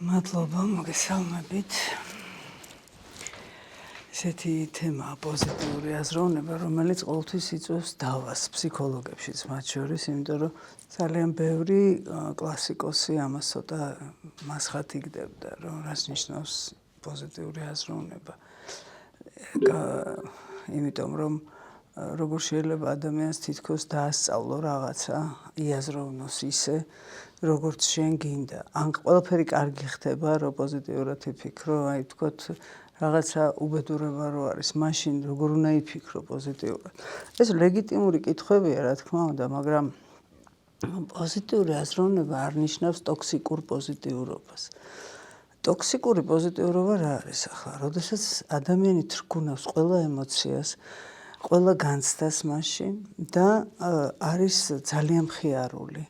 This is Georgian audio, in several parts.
მადლობა, მოგესალმებით. ესეთი თემაა პოზიტიური აზროვნება, რომელიც ყოველთვის იწვევს დავას ფსიქოლოგებშიც მათ შორის, იმიტომ რომ ძალიან ბევრი კლასიკოსი ამას ცოტა მასხათი გდებდა, რომ რას ნიშნავს პოზიტიური აზროვნება. იმიტომ რომ როგორ შეიძლება ადამიანს თითქოს დაასწავლო რაღაცა, იაზროვნოს ისე, როგორც შენ გინდა. ან ყველაფერი კარგი ხდება, რომ პოზიტიურად იფიქრო, აი თქვათ რაღაცა უბედურება რო არის, მაშინ როგორ უნდა იფიქრო პოზიტიურად. ეს ლეგიტიმური კითხვებია, რა თქმა უნდა, მაგრამ პოზიტიური აზროვნება არ ნიშნავს ტოქსიკურ პოზიტიურობას. ტოქსიკური პოზიტიურობა რა არის ახლა? როდესაც ადამიანი თრგუნავს ყველა ემოციას, ყველა განცდას მასში და არის ძალიან მხიარული.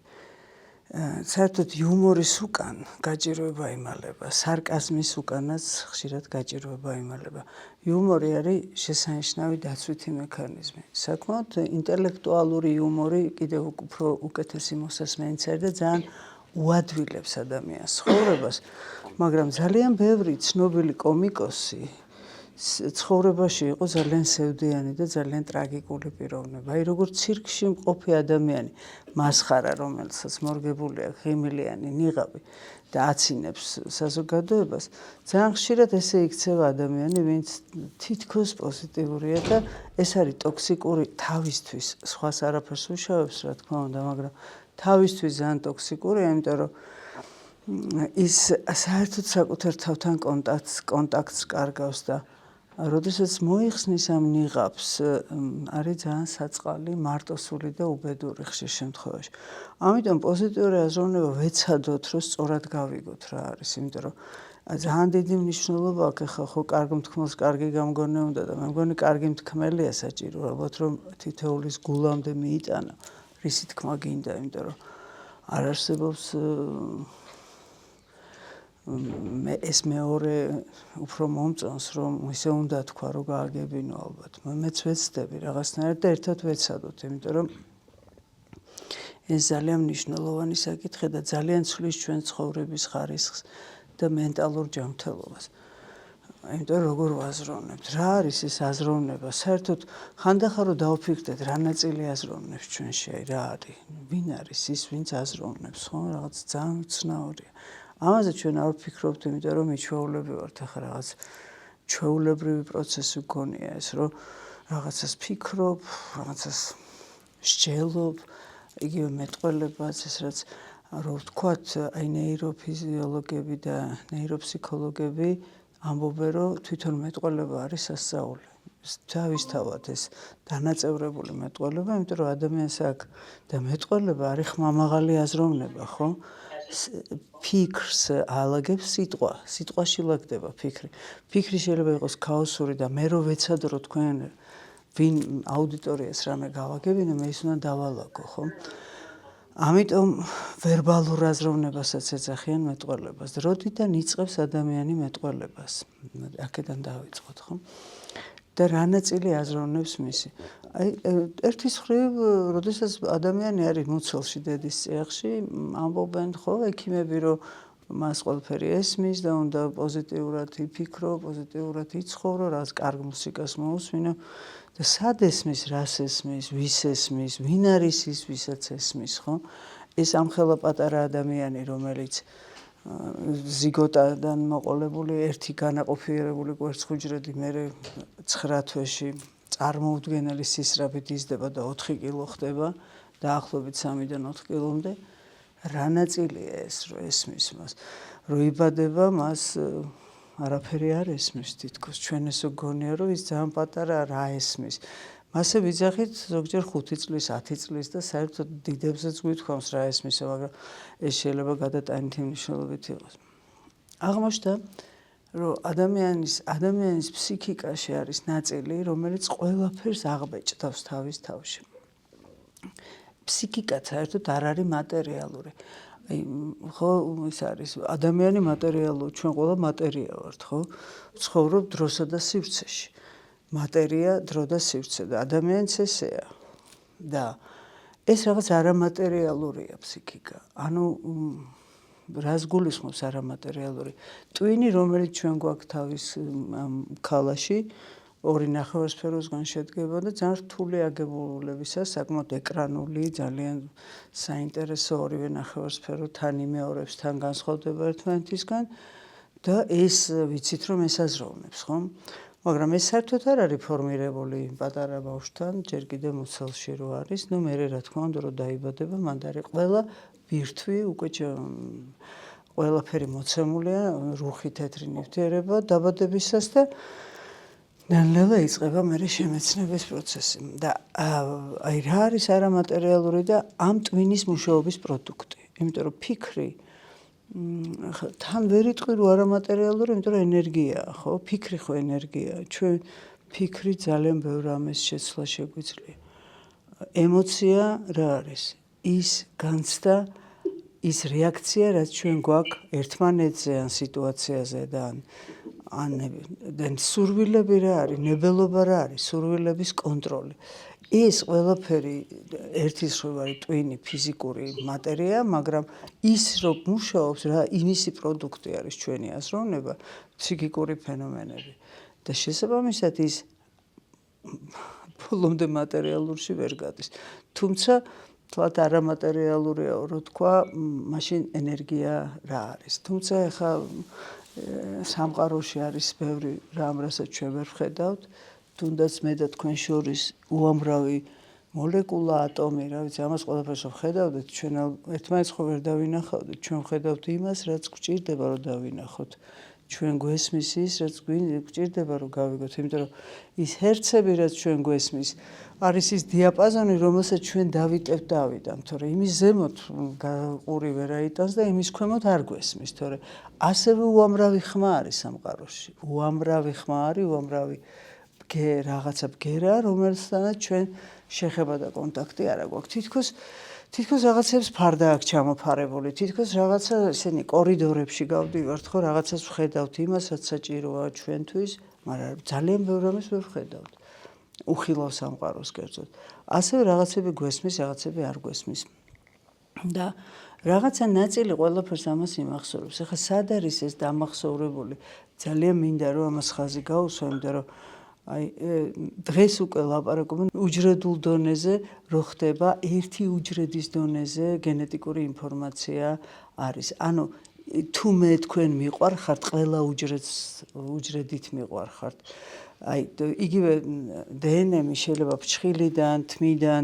საერთოდ იუმორის უკან გაჭირვება იმალება, სარკაზმის უკანაც ხშირად გაჭირვება იმალება. იუმორი არის შესანიშნავი დაცვითი მექანიზმი. საკმაოდ ინტელექტუალური იუმორი კიდევ უფრო უკეთესი მოსასმენიც არის და ძალიან უადვილებს ადამიანს ცხოვრებას, მაგრამ ძალიან ბევრი ცნობილი კომიკოსი ცხოვრებაში იყო ძალიან სევდიანი და ძალიან ტრაგიკული პიროვნება. აი როგორც ცირკში მყოფი ადამიანი, მასხარა, რომელსაც მორგებული აქვს ღიმილიანი ნიღაბი და აცინებს საზოგადოებას, ძალიან ხშირად ესე იქცევა ადამიანი, ვინც თითქოს პოზიტიურია და ეს არის ტოქსიკური თავისთვის, სხვას არაფერს უშავებს, რა თქმა უნდა, მაგრამ თავისთვის ძალიან ტოქსიკურია, იმიტომ რომ ის საერთოდ საკუთარ თავთან კონტაქტს კარგავს და როდესაც მოიხსნის ამ ნიღაბს, არის ძალიან საწყალი, მარტოსული და უბედური ხშირ შემთხვევაში. ამიტომ პოზიტიური აზროვნება ვეცადოთ, რომ სწორად გავიგოთ რა არის, იმიტომ რომ ძალიან დიდი მნიშვნელობა აქვს, ახლა ხო კარგ მთქმელს კარგი გამგონი უნდა და მე მგონი კარგი მთქმელია საჭირო, ალბათ რომ თითოეულის გულამდე მიიტანა, რისი თქმა გინდა, იმიტომ რომ არ არსებობს ეს მეორე უფრო მომწონს, რომ ისე უნდა თქვა, რომ გააგებინო ალბათ. მეც ვეცდები რაღაცნაირად და ერთად ვეცადოთ, იმიტომ რომ ეს ძალიან მნიშვნელოვანი საკითხია და ძალიან ცვლის ჩვენ ცხოვრების ხარისხს და მენტალურ ჯანმრთელობას. იმიტომ რომ როგორ ვაზროვნებთ, რა არის ეს აზროვნება? საერთოდ ხანდახან რომ დავფიქრდეთ, რა ნაწილი აზროვნებს ჩვენში, აი რა არის? ვინ არის ის, ვინც აზროვნებს, ხო? რაღაც ძალიან უცნაურია. ამაზე ჩვენ არ ვფიქრობთ, იმიტომ რომ მიჩვეულები ვართ, ახლა რაღაც ჩვეულებრივი პროცესი გქონია ეს, რომ რაღაცას ფიქრობ, რაღაცას სჯელობ, იგივე მეტყველებაც, ეს რაც რო ვთქვათ, აი ნეიროფიზიოლოგები და ნეიროფსიქოლოგები ამბობენ, რომ თვითონ მეტყველება არის სასწაული. თავისთავად ეს დანაწევრებული მეტყველება, იმიტომ რომ ადამიანს აქვს და მეტყველება არის ხმამაღალი აზროვნება, ხო? ფიქრს ალაგებს სიტყვა, სიტყვაში ლაგდება ფიქრი. ფიქრი შეიძლება იყოს ქაოსური და მე რო ვეცადო თქვენ ვინ აუდიტორიას რამე გავაგებინო, მე ის უნდა დავალაგო, ხო? ამიტომ ვერბალურ აზროვნებასაც ეძახიან მეტყველებას. როდიდან იწყებს ადამიანი მეტყველებას? აქედან დავიწყოთ, ხო? და რა ნაწილი აზროვნებს მისი? აი ერთის მხრივ, როდესაც ადამიანი არის მუცელში დედის წიაღში, ამბობენ ხო ექიმები, რომ მას ყველაფერი ესმის და უნდა პოზიტიურად იფიქრო, პოზიტიურად იცხოვრო, რაც კარგ მუსიკას მოусმინო და სად ესმის, რას ესმის, ვის ესმის, ვინ არის ის, ვისაც ესმის, ხო? ეს ამხელა პატარა ადამიანი, რომელიც ზიგოტიდან მოყოლებული ერთი განაყოფიერებული კვერცხუჯრედი მერე 9 თვეში წარმოუდგენელი სისწრაფით იზრდება და 4 კილო ხდება, დაახლოებით 3-დან 4 კილომდე. რა ნაწილია ეს, რომ ესმის მას? რო იბადება, მას არაფერი არ ესმის თითქოს. ჩვენ ესე გგონია, რომ ის ძალიან პატარა რა ესმის. მასე ვიძახით ზოგჯერ 5 წლის, 10 წლის და საერთოდ დიდებზეც გვითხოვს რა ესმისო, მაგრამ ეს შეიძლება გადატანითი მნიშვნელობით იყოს. აღმოჩნდა, რომ ადამიანის ფსიქიკაში არის ნაწილი, რომელიც ყველაფერს აღბეჭდავს თავის თავში. ფსიქიკა საერთოდ არ არის მატერიალური. აი ხო ის არის ადამიანი მატერიალური, ჩვენ ყველა მატერია ვართ, ხო? ვცხოვრობ დროსა და სივრცეში. მატერია, დრო და სივრცე და ადამიანიც ესეა. და ეს რაღაც არამატერიალურია ფსიქიკა. ანუ რას გულისხმობს არამატერიალური ტვინი, რომელიც ჩვენ გვაქვს თავის ქალაში, 2 ნახევარსფეროსგან შედგება და ძალიან რთული აგებულებისას, საკმაოდ ეკრანული, ძალიან საინტერესო ორივე ნახევარსფერო თან იმეორებს, თან განსხვავდება ერთმანეთისგან და ეს ვიცით რომ ესაზროვნებს, ხო? მაგრამ ეს საერთოდ არ არის ფორმირებული პატარა ბავშვთან, ჯერ კიდევ მუცელში რო არის, ნუ მე რა თქმა უნდა რომ დაიბადება, მანდ არის ყველა ბირთვი, უკვე ყველაფერი მოცემულია, რუხი თეთრი ნივთიერება დაბადებისას და ნელ-ნელა იწყება მე შემეცნების პროცესი. და აი რა არის არამატერიალური და ამ ტვინის მუშაობის პროდუქტი. იმიტომ რომ ფიქრი თან ვერ იტყვი რომ არამატერიალური, იმიტომ რომ ენერგიაა, ხო? ფიქრი ხო ენერგიაა. ჩვენ ფიქრი ძალიან ბევრ ამის შეცვლა შეგვიძლია. ემოცია რა არის? ის განცდა, ის რეაქცია, რაც ჩვენ გვაქვს ერთმანეთზე ან სიტუაციაზე და ან სურვილები რა არის, ნებელობა რა არის, სურვილების კონტროლი. ეს ყველაფერი ერთის ხრივარი ტვინი ფიზიკური მატერია, მაგრამ ის რომ მუშაობს რა, იმისი პროდუქტი არის ჩვენი აზროვნება, ფსიქიკური ფენომენები. და შესაბამისად ის ბოლომდე მატერიალურში ვერ გადის. თუმცა თლათ არამატერიალურია რო თქვა, მაშინ ენერგია რა არის. თუმცა ეხლა სამყაროში არის ბევრი რამ, რასაც ჩვენ ვერ ვხედავთ, თუნდაც მე და თქვენ შორის უამრავი მოლეკულა, ატომი, რა ვიცი, ამას ყველაფერს ვხედავდეთ, ჩვენ ერთმანეთს ხო ვერ დავინახავდეთ, ჩვენ ვხედავთ იმას, რაც გვჭირდება რომ დავინახოთ. ჩვენ გვესმის ის, რაც გვჭირდება რომ გავიგოთ, იმიტომ რომ ის ჰერცები, რაც ჩვენ გვესმის, არის ის დიაპაზონი, რომელსაც ჩვენ დავიტევთ დავიდან, თორე იმის ზემოთ ყური ვერ აიტანს და იმის ქვემოთ არ გვესმის, თორე ასევე უამრავი ხმა არის სამყაროში. უამრავი ხმა არის, უამრავი რაღაცა ბგერა, რომელთანაც ჩვენ შეხება და კონტაქტი არ აქვს. თითქოს რაღაცებს ფარდა აქვს ჩამოფარებული, თითქოს რაღაცა ესენი კორიდორებში გავდივართ, ხო, რაღაცას ვხედავთ იმას, რაც საჭიროა ჩვენთვის, მაგრამ ძალიან ბევრ რამეს ვერ ვხედავთ. უხილავ სამყაროს კერძოდ. ასევე რაღაცები გვესმის, რაღაცები არ გვესმის. და რაღაცა ნაწილი ყველაფერს ამას იმახსოვრებს. ეხლა სად არის ეს დამახსოვრებული? ძალიან მინდა რომ ამას ხაზი გაუსვა, იმიტომ რომ აი დღეს უკვე ლაპარაკობენ უჯრედულ დონეზე, რო ხდება ერთი უჯრედის დონეზე გენეტიკური ინფორმაცია არის. ანუ თუ მე თქვენ მიყვარხართ, ყველა უჯრედით მიყვარხართ. აი იგივე დნმ შეიძლება ფრჩხილიდან, თმიდან,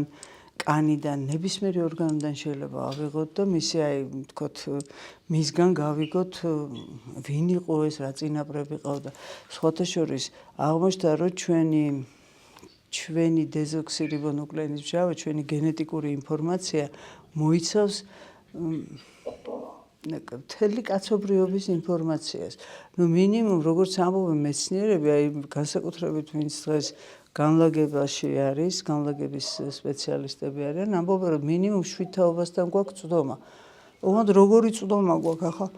კანიდან, ნებისმიერი ორგანოდან შეიძლება ავიღოთ და მისი აი ვთქვათ მისგან გავიგოთ ვინ იყო ეს, რა წინაპრები ყავდა. სხვათა შორის აღმოჩნდა რომ ჩვენი დეზოქსირიბონუკლეინის მჟავა, ჩვენი გენეტიკური ინფორმაცია მოიცავს მთელი კაცობრიობის ინფორმაციას. ნუ მინიმუმ როგორც ამბობენ მეცნიერები, აი განსაკუთრებით ვინც დღეს განლაგებაში არის, განლაგების სპეციალისტები არიან, ამბობენ რომ მინიმუმ 7-თან გვაქვს წვდომა. ოღონდ როგორი წვდომა გვაქვს ახლა?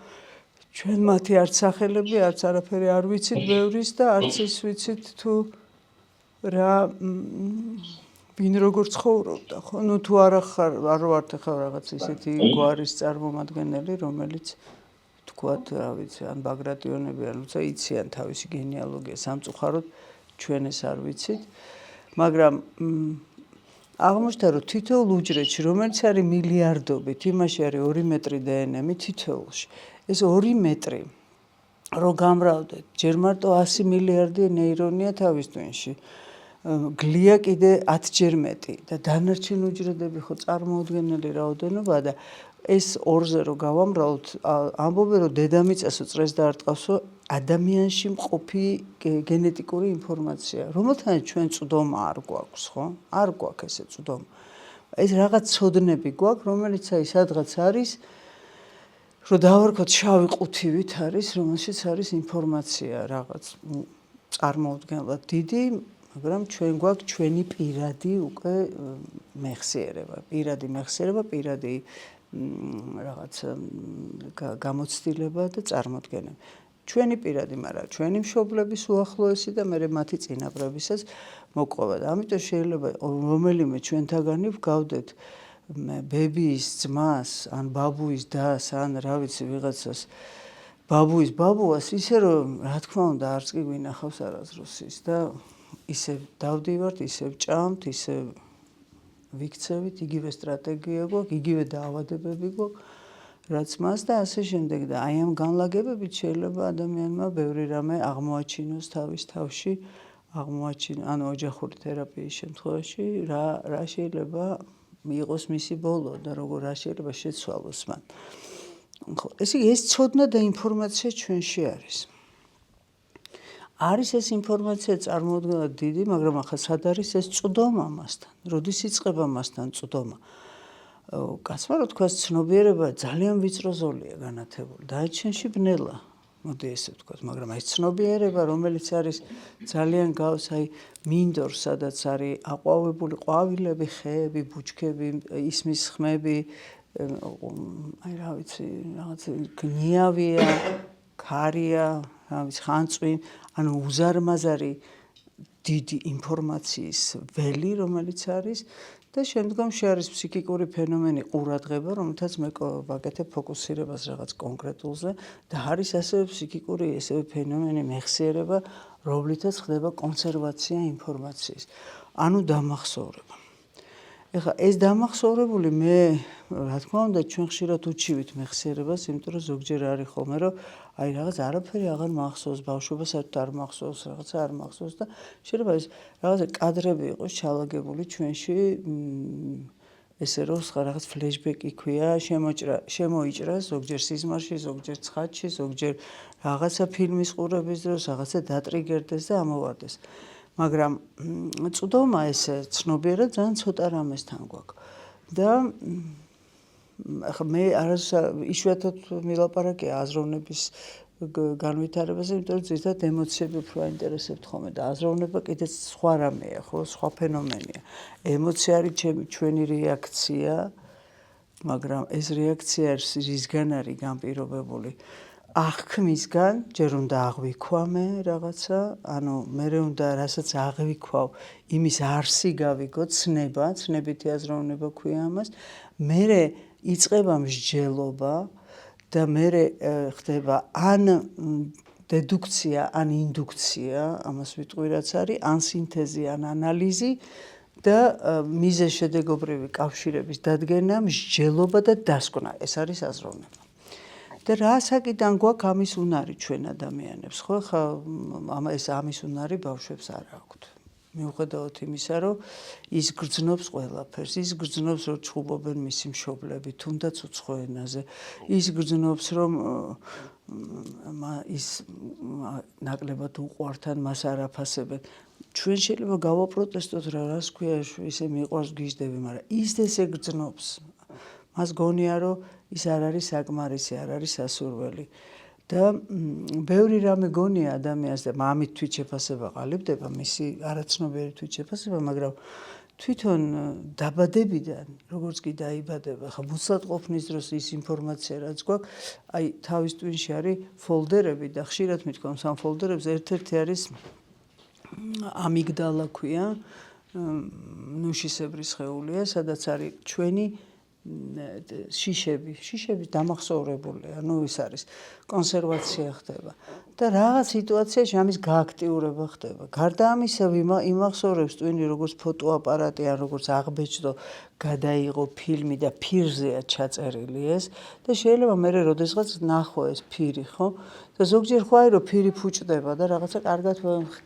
ჩვენ მათი არც სახელები, არც არაფერი არ ვიცით ბევრის და არც ის ვიცით თუ რა ვინ როგორ ცხოვრობდა, ხო? ნუ თუ არ ვართ ახლა რაღაც ისეთი გვარის წარმომადგენელი, რომელიც თქვათ, რა ვიცი, ან ბაგრატიონები, ან როცა იციან თავისი გენეალოგია სამწუხაროდ ჩვენ ეს არ ვიცით, მაგრამ აღმოჩნდა რომ თითოეულ უჯრედში, რომელიც არის მილიარდობით, იმაში არის 2 მეტრი დნმ თითოეულში. ეს 2 მეტრი რო გამრავლდეთ, ჯერ მარტო 100 მილიარდი ნეირონია თავის ტვინში. გლია კიდე 10-ჯერ მეტი და დანარჩენ უჯრედები ხო წარმოუდგენელი რაოდენობაა და ეს 2-ზე რო გავამრავლოთ, ამბობენ რომ დედამიწას უწრეს და არ ტყავსო ადამიანში მყოფი გენეტიკური ინფორმაცია, რომელთანაც ჩვენ წვდომა არ გვაქვს, ხო? არ გვაქვს ესე წვდომა. ეს რაღაც ცოდნები გვაქვს, რომელიც აი სადღაც არის, რომ დავარქოთ შავი ყუთივით არის, რომელშიც არის ინფორმაცია რაღაც წარმოუდგენლად დიდი, მაგრამ ჩვენ გვაქვს ჩვენი პირადი უკვე მეხსიერება, პირადი რაღაც გამოცდილება და წარმოდგენება. ჩვენი პირადი, მაგრამ ჩვენი მშობლების უახლოესი და მე მათი წინაპრებისაც მოყვება. ამიტომ შეიძლება რომელიმე ჩვენთაგანი ვგავდეთ ბებიის ძმას ან ბაბუის დას ან რა ვიცი ვიღაცას ბაბუის ბაბუას ისე რომ რა თქმა უნდა არც კი გვინახავს არასდროს ის და ისევ დავდივართ, ისევ ჭამთ, ისევ ვიქცევით, იგივე სტრატეგია გვაქვს, იგივე დაავადებები გვაქვს, რაც მას და ასე შემდეგ და აი ამ განლაგებებით შეიძლება ადამიანმა ბევრი რამე აღმოაჩინოს თავის თავში, ანუ ოჯახური თერაპიის შემთხვევაში რა შეიძლება იყოს მისი ბოლო და რა შეიძლება შეცვალოს მან. ხო, ესე იგი ეს ცოდნა და ინფორმაცია ჩვენში არის. არის ეს ინფორმაცია წარმოუდგენლად დიდი, მაგრამ ახლა სად არის ეს წვდომა მასთან? როდის იწყება მასთან წვდომა? კაცმა რო თქვას ცნობიერება ძალიან ვიწრო ზოლია განათებული. დაიჩენში ბნელა. მოდი ესე ვთქვათ, მაგრამ ეს ცნობიერება, რომელიც არის ძალიან გავს აი მინდორ, სადაც არის აყვავებული ყვავილები, ხეები, ბუჩქები, ისმის ხმები, აი რა ვიცი, რაღაც გნიავია, ქარია, რა ვიცი, ხანწვი, ანუ უზარმაზარი დიდი ინფორმაციის ველი, რომელიც არის და შემდგომში არის ფსიქიკური ფენომენი ყურადღება, რომელთაც მე ვაკეთებ ფოკუსირებას რაღაც კონკრეტულზე და არის ასევე ფსიქიკური ესევე ფენომენი მეხსიერება, რომლითაც ხდება კონსერვაცია ინფორმაციის, ანუ დამახსოვრება. ეხლა ეს დამახსოვრებული მე რა თქმა უნდა ჩვენ ხშირად უჩივით მეხსიერებას, იმიტომ რომ ზოგჯერ არის ხოლმე რომ აი რაღაც არაფერი აღარ მახსოვს, ბავშვობა საერთოდ არ მახსოვს, რაღაცა არ მახსოვს და შეიძლება ეს რაღაცა კადრები იყოს ჩალაგებული ჩვენში ესე რომ რაღაც ფლეშბექი ქვია, შემოიჭრა ზოგჯერ სიზმარში, ზოგჯერ ცხადში, ზოგჯერ რაღაცა ფილმის ყურების დროს, რაღაცა დატრიგერდეს და ამოვარდეს. მაგრამ წვდომა ესე ცნობიერად ძალიან ცოტა რამესთან გვაქვს. და ახლა მე იშვიათად მილაპარაკია აზროვნების განვითარებაზე, იმიტომ რომ ზოგადად ემოციები უფრო აინტერესებთ ხოლმე და აზროვნება კიდეც სხვა რამეა, ხო, სხვა ფენომენია. ემოცია არის ჩვენი რეაქცია, მაგრამ ეს რეაქცია რისგან არის განპირობებული? აღქმისგან, ჯერ უნდა აღვიქვამე რაღაცა, ანუ მე უნდა რასაც აღვიქვავ, იმის არსი გავიგო, ცნებითი აზროვნება ქვია ამას, მე იწყება მსჯელობა და მე ხდება ან დედუქცია, ან ინდუქცია, ამას ვიტყვი რაც არის, ან სინთეზი, ან ანალიზი და მიზეშედეგობრივი კავშირების დადგენა, მსჯელობა და დასკვნა, ეს არის აზროვნება. და რა საკიდან გვაქვს ამის უნარი ჩვენ ადამიანებს, ხო? ხა ამის უნარი ბავშვებს არ აქვთ. მიუხედავად იმისა, რომ ის გრძნობს ყველაფერს, ის გრძნობს, რომ ჩხუბობენ მისი მშობლები, თუნდაც უცხო ენაზე, ის გრძნობს, რომ ის ნაკლებად უყვართ ან მას არ აფასებენ. ჩვენ შეიძლება გავაპროტესტოთ რას ქვია, ისე მიყვარს გიждდები, მაგრამ ის ესე გრძნობს. მას გონია, რომ ის არ არის საკმარისი, არ არის სასურველი. და ბევრი რამე გონია ადამიანს და ამით თვითშეფასება ყალიბდება, მისი არაცნობიერი თვითშეფასება, მაგრამ თვითონ დაბადებიდან, როგორც კი დაიბადება, ხა მუცლად ყოფნის დროს ის ინფორმაცია რაც გვაქვს, აი თავის ტვინში არის ფოლდერები და ხშირად მithქვამს ამ ფოლდერებს ერთ-ერთი არის ამიგდალა ქვია, ნუშისებრი სხეულია, სადაც არის ჩვენი შიშების დამახსოვრებული, ანუ ის არის კონსერვაცია ხდება და რაღაც სიტუაციაში ამის გააქტიურება ხდება. გარდა ამისა იმახსოვრებს ტვინი როგორც ფოტოაპარატი ან როგორც აღბეჭდო გადაიღო ფილმი და ფირზეა ჩაწერილი ეს და შეიძლება მე როდესღაც ნახო ეს ფირი, ხო? და ზოგჯერ ხო არის რომ ფირი ფუჭდება და რაღაცა კარგად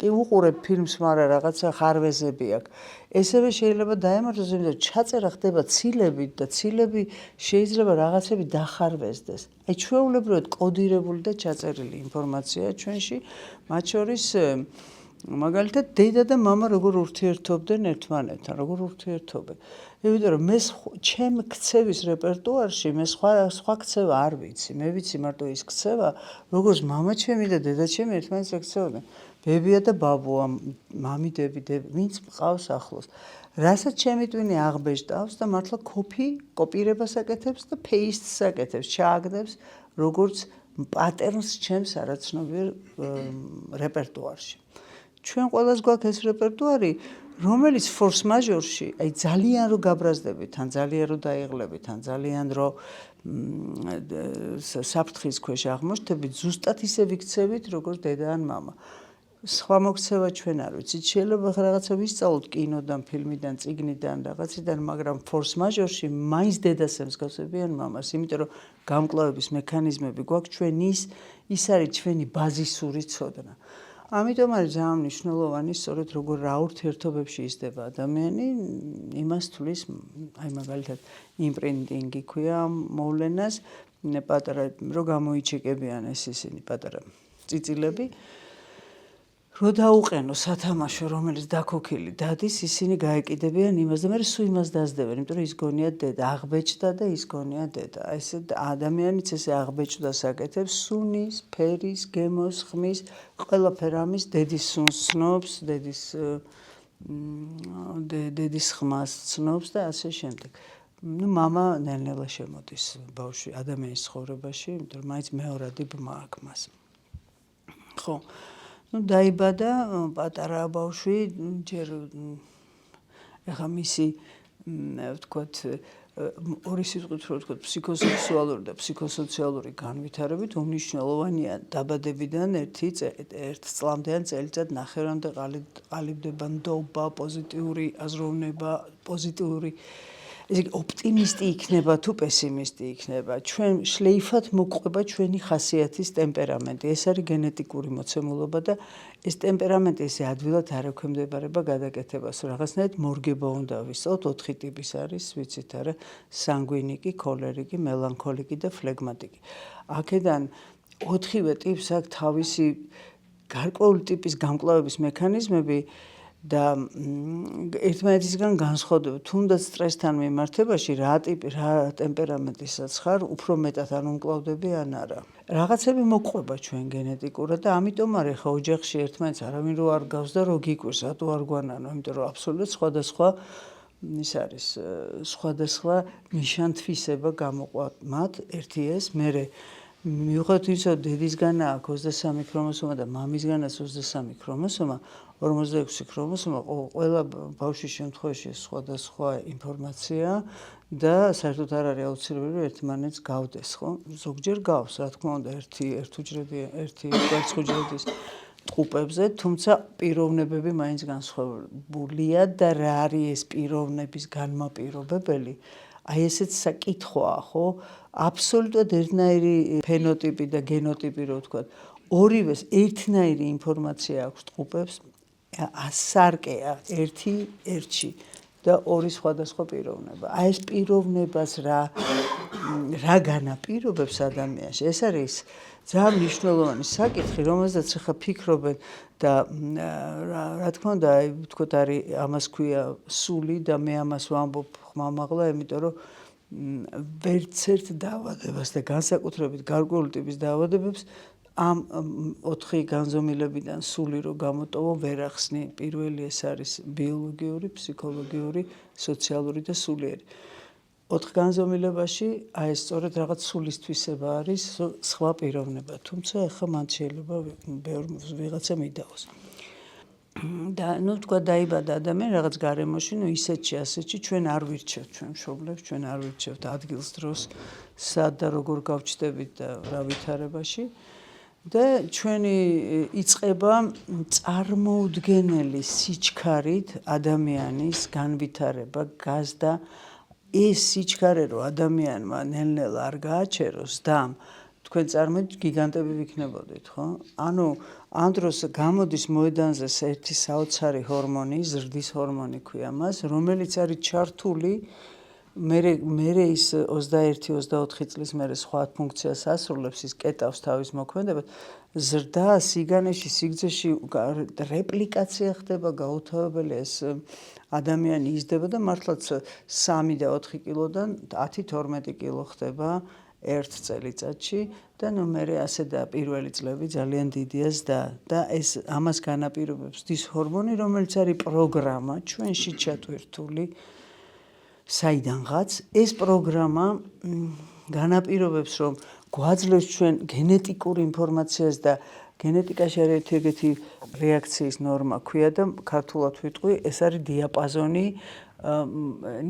კი უყურებ ფილმს, მაგრამ რაღაცა ხარვეზები აქვს. ესევე შეიძლება დაემართოს, იმიტომ ჩაწერა ხდება ცილებით და ცილები შეიძლება რაღაცები დახარვეზდეს. აი ჩვეულებრივად კოდირებული და ჩაწერილი ინფორმაციაა ჩვენში, მათ შორის მაგალითად დედა და მამა როგორ ურთიერთობდნენ ერთმანეთთან, როგორ ურთიერთობენ. იმიტომ რომ მე ჩემ ქცევის რეპერტუარში მე სხვა ქცევა არ ვიცი. მე ვიცი მარტო ის ქცევა, როგორც მამა ჩემი და დედა ჩემი ერთმანეთს ეკცევდნენ. ბებია და ბაბუა, მამიდები, ვინც მყავს ახლოს. რასაც ჩემი ტვინი აღბეჭდავს და მართლა კოპირებას აკეთებს და პეისტს აკეთებს, ჩააგდებს როგორც პატერნს ჩემს არაცნობიერ რეპერტუარში. ჩვენ ყველას გვაქვს ეს რეპერტუარი, რომელიც ფორს მაჟორში, აი ძალიან რო გაბრაზდებით, ან ძალიან რო დაიღლებით, ან ძალიან რო საფრთხის ქვეშ აღმოჩნდებით, ზუსტად ისე ვიქცევით, როგორც დედა ან მამა. სხვა მოქცევა ჩვენ არ ვიცით, შეიძლება რაღაცა ვისწავლოთ კინოდან, ფილმიდან, წიგნიდან, რაღაციდან, მაგრამ ფორს მაჟორში მაინც დედას ემსგავსებიან მამას, იმიტომ რომ გამკლავების მექანიზმები გვაქვს ჩვენ ის არის ჩვენი ბაზისური ცოდნა. ამიტომ არის ძალიან მნიშვნელოვანი, სწორედ როგორ რა ურთიერთობებში ისდება ადამიანი, იმას თulis, აი მაგალითად იმპრინტინგი ქვია მოვლენას, პატარა რო გამოიჩეკებიან ისინი პატარა წიწილები, რო დაუყენო სათამაშო, რომელიც დაქოქილი დადის, ისინი გაეკიდებიან იმას და მე სულ იმას დაძდებენ, იმიტომ რომ ის გონია დედა, აღბეჭდა და ის გონია დედა. ესე ადამიანიც ესე აღბეჭდას აკეთებს, სუნის, ფერის, გემოს, ხმის, ყველაფერ ამის დედის სუნს ცნობს, დედის ხმას ცნობს და ასე შემდეგ. მამა ნელ-ნელა შემოდის ბავშვი ადამიანის ცხოვრებაში, იმიტომ რომ მაინც მეორადი ბმა აქვს მას. ხო. დაიბადა პატარა ბავშვი, ჯერ ეხა მისი ვთქვათ ორი სიტყვით რო ვთქვათ ფსიქოსექსუალური და ფსიქოსოციალური განვითარებით უმნიშვნელოვანია დაბადებიდან 1 წლამდე ან წელიწად ნახევრამდე ყალიბდება ნდობა, პოზიტიური აზროვნება, პოზიტიური ესე იგი ოპტიმისტი იქნება თუ პესიმისტი იქნება, ჩვენ შლეიფად მოყვება ჩვენი ხასიათის ტემპერამენტი. ეს არის გენეტიკური მოცემულობა და ეს ტემპერამენტი ესე ადვილად არ ექვემდებარება გადაკეთებას. რაღაცნაირად მორგება უნდა ვისწავლოთ, 4 ტიპის არის, ვიცით არა, სანგვინიკი, ქოლერიკი, მელანქოლიკი და ფლეგმატიკი. აქედან 4-ვე ტიპს აქვს თავისი გარკვეული ტიპის გამკლავების მექანიზმები და ერთმანეთისგან განსხვავდება, თუნდაც სტრესთან მიმართებაში რა ტემპერამენტისაც ხარ, უფრო მეტად არ უმკლავდები ან არა. რაღაცები მოყვება ჩვენ გენეტიკურად და ამიტომ არის ხა ოჯახში ერთმანეთს არავინ რო არ გავს და რო გიკვირს, რატო არ გვანანო, იმიტომ რომ აბსოლუტურად სხვადასხვა ის არის, სხვადასხვა ნიშან-თვისება გამოყვა მათ, ერთი ეს, მერე მიუხედავად იმისა, რომ დედისგან აქვს 23 ქრომოსომა და მამისგანაც 23 ქრომოსომა, 46 ქრომოსომა, ყველა ბავშვის შემთხვევაში სხვადასხვა ინფორმაცია და საერთოდ არ არის აუცილებელი ერთმანეთს გავდეს, ხო? ზოგჯერ გავს, რა თქმა უნდა, ერთი კვერცხუჯრედის ტყუპებზე, თუმცა პიროვნებები მაინც განსხვავებულია და რა არის ეს პიროვნების განმაპირობებელი? აი ესეც საკითხვაა, ხო? აბსოლუტურად ერთნაირი ფენოტიპი და გენოტიპი რო ვთქვათ, ორივეს ერთნაირი ინფორმაცია აქვს ტყუპებს, სარკეა ერთში და ორი სხვადასხვა პიროვნება. აი ეს პიროვნებას რა განაპირობებს ადამიანში? ეს არის ძალიან მნიშვნელოვანი საკითხი, რომელზეც ახლა ფიქრობენ და რა თქმა უნდა, აი ვთქვათ, არის ამას ქვია სული და მე ამას ვამბობ ხმამაღლა, იმიტომ რომ ვერც ერთ დაავადებას და განსაკუთრებით გარკვეული ტიპის დაავადებებს ამ 4 განზომილებიდან სული რო გამოტოვო ვერ ახსნი. პირველი ეს არის ბიოლოგიური, ფსიქოლოგიური, სოციალური და სულიერი. 4 განზომილებაში აი ეს სწორედ რაღაც სულის თვისება არის სხვა პიროვნება, თუმცა ახლა მან შეიძლება ვიღაცა მიდაოს. და თქვა დაიბადა ადამიანი რაღაც გარემოში, ისეთში, ასეთში ჩვენ არ ვირჩევთ ჩვენ მშობლებს, ჩვენ არ ვირჩევთ ადგილს, დროს, სად და როგორ გავჩნდებით და რა ვითარებაში. და ჩვენი იწყება წარმოუდგენელი სიჩქარით ადამიანის განვითარება გაზდა ეს სიჩქარე რო ადამიანმა ნელ-ნელა არ გააჩეროს და თქვენ წარმოიდგინეთ გიგანტები ვიქნებოდით, ხო? ანუ ამ დროს გამოდის მოედანზე ერთი საოცარი ჰორმონი, ზრდის ჰორმონი ქვია მას, რომელიც არის ჩართული მერე ის 21-24 წლის მერე სხვა ფუნქციას ასრულებს, ის კეტავს თავის მოქმედებას, ზრდა სიგანეში, სიგრძეში რეპლიკაცია ხდება გაუთავებელი, ეს ადამიანი იზრდება და მართლაც 3 და 4 კილოდან 10-12 კილო ხდება ერთ წელიწადში და მერე ასე და პირველი წლები ძალიან დიდია ზრდა და ეს ამას განაპირობებს ის ჰორმონი, რომელიც არის პროგრამა ჩვენში ჩატვირთული საიდანღაც ეს პროგრამა განაპირობებს, რომ გვაძლევს ჩვენ გენეტიკურ ინფორმაციას და გენეტიკაში არის ერთ-ერთი რეაქციის ნორმა ქვია და ქართულად ვიტყვი, ეს არის დიაპაზონი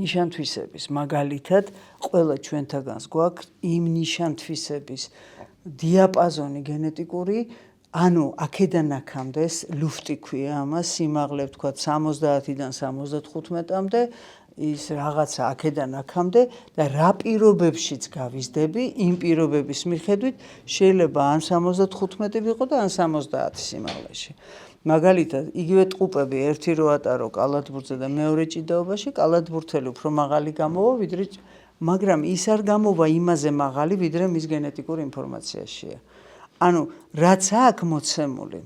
ნიშანთვისების. მაგალითად, ყველა ჩვენთაგანს გვაქვს იმ ნიშანთვისების დიაპაზონი გენეტიკური, ანუ აქედან აქამდე ლუფტი ქვია ამას, სიმაღლე ვთქვათ 70-დან 75-მდე, ის რაღაცა აქედან აქამდე და რა პირობებშიც გავიზრდები, იმ პირობების მიხედვით შეიძლება ან 75 ვიყო და ან 70 სიმაღლეში. მაგალითად, იგივე ტყუპები ერთი რო ატარო კალათბურთზე და მეორე ჭიდაობაში, კალათბურთელი უფრო მაღალი გამოვა, ვიდრე მაგრამ ის არ გამოვა იმაზე მაღალი, ვიდრე მის გენეტიკურ ინფორმაციაშია. ანუ რაც აქ მოცემული,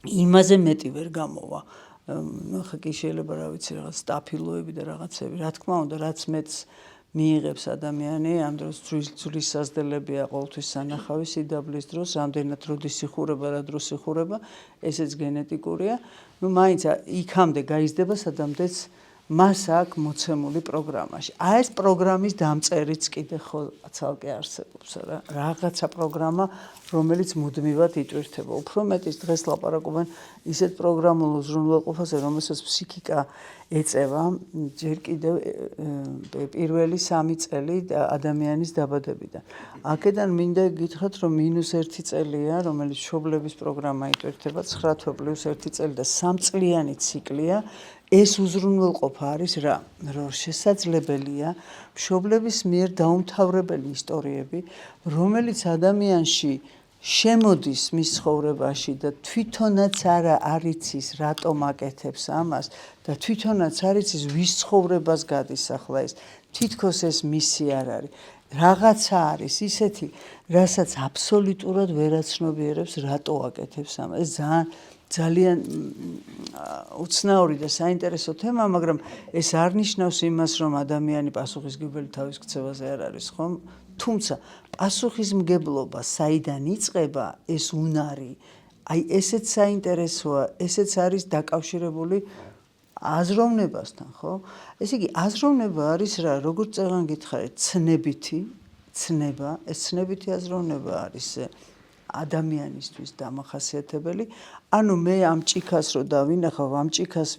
იმაზე მეტი ვერ გამოვა. ხა კი შეიძლება რა ვიცი რაღაც სტაფილოები და რაღაცები, რა თქმა უნდა, რაც მეც მიიღებს ადამიანი, ამ დროს ძვლის საზრდელებია ყოველთვის სანახავი სიდაბლის დროს, რამდენად როდის იხურება, რა დროს იხურება, ესეც გენეტიკურია. მაინც იქამდე გაიზრდება სადამდეც მას აქვს მოცემული პროგრამაში. ეს პროგრამის დამწერიც კიდე ცალკე არსებობს, რაღაცა პროგრამა, რომელიც მუდმივად იტვირთება. უფრო მეტის დღეს ლაპარაკობენ ისეთ პროგრამულ უზრუნველყოფაზე, რომელსაც ფსიქიკა ეწევა, ჯერ კიდევ პირველი 3 წელი ადამიანის დაბადებიდან. აქედან მინდა გითხრათ, რომ -1 წელია, რომელიც მშობლების პროგრამა იტვირთება, 9 თვე + 1 წელი და 3 წლიანი ციკლია. ეს უზრუნველყოფა არის რა? რომ შესაძლებელია მშობლების მიერ დაუმთავრებელი ისტორიები, რომელიც ადამიანში შემოდის მის ცხოვრებაში და თვითონაც არ იცის რატომ აკეთებს ამას და თვითონაც არ იცის ვის ცხოვრებას გადის ახლა ეს, თითქოს ეს მისი არ არის. რაღაცა არის ისეთი, რასაც აბსოლუტურად ვერ აცნობიერებს რატო აკეთებს ამას. ეს ძალიან უცნაური და საინტერესო თემა, მაგრამ ეს არ ნიშნავს იმას, რომ ადამიანი პასუხისმგებელი თავის ქცევაზე არ არის, ხომ? თუმცა პასუხისმგებლობა საიდან იწყება, ეს უნარი, აი ესეც საინტერესოა, ესეც არის დაკავშირებული აზროვნებასთან, ხო? ესე იგი, აზროვნება არის რა, როგორც წეგან გითხარით, ცნებითი, ცნება, ეს ცნებითი აზროვნება არის ადამიანისთვის დამახასიათებელი. ანუ მე ამ ჭიქას რო დავინახავ, ამ ჭიქას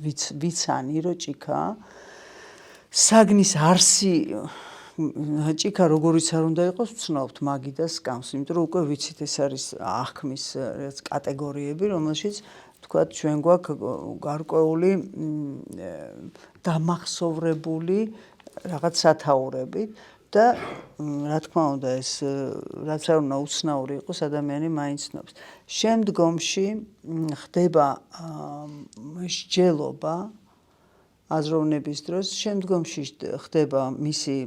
ვიცანი რო ჭიქა, საგნის არსი ჭიქა როგორიც არ უნდა იყოს, ვცნობთ მაგი და სკამს, იმიტომ რომ უკვე ვიცით ეს არის აღქმის კატეგორიები, რომელშიც თქვათ ჩვენ გვაქვს გარკვეული დამახსოვრებული რაღაც სათაურები და რა თქმა უნდა ეს რაც არ უნდა უცნაური იყოს, ადამიანი მაინც ცნობს. შემდგომში ხდება მსჯელობა აზროვნების დროს, შემდგომში ხდება მისი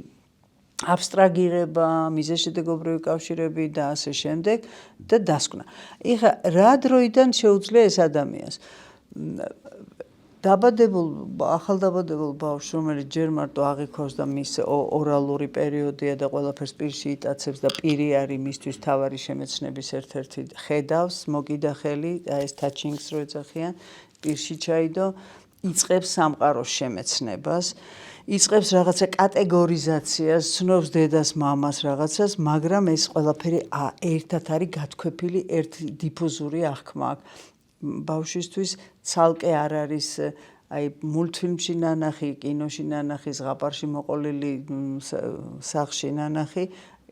აბსტრაგირება, მიზეშედეგობრივი კავშირები და ასე შემდეგ და დასკვნა. ეხლა რა დროიდან შეუძლია ეს ადამიანს? ახალდაბადებულ ბავშვს, რომელიც ჯერ მარტო აღიქავს და მის ორალური პერიოდია და ყველაფერს პირში იტაცებს და პირი არის მისთვის თავარი შემეცნების ერთ-ერთი ხედავს, მოკიდა ხელი, ეს touching-ს რო ეძახიან, პირში ჩაიდო, იწყებს სამყაროს შემეცნებას, იწყებს რაღაცა კატეგორიზაციას, ცნობს დედას, მამას რაღაცას, მაგრამ ეს ყველაფერი ერთად არის გათქვეფილი ერთ დიფუზური აღქმა აქვს. ბავშვისთვის ცალკე არ არის აი მულტფილმში ნანახი, კინოში ნანახი, ზღაპარში მოყოლილი სახლში ნანახი,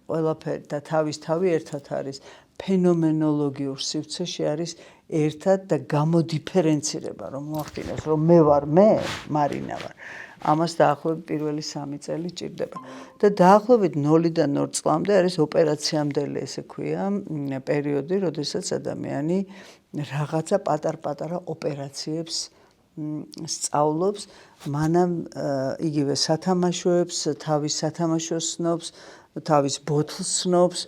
ყველაფერი და თავის-თავი ერთად არის. ფენომენოლოგიურ სივრცეში არის ერთად და გამოდიფერენცირება, რომ მოახდინოს, რომ მე ვარ მე, მარინა ვარ. ამას დაახლოებით პირველი 3 წელი ჭირდება. და დაახლოებით 0-დან 2 წლამდე არის ოპერაციამდელი, ესე ქვია, პერიოდი, როდესაც ადამიანი რაღაცა პატარ-პატარა ოპერაციებს სწავლობს, მანამ იგივე სათამაშოებს, თავის სათამაშოს ცნობს, თავის ბოთლს ცნობს,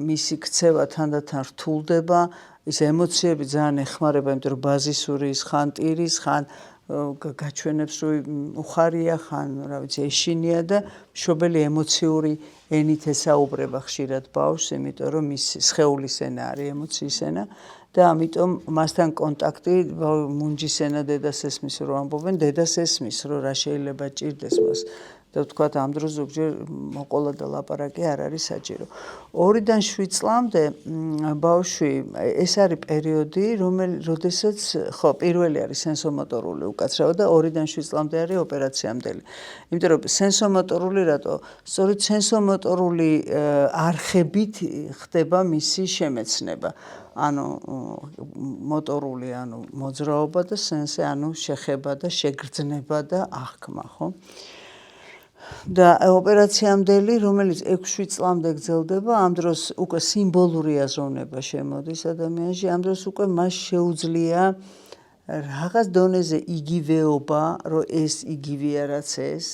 მისი ქცევა თანდათან რთულდება, ის ემოციები ძალიან ეხმარება, იმიტომ რომ ბაზისური ის ხან ტირის, ხან გაჩვენებს რომ უხარია, ხან რა ვიცი ეშინია და მშობელი ემოციური ენით ესაუბრება ხშირად ბავშვს, იმიტომ რომ მის სხეულის ენა არის ემოციის ენა და ამიტომ მასთან კონტაქტი მუნჯის ენა დედას ესმის რომ ამბობენ, დედას ესმის რომ რა შეიძლება ჭირდეს მას და ვთქვათ ამ დროს ზოგჯერ მოყოლა და ლაპარაკი არ არის საჭირო. 2-დან 7 წლამდე ბავშვი ეს არის პერიოდი, როდესაც ხო პირველი არის სენსომოტორული უკაცრავა და 2-დან 7 წლამდე არის ოპერაციამდელი. იმიტომ რომ სენსომოტორული რატო? სწორედ სენსომოტორული არხებით ხდება მისი შემეცნება. ანუ მოტორული, ანუ მოძრაობა და სენსე, ანუ შეხება და შეგრძნება და აღქმა, ხო? და ოპერაციამდელი, რომელიც 6-7 წლამდე გრძელდება, ამ დროს უკვე სიმბოლური აზროვნება შემოდის ადამიანში, ამ დროს უკვე მას შეუძლია რაღაც დონეზე იგივეობა, რომ ეს იგივეა რაც ეს,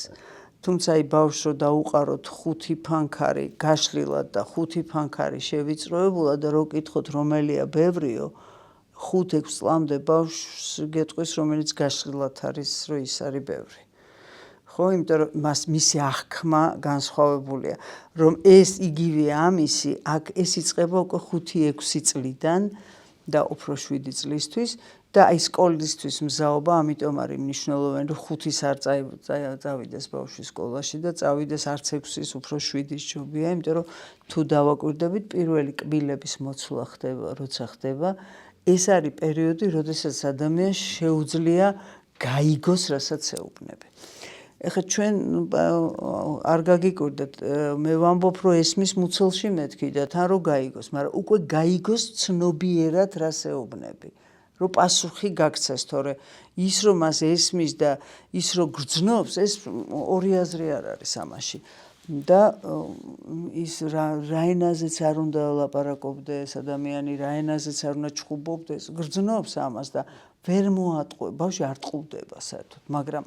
თუმცა ბავშვს რო დაუყაროთ 5 ფანქარი გაშლილად და 5 ფანქარი შევიწროებულად და რო კითხოთ რომელია ბევრიო, 5-6 წლამდე ბავშვს გეტყვის რომელიც გაშლილად არის, რომ ის არის ბევრი. ხო, იმიტომ რომ მისი აღქმა განსხვავებულია, რომ ეს იგივეა ამისი, აქ ეს იწყება უკვე 5-6 წლიდან და უფრო 7 წლისთვის და აი სკოლისთვის მზაობა, ამიტომ არის მნიშვნელოვანი, რომ 5-ის არ წავიდეს ბავშვი სკოლაში და წავიდეს არც 6-ის, უფრო 7-ის ჯობია, იმიტომ რომ თუ დავაკვირდებით, პირველი კბილების მოცვლა ხდება, როცა ხდება, ეს არის პერიოდი, როდესაც ადამიანს შეუძლია გაიგოს, რასაც ეუბნები. ეხლა ჩვენ არ გაგიკვირდეთ, მე ვამბობ, რომ ესმის მუცელში მეთქი და თან რო გაიგოს, მაგრამ უკვე გაიგოს ცნობიერად რას ეუბნები. რომ პასუხი გაქცეს, თორე ის რომ მას ესმის და ის რომ გრძნობს, ეს ორი აზრი არ არის ამაში. და ის რა ენაზეც არ უნდა ლაპარაკობდეს ადამიანი, რა ენაზეც არ უნდა ჩხუბობდეს, გრძნობს ამას და ვერ მოატყუება, ბავშვი არ ტყუდება საერთოდ, მაგრამ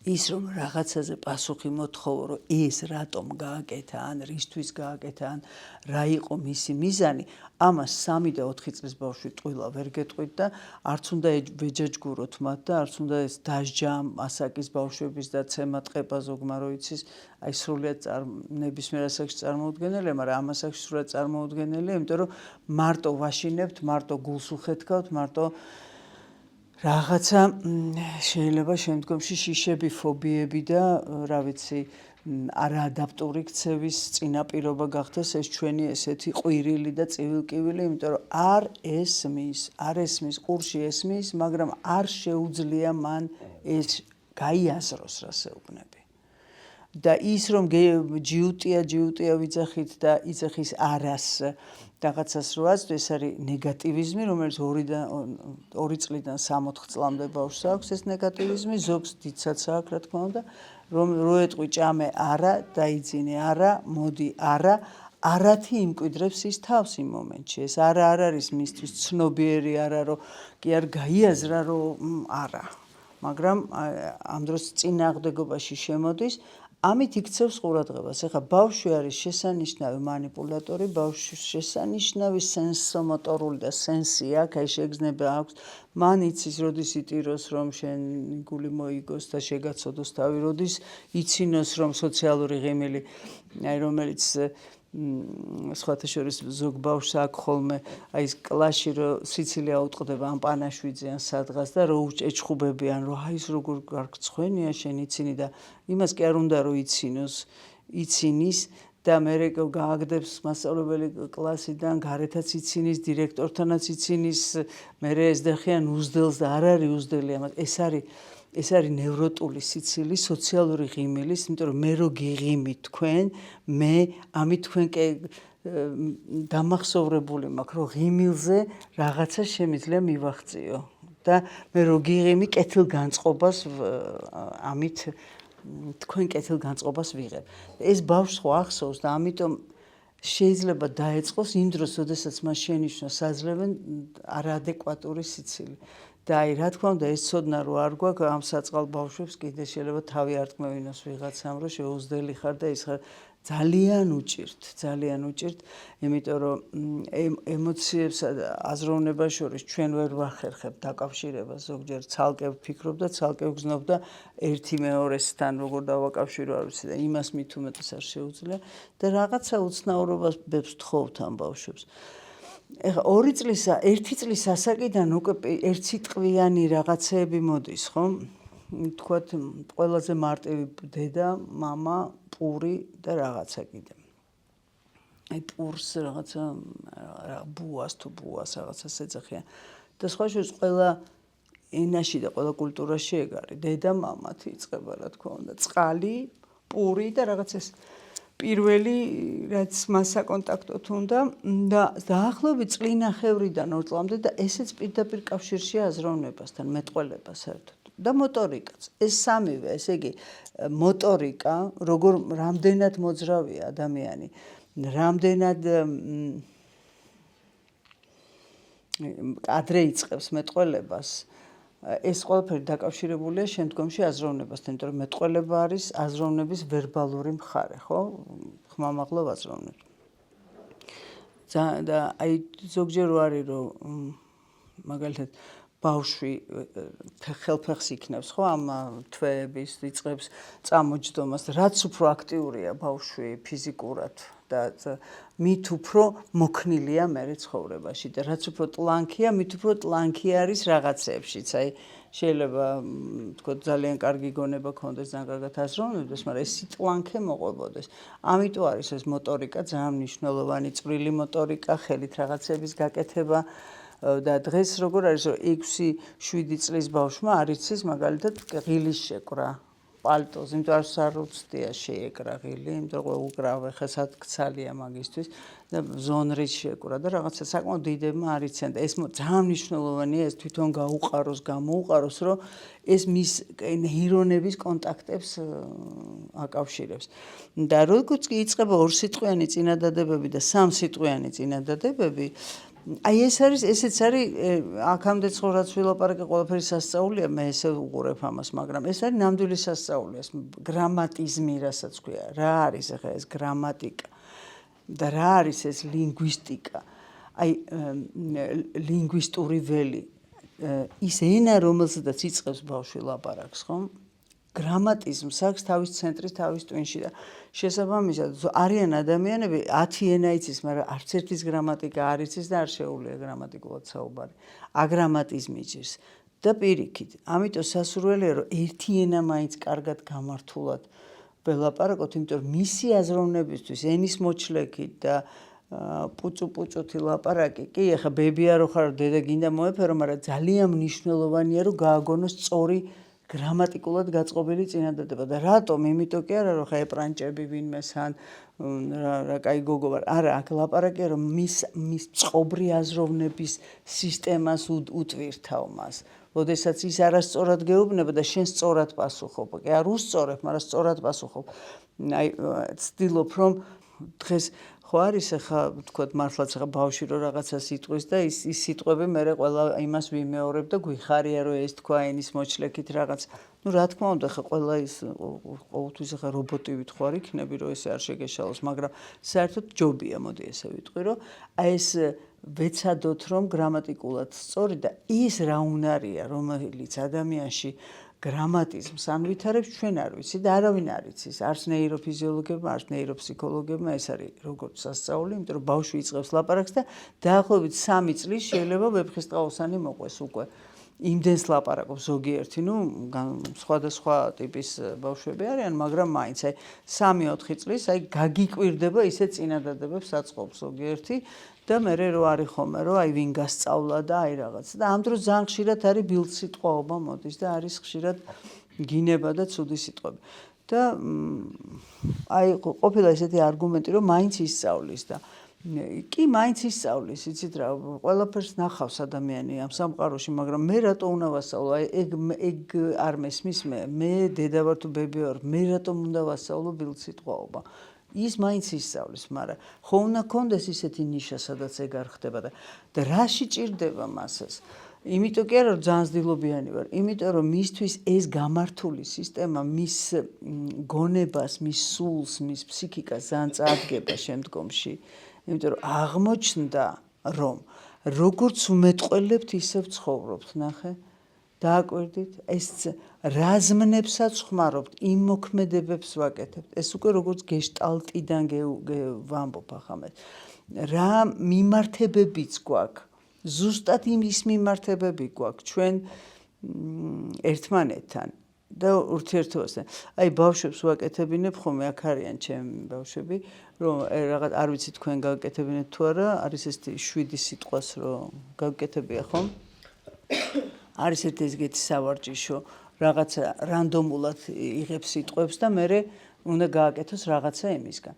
ის რომ რაღაცაზე პასუხი მოთხოვო, რომ ეს რატომ გააკეთა, ან რისთვის გააკეთა, ან რა იყო მისი მიზანი, ამას 3 და 4 წლის ბავშვი ტყუილა ვერ გეტყვით და არც უნდა ვეჯაჯგუროთ მათ და არც უნდა ეს დასჯა ასაკის ბავშვების და ცემა ტყება ზოგმა რო იცის, აი სრულიად ნებისმიერ ასაკში წარმოუდგენელია, მაგრამ ამ ასაკში სრულიად წარმოუდგენელია, იმიტომ რომ მარტო ვაშინებთ, მარტო გულს უხეთქავთ, მარტო რაღაცა შეიძლება შემდგომში შიშები, ფობიები და რა ვიცი, არაადაპტური ქცევის წინაპირობა გახდეს ეს ჩვენი ესეთი ყვირილი და წივილკივილი, იმიტომ რომ არ ესმის, ყურში ესმის, მაგრამ არ შეუძლია მან ეს გაიაზროს, რას ეუბნები. და ის რომ ჯიუტია ვიძახით და იძახის არას რაღაცას რო აწვდის, ეს არის ნეგატივიზმი, რომელიც 2 წლიდან 3-4 წლამდე ბავშვს აქვს ეს ნეგატივიზმი, ზოგს დიდსაც აქვს, რა თქმა უნდა, რომ რო ეტყვი ჭამე არა, დაიძინე არა, მოდი არა, არათი იმკვიდრებს ის თავს იმ მომენტში. ეს არა არ არის მისთვის ცნობიერი არა, რომ კი არ გაიაზრა, რომ არა. მაგრამ ამ დროს წინააღმდეგობაში შემოდის, ამით იქცევს ყურადღებას. ეხლა ბავშვი არის შესანიშნავი манипуляტორი, ბავშვს შესანიშნავი სენსომოტორული და სენსი აქვს, აი შეგრძნება აქვს. მან იცის, როდის იტიროს, რომ შენ გული მოიგოს და შეგაცოდოს თავი, როდის იცინოს, რომ სოციალური ღიმილი, აი რომელიც სხვათა შორის ზოგ ბავშვს აქვს ხოლმე აი ეს კლასში რომ სიცილი აუტყდება ან პანაშვიძე ან სადღაც და რო ეჩხუბებიან რომ აი ეს როგორ გარგცხვენია შენ იცინი და იმას კი არ უნდა რომ იცინის და მე გააგდებს მასწავლებელი კლასიდან გარეთაც იცინის დირექტორთანაც იცინის მე ესდეხიან უზდელს და არ არის უზდელი ამას ეს არის ნევროტული სიცილი, სოციალური ღიმილის, იმიტომ რომ მე რო გიღიმით თქვენ, მე ამით თქვენ დამახსოვრებული მაქვს, რომ ღიმილზე რაღაცა შემიძლია მივაღწიო და მე რო გიღიმი კეთილგანწყობას ამით თქვენ კეთილგანწყობას ვიღებ. ეს ბავშვს ხო ახსოვს და ამიტომ შეიძლება დაეწყოს იმ დროს, როდესაც მას შენიშნოს საძლევენ არაადეკვატური სიცილი. და აი რა თქმა უნდა ეს ცოდნა რო არ გვაქვს ამ საწყალ ბავშვებს კიდე შეიძლება თავი არ თმევინოს ვიღაცამ რომ შეუძდელი ხარ და ის ხარ ძალიან უჭირთ იმიტომ რომ ემოციებსა და აზროვნებას შორის ჩვენ ვერ ვახერხებთ დაკავშირებას ზოგჯერ ცალკე ვფიქრობ და ცალკე ვგზნობ და ერთი მეორესთან როგორ დავაკავშირო არ ვიცი და იმას მით უმეტეს არ შეუძლია და რაღაცა უცნაურობას ვთხოვთ ამ ბავშვებს ეხა 1 წლის ასაკიდან უკვე ერთსიტყვიანი რაღაცეები მოდის, ხო? თქვათ ყველაზე მარტივი დედა, მამა, პური და რაღაცა კიდე. აი პურს რაღაცა ბუას თუ ბუას რაღაცას ეძახიან. და სხვა შორის ყველა ენაში და ყველა კულტურაში ეგ არის. დედა, მამათი იწყება, რა თქმა უნდა, წყალი, პური და რაღაც ეს პირველი რაც მას საკონტაქტოდ უნდა და დაახლოებით წლინახევრიდან 2 წლამდე და ესეც პირდაპირ კავშირშია აზროვნებასთან, მეტყველებას საერთოდ. და მოტორიკაც. ეს სამივე, ესე იგი, მოტორიკა, როგორ რამდენად მოძრავია ადამიანი, რამდენად ადრე იწყებს მეტყველებას, ეს ყველაფერი დაკავშირებულია შემდგომში აზროვნებასთან, იმიტომ რომ მეტყველება არის აზროვნების ვერბალური მხარე, ხო? ხმამაღლა ვაზროვნებ. და აი ზოგჯერ არის რომ მაგალითად ბავშვი ხელფეხს იქნევს, ხო, ამ თვეების იწყებს წამოჯდომას, რაც უფრო აქტიურია ბავშვი ფიზიკურად და მით უფრო მოქნილია მერე ცხოვრებაში და რაც უფრო ტლანქია, მით უფრო ტლანქი არის რაღაცებშიც. აი შეიძლება თქო ძალიან კარგი გონება ქონდეს, ძალიან კარგად აზროვნებდეს, მაგრამ ეს ტლანქე მოყვებოდეს. ამიტომ არის ეს მოტორიკა ძალიან მნიშვნელოვანი, წვრილი მოტორიკა, ხელით რაღაცების გაკეთება. და დღეს როგორ არის რომ 6-7 წლის ბავშვმა არ იცის მაგალითად ღილის შეკვრა პალტოს, იმიტომ რომ არ უცდია შეეკრა ღილი, იმიტომ რომ უკრავ ხა სათქცალია მაგისთვის და ზონრის შეკვრა და რაღაცა საკმაოდ დიდებმა არ იციან და ეს ძალიან მნიშვნელოვანია ეს თვითონ გაუყაროს, გამოუყაროს, რომ ეს მის ნეირონების კონტაქტებს აკავშირებს. და როგორც კი იწყება 2 სიტყვიანი წინადადებები და 3 სიტყვიანი წინადადებები, აი ეს არის, ესეც არის აქამდე ცხოვრած ვილაპარაკე ყველაფერი სასწაულია, მე ესე უყურებ ამას, მაგრამ ეს არის ნამდვილი სასწაული, ეს გრამატიზმი, რასაც ქვია, რა არის ახლა ეს გრამატიკა და რა არის ეს ლინგვისტიკა. აი ლინგვისტური ველი, ის ენა, რომელსაც იწყებს ბავშვი ლაპარაკს, ხო? გრამატიზმს აქვს თავის ცენტრი, თავის ტვინში და შესაბამისად არიან ადამიანები 10 ენა იცის, მაგრამ არც ერთის გრამატიკა არ იცის და არ შეუძლია გრამატიკულად საუბარი. აგრამატიზმი ჭირს და პირიქით. ამიტომ სასურველია რომ ერთი ენა მაინც კარგად გამართულად ველაპარაკოთ, იმიტომ რომ მისი აზროვნებისთვის ენის მოჩლექით და პუწუ-პუწუთი ლაპარაკი, კი, ახლა ბებია რო ხარ, დედა გინდა მოეფერო, მაგრამ ძალიან მნიშვნელოვანია რომ გააგონოს სწორი გრამატიკულად გაწყობილი წინადადება და რატომ? იმიტომ კი არა რომ ხა ეპრანჭები ვინმეს ან რა კაი გოგო ვარ. არა, აქ ლაპარაკია რომ მის წყობრი აზროვნების სისტემას უტვირთავ მას. როდესაც ის არასწორად გეუბნება და შენ სწორად პასუხობ. კი არ უსწორებ, მაგრამ სწორად პასუხობ. აი ცდილობ რომ დღეს ხო არის ახლა თქვათ მართლაც ახლა ბავშვი რო რაღაცას იტყვის და ის სიტყვები მე ყველა იმას ვიმეორებ და გვიხარია რომ ეს თქვა ენის მოჩლექით რაღაც. ნუ რა თქმა უნდა ახლა ყველა ის ყოველთვის ახლა რობოტივით ხო არ იქნები რომ ესე არ შეგეშალოს, მაგრამ საერთოდ ჯობია, მოდი ესე ვიტყვი რომ აი ეს ვეცადოთ რომ გრამატიკულად სწორი და ის რა უნარია რომელიც ადამიანში გრამატიზმს ან ვითარებს ჩვენ არ ვიცი და არავინ არ იცის, არც ნეიროფიზიოლოგებმა, არც ნეიროფსიქოლოგებმა ეს არის როგორც სასწაული, იმიტომ რომ ბავშვი იწყებს ლაპარაკს და დაახლოებით 3 წლის შეიძლება ვეფხისტყაოსანი მოყვეს უკვე. იმდენს ლაპარაკობს ზოგიერთი, ნუ სხვადასხვა ტიპის ბავშვები არიან, მაგრამ მაინც აი 3-4 წლის აი გაგიკვირდება ისე წინადადებებს აწყობს ზოგიერთი და მე რო არის ხოლმე რომ აი ვინ გასწავლა და აი რაღაც და ამ დროს ძალიან ხშირად არის ბილდსიტყვაობა მოდის და არის ხშირად გინება და ცუდი სიტყვები და აი ყოფილა ესეთი არგუმენტი რომ მაინც ისწავლის და კი მაინც ისწავლის, იცით რა, ყველაფერს ნახავს ადამიანი ამ სამყაროში, მაგრამ მე რატო უნდა ვასწავლო? აი ეგ არ მესმის მე დედა ვარ თუ ბები ვარ, მე რატომ უნდა ვასწავლო ბილდსიტყვაობა? ის მაინც ისწავლის, მაგრამ ხო უნდა კონდეს ისეთი ნიშა, სადაც ეგ არ ხდება და რაში ჭირდება მასას? იმიტომ კი არა რომ ძალიან ზდილობიანი ვარ, იმიტომ რომ მისთვის ეს გამართული სისტემა მის გონებას, მის სულს, მის ფსიქიკას ძალიან წაადგება შემდგომში. იმიტომ რომ აღმოჩნდა რომ როგორც უმეტყველებთ ისე ვცხოვრობთ, ნახე, დააკვირდით, ეს რაზმნებსაც ხმარობთ, იმ მოქმედებებს ვაკეთებთ. ეს უკვე როგორც გეშტალტიდან ვამბობ ახლა. რა მიმართებებიც გვაქვს, ზუსტად იმის მიმართებები გვაქვს ჩვენ ერთმანეთთან და ურთიერთობასთან. აი ბავშვებს ვაკეთებინებ ხოლმე, აქ არიან ჩემი ბავშვები, რომ რაღაც არ ვიცი თქვენ გავაკეთებინეთ თუ არა, არის ესეთი 7 სიტყვას რომ გავაკეთებია ხომ? არის ესეთი სავარჯიშო, რაღაცა რანდომულად იღებს სიტყვებს და მე უნდა გააკეთოს რაღაცა იმისგან.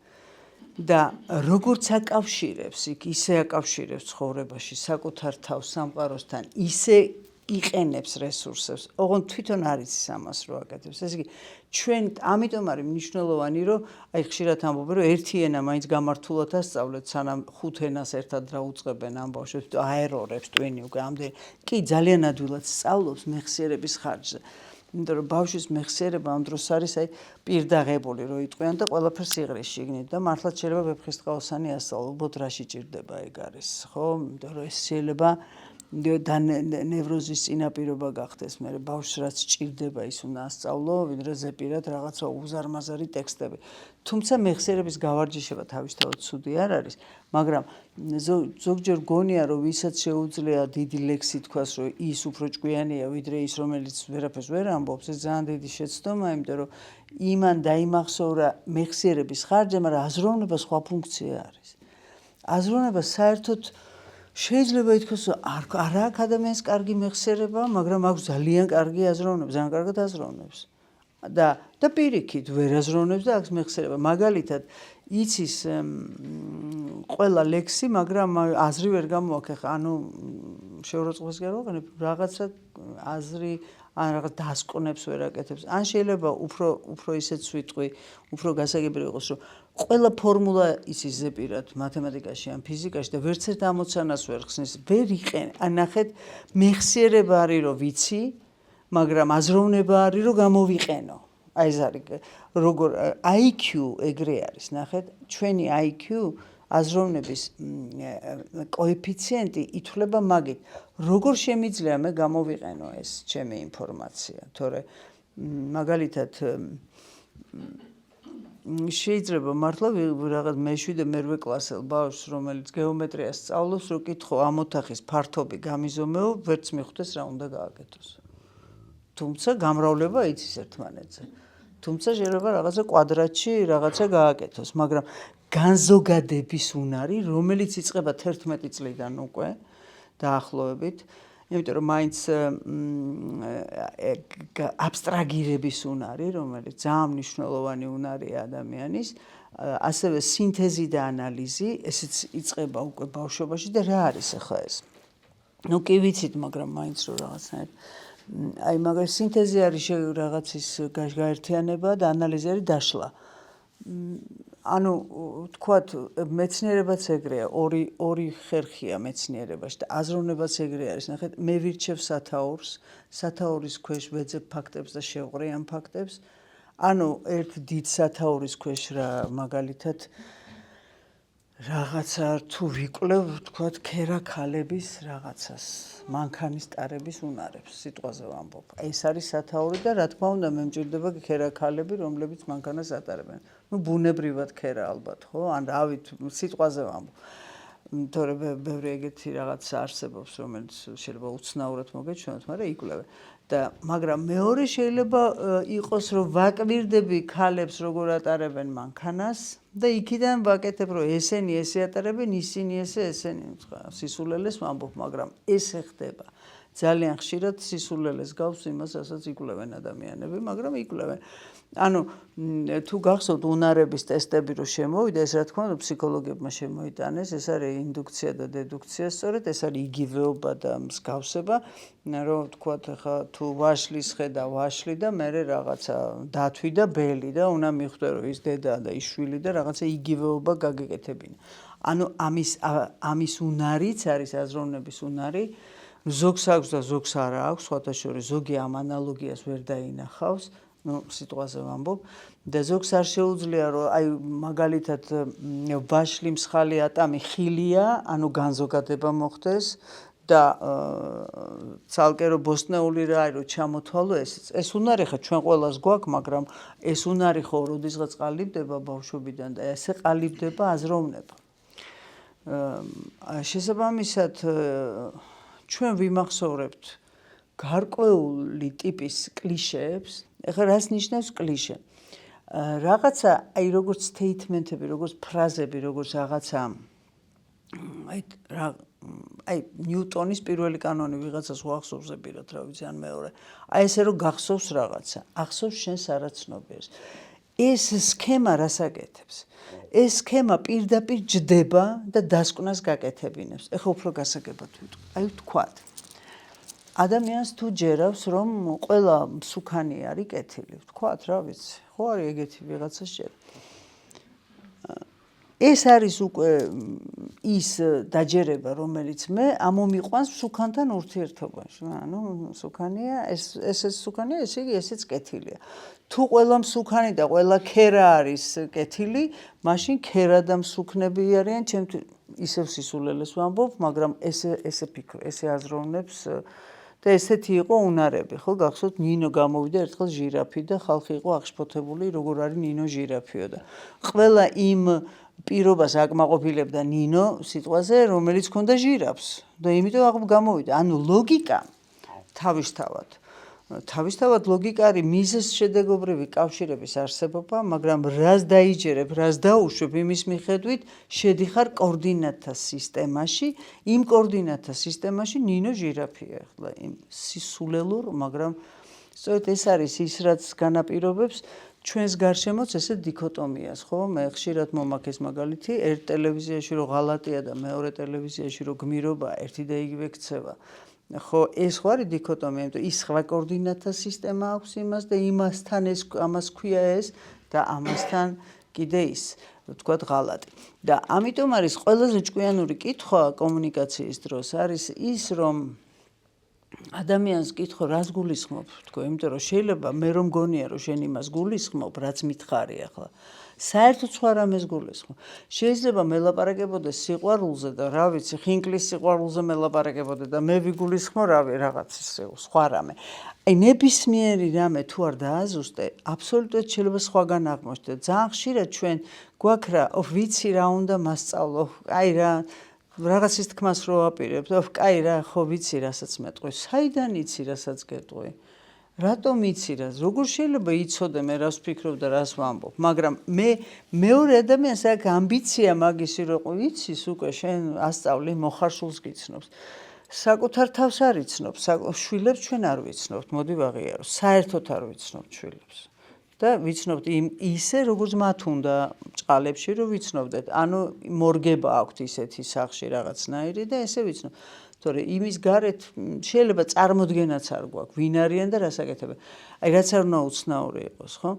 და როგორც აკავშირებს, ისე აკავშირებს ცხოვრებაში საკუთარ თავს სამყაროსთან, ისე იყენებს რესურსებს. ოღონდ თვითონ არის ამას რო აკეთებს. ესე იგი, ჩვენ ამიტომ არის მნიშვნელოვანი, რომ აი ხშირად ამბობენ, რომ ერთი ენა მაინც გამართულად ასწავლეთ, სანამ 5 ენას ერთად დაუწყებენ ამ ბავშვებს, აერორებს ტვინი უკვე ამდენ. კი, ძალიან ადვილად სწავლობს მეხსიერების ხარჯზე. იმიტომ რომ ბავშვის მეხსიერება ამ დროს არის აი პირდაღებული რო იტყვიან და ყველაფერს იღრის შიგნით და მართლაც შეიძლება ვეფხისტყაოსანი ასწავლო, უბრალოდ რაში ჭირდება ეგ არის, ხო? იმიტომ რომ ეს შეიძლება და ნევროზის წინაპირობა გახდეს, მე ბავშვს რაც ჭირდება ის უნდა ასწავლო, ვიდრე ზეპირად რაღაცა უზარმაზარი ტექსტები. თუმცა მეხსიერების გავარჯიშება თავისთავად ცუდი არ არის, მაგრამ ზოგჯერ გონია რომ ვისაც შეუძლია დიდი ლექსი თქვას, რომ ის უფრო ჭკვიანია, ვიდრე ის რომელიც ვერაფერს ვერ ამბობს, ეს ძალიან დიდი შეცდომა, იმიტომ რომ იმან დაიმახსოვრა მეხსიერების ხარჯზე, მაგრამ აზროვნება სხვა ფუნქცია არის. აზროვნება საერთოდ შეიძლება ითქვას, არა აქვს ადამიანს კარგი მეხსიერება, მაგრამ აქვს ძალიან კარგი აზროვნება, ძალიან კარგად აზროვნებს. და პირიქით ვერ აზროვნებს და აქვს მეხსიერება. მაგალითად, იცის ყველა ლექსი, მაგრამ აზრი ვერ გამოაქვს. ანუ შეურაცხყოფას კი არ ვაყენებ, რაღაცა აზრი ან რაღაც დასკვნებს ვერ აკეთებს. ან შეიძლება უფრო ისეც ვიტყვი, უფრო გასაგები იყოს, რომ ყველა ფორმულა იცის ზეპირად მათემატიკაში ან ფიზიკაში და ვერც ერთ ამოცანას ვერ ხსნის, ვერ იყენ. ან ნახეთ, მეხსიერება არის რომ ვიცი, მაგრამ აზროვნება არის რომ გამოვიყენო. აი ეს არის როგორ IQ ეგრე არის, ნახეთ, ჩვენი IQ აზროვნების კოეფიციენტი ითვლება მაგით, როგორ შემიძლია მე გამოვიყენო ეს ჩემი ინფორმაცია, თორე მაგალითად შეიძლება მართლა რაღაც მე-7 მე-8 კლასელ ბავშვს, რომელიც გეომეტრიას სწავლობს, რო კითხო ამ ოთახის ფართობი გამიზომეო, ვერც მიხვდეს რა უნდა გააკეთოს. თუმცა გამრავლება იცის ერთმანეთზე. თუმცა შეიძლება რაღაცა კვადრატში რაღაცა გააკეთოს, მაგრამ განზოგადების უნარი, რომელიც იწყება 11 წლიდან უკვე დაახლოებით, იმიტომ რომ მაინც აბსტრაგირების უნარი, რომელიც ძალიან მნიშვნელოვანი უნარია ადამიანის, ასევე სინთეზი და ანალიზი, ესეც იწყება უკვე ბავშვობაში და რა არის ახლა ეს? ნუ კი ვიცით, მაგრამ მაინც რომ რაღაცნაირად აი მაგას სინთეზი არის რაღაცის გაერთიანება და ანალიზი არის დაშლა. ანუ თქვათ მეცნიერებაც ეგრეა, ორი ხერხია მეცნიერებაში და აზროვნებაც ეგრე არის. ნახეთ, მე ვირჩევ სათაურს, სათაურის ქვეშ ვეძებ ფაქტებს და შევყრე ამ ფაქტებს. ანუ ერთ დიდ სათაურის ქვეშ რა მაგალითად რაღაცა თუ ვიკვლევ, თქვათ ქერაქალების რაღაცას, მანქანის ტარების უნარებს, სიტყვაზე ვამბობ. ეს არის სათაური და რა თქმა უნდა, მე მჭირდება ქერაქალები, რომლებიც მანქანას ატარებენ. ნუ ბუნებრივად ქერა ალბათ, ხო? ან რავით, სიტყვაზე ვამბობ. თორე ბევრი ეგეთი რაღაცა არსებობს, რომელიც შეიძლება უცნაურად მოგეჩვენოთ, მაგრამ იკვლევენ. მაგრამ მეორე შეიძლება იყოს, რომ ვაკვირდები ქალებს როგორ ატარებენ მანქანას და იქიდან ვაკეთებ, რომ ესენი ესე ატარებენ, ისინი ესენი, სისულელეს ვამბობ, მაგრამ ესე ხდება. ძალიან ხშირად სისულელეს გავს იმას, რასაც იკვლევენ ადამიანები, მაგრამ იკვლევენ. ანუ თუ გახსოვთ უნარების ტესტები რო შემოვიდა, ეს რა თქმა უნდა ფსიქოლოგებმა შემოიტანეს, ეს არის ინდუქცია და დედუქცია, სწორედ ეს არის იგივეობა და მსგავსება, რომ თქვათ ახლა თუ ვაშლის ხედა ვაშლი და მე რაღაცა დათვი და ბელი და უნდა მიხვდე რომ ის დედა და ის შვილი და რაღაცა იგივეობა გაგეკეთებინა. ანუ ამის უნარიც არის აზროვნების უნარი. ზოგს აქვს და ზოგს არ აქვს, სხვათა შორის ზოგი ამ ანალოგიას ვერ დაინახავს, ნუ სიტყვაზე ვამბობ და ზოგს არ შეუძლია რომ აი მაგალითად ვაშლი მსხალი ატამი ხილია, ანუ განზოგადება მოხდეს და ცალკე რომ ბოსტნეული რა არის რომ ჩამოთვალო ეს უნარი ხა ჩვენ ყველას გვაქვს, მაგრამ ეს უნარი ხო როდესღაც ყალიბდება ბავშვობიდან და ესე ყალიბდება აზროვნება. შესაბამისად ჩვენ ვიმახსოვრებთ გარკვეული ტიპის კლიშეებს, ეხლა რას ნიშნავს კლიშე? Რაღაცა, აი როგორც statement-ები, როგორც ფრაზები, როგორც რაღაცა აი ნიუტონის პირველი კანონი ვიღაცას უახსოვს ზებირად, რა ვიცი, ან მეორე. აი ესე რომ გახსოვს რაღაცა, ახსოვს შენს არაცნობიერს. ეს სქემა რას აკეთებს? ეს სქემა პირდაპირ ჯდება და დასკვნას გაკეთებინებს. ეხლა უფრო გასაგებად ვიტყვი. აი ვთქვათ, ადამიანს თუ ჯერავს, რომ ყველა მსუქანი არის კეთილი, ვთქვათ, რა ვიცი, ხო არის ეგეთი ვიღაცა შეერა. ეს არის უკვე ის დაჯერება, რომელიც მე ამომიყვანს მსუქანთან ურთიერთობაში. ანუ მსუქანია, ეს მსუქანია, ესე იგი ესეც კეთილია. თუ ყველა მსუქანი და ყველა ქერა არის კეთილი, მაშინ ქერა და მსუქნები არიან ჩემთვის ისევ სისულელეს ვამბობ, მაგრამ ესე ფიქრო, ესე აზროვნებს და ესეთი იყო უნარები, ხო, გახსოვთ ნინო გამოვიდა ერთხელ ჟირაფი და ხალხი იყო აღშფოთებული, როგორ არის ნინო ჟირაფიო და ყველა იმ პირობას აკმაყოფილებდა ნინო სიტყვაზე, რომელიც ჰქონდა ჟირაფს და იმიტომ გამოვიდა. ანუ ლოგიკა თავისთავად ლოგიკა არის მიზეზ შედეგობრივი კავშირების არსებობა, მაგრამ რას დაიჯერებ, რას დაუშვებ, იმის მიხედვით შედიხარ კოორდინატთა სისტემაში, იმ კოორდინატთა სისტემაში ნინო ჟირაფია, ახლა იმ სისულელურ, მაგრამ სწორედ ეს არის ის, რაც განაპირობებს ჩვენს გარშემოც ესეთ დიქოტომიას, ხო? მე ხშირად მომაქვს ეს მაგალითი, ერთ ტელევიზიაში რო ღალატია და მეორე ტელევიზიაში რო გმირობა, ერთი და იგივე ქცევა. ხო, ეს ხო არის დიქოტომია, იმიტომ ის სხვა კოორდინატთა სისტემა აქვს იმას და იმასთან ამას ქვია ეს და ამასთან კიდე ის, ვთქვათ, ღალატი. და ამიტომ არის ყველაზე ჭკვიანური კითხვა კომუნიკაციის დროს არის ის, რომ ადამიანს კითხო რას გულისხმობ, თქო, იმიტომ რომ შეიძლება მე რომ გონია რომ შენ იმას გულისხმობ, რაც მითხარი ახლა. საერთოდ სხვა რამეს გულისხმობ. შეიძლება მელაპარაკებოდეს სიყვარულზე და რა ვიცი, ხინკლის სიყვარულზე მელაპარაკებოდე და მე ვიგულისხმო რაღაც სხვა რამე. აი ნებისმიერი რამე თუ არ დააზუსტე, აბსოლუტურად შეიძლება სხვაგან აღმოჩნდე. ძალიან ხშირად ჩვენ გვაქვს რა, ვიცი რა უნდა მასწავლო, აი რა რაღაცის თქმას რო აპირებ, კაი რა, ხო ვიცი რასაც მეტყვი. საიდან იცი რასაც გეტყვი? რატომ იცი რას? როგორ შეიძლება იცოდე მე რას ვფიქრობ და რას ვამბობ? მაგრამ მე მეორე ადამიანს აქ ამბიცია მაგისი რო იცის უკვე შენ ასწავლი მოხარშულს გიცნობს. საკუთარ თავს არ იცნობს, შვილებს ჩვენ არ ვიცნობთ, მოდი ვაღიარო, საერთოდ არ ვიცნობთ შვილებს. და ვიცნობთ ისე როგორც მათ უნდა ჭყალებში რომ ვიცნობდეთ. ანუ მორგება აქვთ ისეთი სახში რაღაცნაირი და ესე ვიცნობ. თორე იმის გარეთ შეიძლება წარმოდგენაც არ გვაქვს, ვინ არიან და რას აკეთებენ. აი რაც არ უნდა უცნაური იყოს, ხო?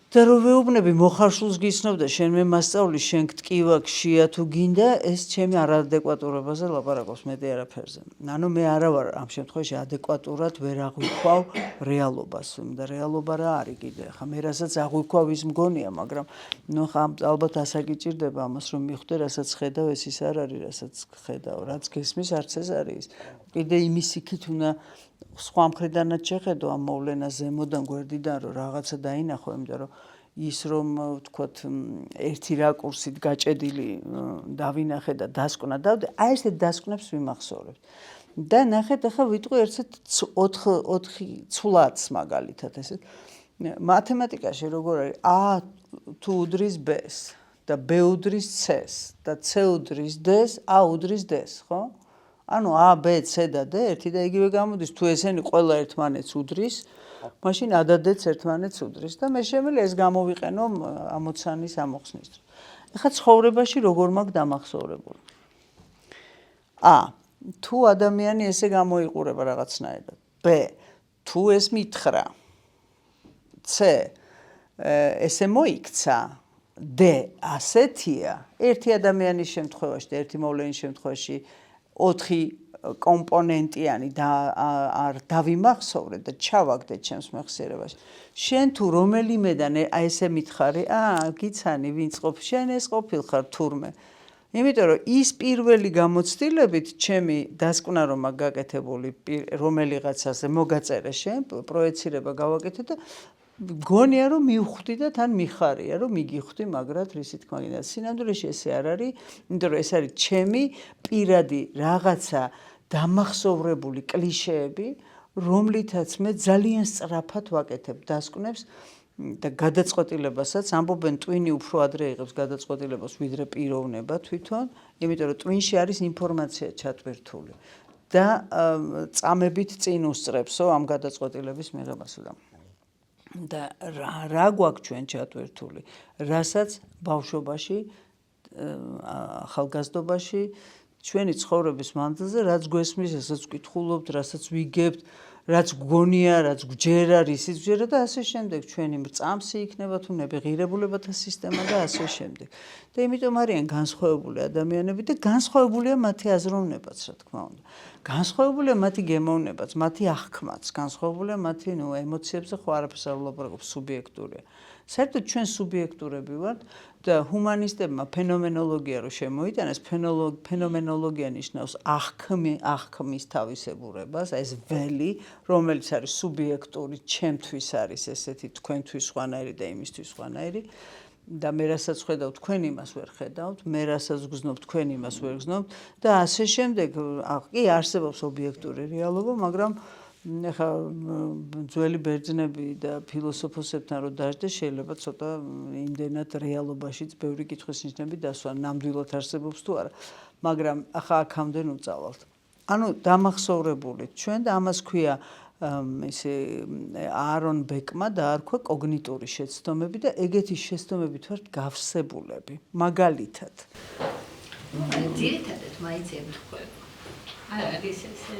და რომ ვეუბნები მოხარშულს გიცნობ და შენ მე მასწავლი, შენ გტკივა, გშია თუ გინდა, ეს ჩემი არადეკვატურობაზე ლაპარაკობს, მეტი არაფერზე. ანუ მე არა ვარ ამ შემთხვევაში ადეკვატურად ვერ აღვიქვავ რეალობას და რეალობა რა არის კიდე. ხა მე რასაც აღვიქვავ ის მგონია, მაგრამ ნუ ხა ალბათ ასაგიჭირდება ამას რომ მიხვდე, რასაც ხედავ, ეს ის არ არის, რასაც ხედავ, რაც გესმის, არც ეს არის. კიდე იმის იქით უნდა სხვა მხრიდანაც შეხედო ამ მოვლენას ზემოდან გვერდიდან რომ რაღაცა დაინახო, იმიტომ რომ ის რომ ვთქვათ ერთი რაკურსით გაჭედილი დავინახე და დასკვნა დავდე, აი ესე დასკვნებს ვიმახსოვრებ. და ნახეთ ახლა ვიტყვი ერთ 4 ცვლადს მაგალითად ესე. მათემატიკაში როგორ არის A თუ უდრის B-ს და B უდრის C-ს და C უდრის D-ს, A უდრის D-ს, ხო? ანუ A, B, C და D ერთი და იგივე გამოდის, თუ ესენი ყველა ერთმანეთს უდრის, მაშინ A და D-ც ერთმანეთს უდრის და მე შემიძლია ეს გამოვიყენო ამოცანის ამოხსნის. ეხლა ცხოვრებაში როგორ მაქვს დამახსოვრებული? A. თუ ადამიანი ესე გამოიყურება რაღაცნაირად. B. თუ ეს მითხრა. C. ესე მოიქცა. D. ასეთია. ერთი ადამიანის შემთხვევაში და ერთი მოვლენის შემთხვევაში 4 კომპონენტიანი და არ დავიმახსოვრე და ჩავაგდე ჩემს მეხსიერებაში. შენ თუ რომელიმედან აი ესე მითხარი, გიცანი ვინც ყოფ, შენ ეს ყოფილხარ თურმე. იმიტომ რომ ის პირველი გამოცდილებით ჩემი დასკვნა რომ მაგ გაკეთებული რომელიღაცაზე მოგაწერე შენ, პროეცირება გავაკეთე და გონია რომ მივხვდი და თან მიხარია რომ მიგიხვდი, მაგრად რისი თქმა გინდა. სინამდვილეში ესე არ არის, იმიტომ რომ ეს არის ჩემი პირადი რაღაცა დამახსოვრებული კლიშეები, რომლითაც მე ძალიან სწრაფად ვაკეთებ დასკვნებს და გადაწყვეტილებასაც ამბობენ ტვინი უფრო ადრე იღებს გადაწყვეტილებას ვიდრე პიროვნება თვითონ, იმიტომ რომ ტვინში არის ინფორმაცია ჩატვირთული და წამებით წინ უსწრებსო ამ გადაწყვეტილების მიღებას და რა გვაქვს ჩვენ ჩატვირთული, რასაც ბავშვობაში, ახალგაზრდობაში, ჩვენი ცხოვრების მანძილზე, რაც გვესმის, რასაც ვკითხულობთ, რასაც ვიგებთ, რაც გგონია, რაც გვჯერა, რისიც გვჯერა და ასე შემდეგ, ჩვენი მრწამსი იქნება თუ ღირებულებათა სისტემა და ასე შემდეგ. და იმიტომ არიან განსხვავებული ადამიანები და განსხვავებულია მათი აზროვნებაც, რა თქმა უნდა. განსხვავებულია მათი გემოვნებაც, მათი აღქმაც, განსხვავებულია მათი ემოციებზე ხო არაფერს არ ვლაპარაკობ, სუბიექტურია. საერთოდ ჩვენ სუბიექტურები ვართ და ჰუმანისტებმა ფენომენოლოგია რო შემოიტანეს, ფენომენოლოგია ნიშნავს აღქმის თავისებურებას, ეს ველი, რომელიც არის სუბიექტური, ჩემთვის არის ესეთი, თქვენთვის სხვანაირი და იმისთვის სხვანაირი. და მე რასაც ხედავ, თქვენ იმას ვერ ხედავთ, მე რასაც გრძნობ, თქვენ იმას ვერ გრძნობთ და ასე შემდეგ. კი არსებობს ობიექტური რეალობა, მაგრამ ეხლა ძველი ბერძნები და ფილოსოფოსებთან რო დაждდე, შეიძლება ცოტა იმდენად რეალობაშიც ბევრი კითხვის ნიშნები დასვა, ნამდვილად არსებობს თუ არა. მაგრამ ახლა აქამდე ვწავალთ. ანუ დამახსოვრებული ჩვენ და ამას ქვია ისე აარონ ბეკმა დაარქვა კოგნიტური შეცდომები და ეგეთი შეცდომებით ვართ გავსებულები. მაგალითად. ძირითადად მაინცები თქვენ. არის ესე,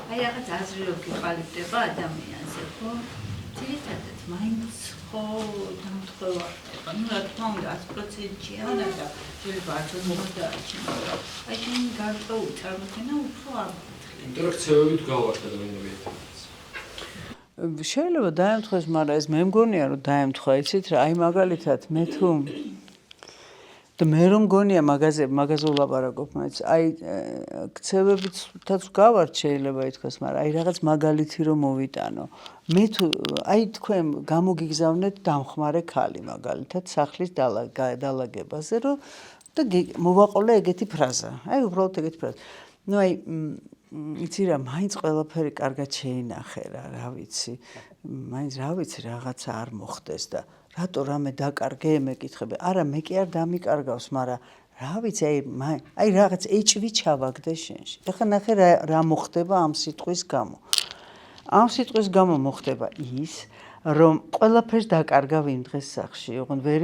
რაღაც აზრი რო გიყალიბდება ადამიანზე, ხო? ძირითადად მაინც ხო დამთხევა ხდება. რა თქმა უნდა 100%-ია და შეიძლება 100% დააჩინო. შენ გარკვეულ წარმოქმნა უფრო არ გქონდა. ინტერაქციებით გავართ ადამიანები. შეიძლება დაემთხოს, მაგრამ ეს მე მგონია რომ დაემთხვა, იცით რა, აი მაგალითად მე თუ და მე რომ მგონია მაგაზე ვლაპარაკობ, მაინც აი ქცევებითაც გავართ შეიძლება ითქვას, მაგრამ აი რაღაც მაგალითი რომ მოვიტანო. მე თუ აი თქვენ გამოგიგზავნეთ დამხმარე ქალი მაგალითად სახლის დალაგებაზე რომ და მოვაყოლე ეგეთი ფრაზა. აი უბრალოდ ეგეთი ფრაზა. ნუ აი იცი რა, მაინც ყველაფერი კარგად შეინახე რა ვიცი. მაინც რა ვიცი რაღაცა არ მოხდეს და რატო რამე დაკარგე მეკითხები. არა, მე კი არ დამიკარგავს, მაგრამ რა ვიცი, აი რაღაც ეჭვი ჩავაგდე შენში. ეხლა ნახე რა მოხდება ამ სიტყვის გამო. ამ სიტყვის გამო მოხდება ის, რომ ყველაფერს დაკარგა ვინ დღეს სახში. ოღონდ ვერ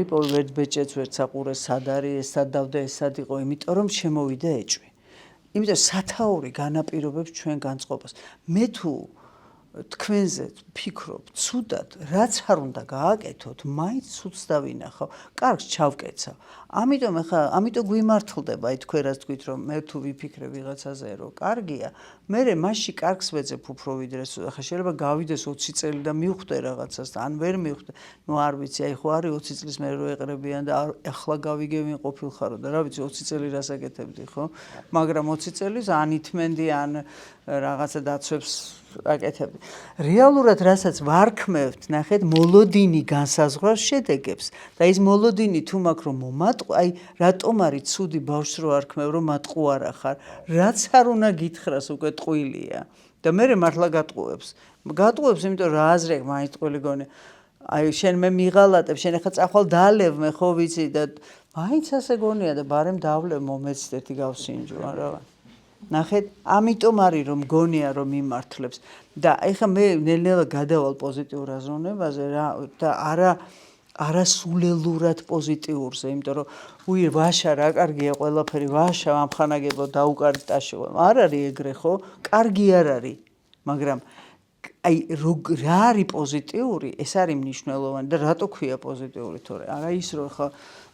ბეჭედს, ვერ საყურეს, სად არის, ეს სად დავდა, ეს სად იყო, იმიტომ რომ შემოვიდა ეჭვი. იმიტომ სათაური განაპირობებს ჩვენ განწყობას. მე თუ თქვენზე ფიქრობ ცუდად, რაც არ უნდა გააკეთოთ, მაინც ცუდს დავინახავ, კარგს ჩავკეცავ. ამიტომ გვიმართლდება, აი თქვენ რაც თქვით, რომ მე თუ ვიფიქრე ვიღაცაზე, რომ კარგია, მე მასში კარგს ვეძებ უფრო ვიდრე ცუდს. ახლა შეიძლება გავიდეს 20 წელი და მივხვდე რაღაცას, ან ვერ მივხვდე. ნუ არ ვიცი, აი ხო არის 20 წლის მერე რო ეყრებიან და ახლა გავიგე ვინ ყოფილხარო და რა ვიცი 20 წელი რას აკეთებდი, ხო? მაგრამ 20 წელს ან ითმენდი, ან რაღაცა დაცვებს აკეთებდი. რეალურად რასაც ვარქმევთ, ნახეთ, მოლოდინი განსაზღვრავს შედეგებს და ის მოლოდინი თუ მაქვს რომ მომატყო, აი რატომ არის ცუდი ბავშვს რო არქმევ რომ მატყუ არა ხარ, რაც არ უნდა გითხრას უკვე ტყუილია და მე მართლა გატყუებს, იმიტომ რა აზრი აქვს მაინც ტყუილი გონი. აი შენ მე მიღალატებ, შენ ახლა წახვალ დალევ მე ხო ვიცი და მაინც ასე გონია და ბარემ დავლევ მომეც ერთი გავსინჯო არა. ნახეთ, ამიტომ არის რომ გონია რომ მიმართლებს და ეხლა მე ნელ-ნელა გადავალ პოზიტიურ აზროვნებაზე და არასულელურად პოზიტიურზე, იმიტომ რომ ვაშა რა კარგია ყველაფერი, ვაშა ამხანაგებო დაუკარიტაშო. არ არის ეგრე ხო? კარგი არ არის, მაგრამ აი რა არის პოზიტიური, ეს არის მნიშვნელოვანი და რატო ქვია პოზიტიური, თორე არა ის რომ ხა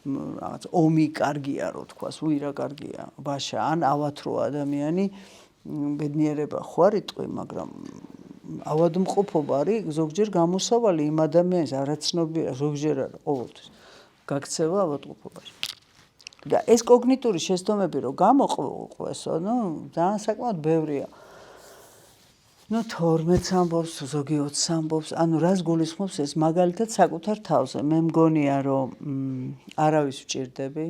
რაღაც ომი კარგია რო თქვას, რა კარგია, ვაშა ან ავათრო ადამიანი ბედნიერება ხო არის ტყვი, მაგრამ ავადმყოფობა არის ზოგჯერ გამოსავალი იმ ადამიანის არაცნობია, ზოგჯერ არა, ყოველთვის გაქცევა ავადმყოფობაში. და ეს კოგნიტური შეცდომები რო გამოყვესო, ძალიან საკმაოდ ბევრია. 12 ამბობს, ზოგი 20 ამბობს, ანუ რას გულისხმობს ეს მაგალითად საკუთარ თავზე. მე მგონია რომ არავის ვჭირდები.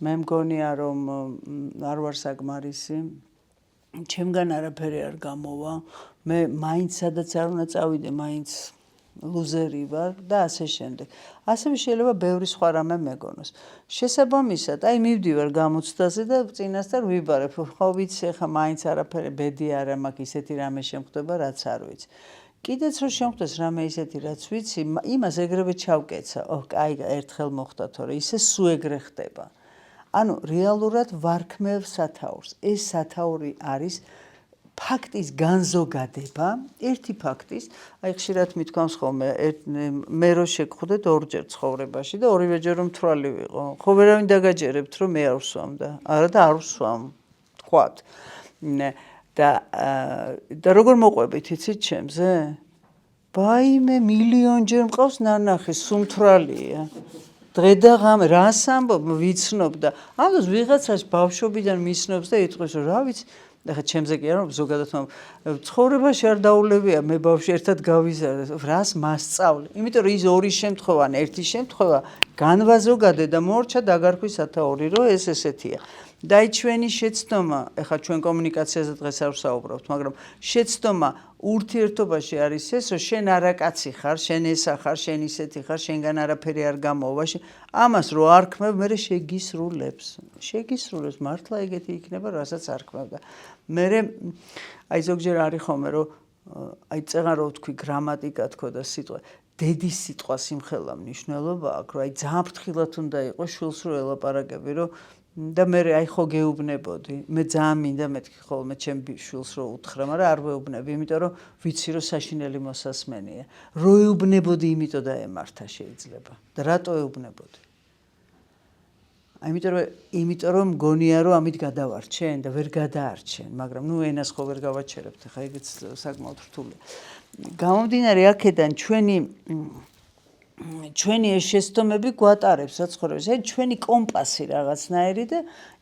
მე მგონია რომ არ ვარ საკმარისი. ჩემგან არაფერი არ გამოვა მე მაინც სადაც არ უნდა წავიდე მაინც ლუზერი ვარ და ასე შემდეგ ასევე შეიძლება ბევრი სხვა რამე მეგონოს შესაბამისად აი მივდივარ გამოცდაზე და წინასწარ ვიბარებ ხო ვიცი ხა მაინც არაფერი ბედი არა მაქვს ისეთი რამე შემხდება რაც არ ვიცი კიდეც რომ შემხდეს რამე ისეთი რაც ვიცი იმას ეგრევე ჩავკეცა კაი ერთხელ მოხდა თორე ისე სულ ეგრე ხდება ანუ რეალურად ვარქმევ სათაურს ეს სათაური არის ფაქტის განზოგადება ერთი ფაქტის აი ხშირად მithქვამს ხოლმე მე რო შეგხვდეთ ორჯერ ცხოვრებაში და ორივეჯერ რომ თვალი ვიყო ხო ვერავინ დაგაჯერებთ რომ მე არ ვსვამ და არა და არ ვსვამ თქვათ და როგორ მოყვებით იცით ჩემზე ბაიმე მილიონჯერ მყავს ნანახი სუმთვრალია დღე და ღამე რას ამბობ ვიცნობ და ამას ვიღაცას ბავშვობიდან მისნობს და იტყვის რომ რა ვიცი და ხა ჩემზე კი არა ზოგადად ცხოვრებაში არ დაულებია მე ბავშვი ერთად გავიზარდე რას მასწავლე იმიტომ რომ ის ორი შემთხვევა ან ერთი შემთხვევა განვაზოგადე და მორჩა დაგარქვის სათაური რომ ეს ესეთია და აი ჩვენი შეცდომა ეხლა ჩვენ კომუნიკაციაზე დღეს არ ვსაუბრობთ მაგრამ შეცდომა ურთიერთობაში არის ეს რომ შენ არა კაცი ხარ შენ ესა ხარ შენ ისეთი ხარ შენგან არაფერი არ გამოვა ამას რო არქმევ მე შეგისრულებს მართლა ეგეთი იქნება რასაც არქმევდა მე აი ზოგჯერ არის ხოლმე რომ აი წეღან რო ვთქვი გრამატიკა თქო და სიტყვა დედის სიტყვა სიმხელა მნიშვნელობა აქვს რომ აი ძალიან ფრთხილად უნდა იყოს შვილს რო ელაპარაკები რომ და მე აი ხო გეუბნებოდი მე ძალიან მინდა მეთქი ხოლმე ჩემ შვილს რო უთხრა მაგრამ არ ვეუბნები იმიტომ რომ ვიცი რომ საშინელი მოსასმენია რო ეუბნებოდი იმიტომ და ემართა შეიძლება და რატო ეუბნებოდი იმიტომ რომ მგონია რომ ამით გადავარჩენ და ვერ გადაარჩენ მაგრამ ნუ ენას ხო ვერ გავაჩერებთ ხა ეგეც საკმაოდ რთულია გამომდინარე აქედან ჩვენი ეს შეცდომები გვატარებს საცხოვრებელს ეს ჩვენი კომპასი რაღაცნაირი და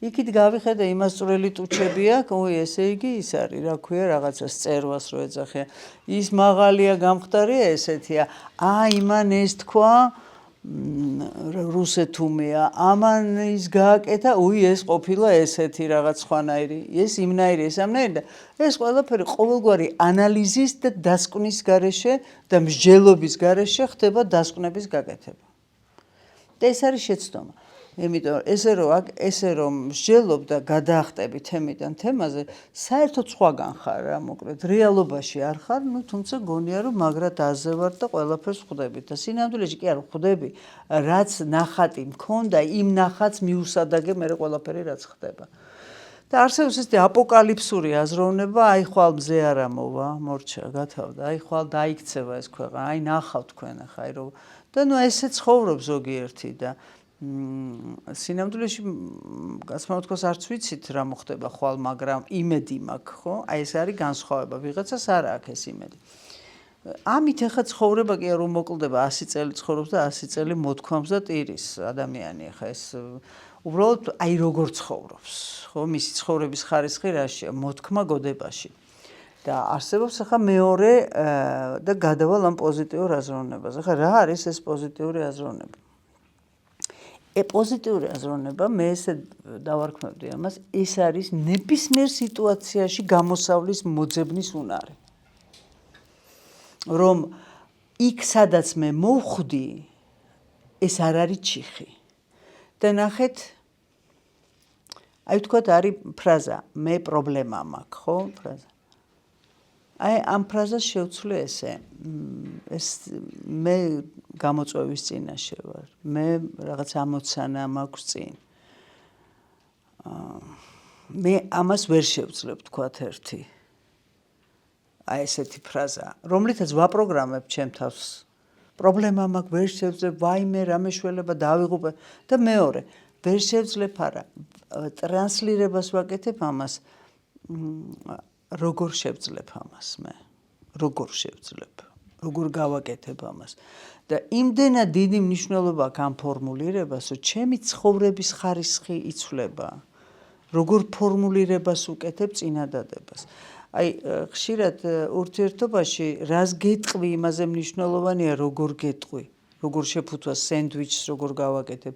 იქით გავიხედე იმას წვრილი ტუჩები აქვს ესე იგი ის არის რა ქვია რაღაცას წერვას რო ეძახიან ის მაღალია გამხდარია ესეთია იმან ეს თქვა რუსეთუმეა ამან ის გააკეთა ეს ყოფილა ესეთი რაღაც სხვანაირი ეს იმნაირი ეს ამნაირი და ეს ყველაფერი ყოველგვარი ანალიზის და დასკვნის გარეშე და მსჯელობის გარეშე ხდება დასკვნების გაკეთება და ეს არის შეცდომა იმიტომ ესე რომ მსჯელობ და გადაახტები თემიდან თემაზე საერთოდ სხვაგან ხარ რა მოკლედ რეალობაში არ ხარ თუმცა გონია რომ მაგრად აზე ვარ და ყველაფერს ხვდები და სინამდვილეში კი არ ხვდები რაც ნახატი მქონდა იმ ნახატს მიუსადაგე მე ყველაფერი რაც ხდება და არსებობს ეს აპოკალიფსური აზროვნება აი ხვალ მზე არ ამოვა მორჩა გათავდა აი ხვალ დაიქცევა ეს ქვეყანა აი ნახავ თქვენ ახლა აი რომ და ნუ ესე ცხოვრობს ზოგიერთი და სინამდვილეში გასმოვთქოს არც ვიცით რა მოხდება ხვალ მაგრამ იმედი მაქვს ხო აი ეს არის განსხვავება ვიღაცას არ აქვს ეს იმედი ამით ახლა ცხოვრება კი არ უმოკლდება 100 წელი ცხოვრობს და 100 წელი მოთქვამს და ტირის ადამიანი ახლა ეს უბრალოდ აი როგორ ცხოვრობს ხო მისი ცხოვრების ხარისხი რაშია მოთქმა გოდებაში და არსებობს ახლა მეორე და გადავალ ამ პოზიტიურ აზროვნებას ახლა რა არის ეს პოზიტიური აზროვნება პოზიტიური აზროვნება მე ესე დავარქმევდი ამას ეს არის ნებისმიერ სიტუაციაში გამოსავლის მოძებნის უნარი რომ იქ სადაც მე მოვხვდი ეს არ არის ჩიხი და ნახეთ აი ვთქვათ არის ფრაზა მე პრობლემა მაქვს ხო ფრაზა აი ამ ფრაზას შევცვლი ესე ეს მე გამოწვევის წინაშე ვარ მე რაღაც ამოცანა მაქვს წინ მე ამას ვერ შევძლებ თქვათ ერთი აი ესეთი ფრაზა რომლითაც ვაპროგრამებ ჩემ თავს პრობლემა მაქვს ვერ შევძლებ ვაიმე რა მეშველება დავიღუპე და მეორე ვერ შევძლებ არა ტრანსლირებას ვაკეთებ ამას როგორ შევძლებ ამას მე როგორ შევძლებ როგორ გავაკეთებ ამას და იმდენად დიდი მნიშვნელობა აქვს ამ ფორმულირებას რომ ჩემი ცხოვრების ხარისხი იცვლება როგორ ფორმულირებას უკეთებ წინადადებას აი ხშირად ურთიერთობაში რას გეტყვი იმაზე მნიშვნელოვანია როგორ გეტყვი როგორ შეფუთვა სენდვიჩს როგორ გავაკეთებ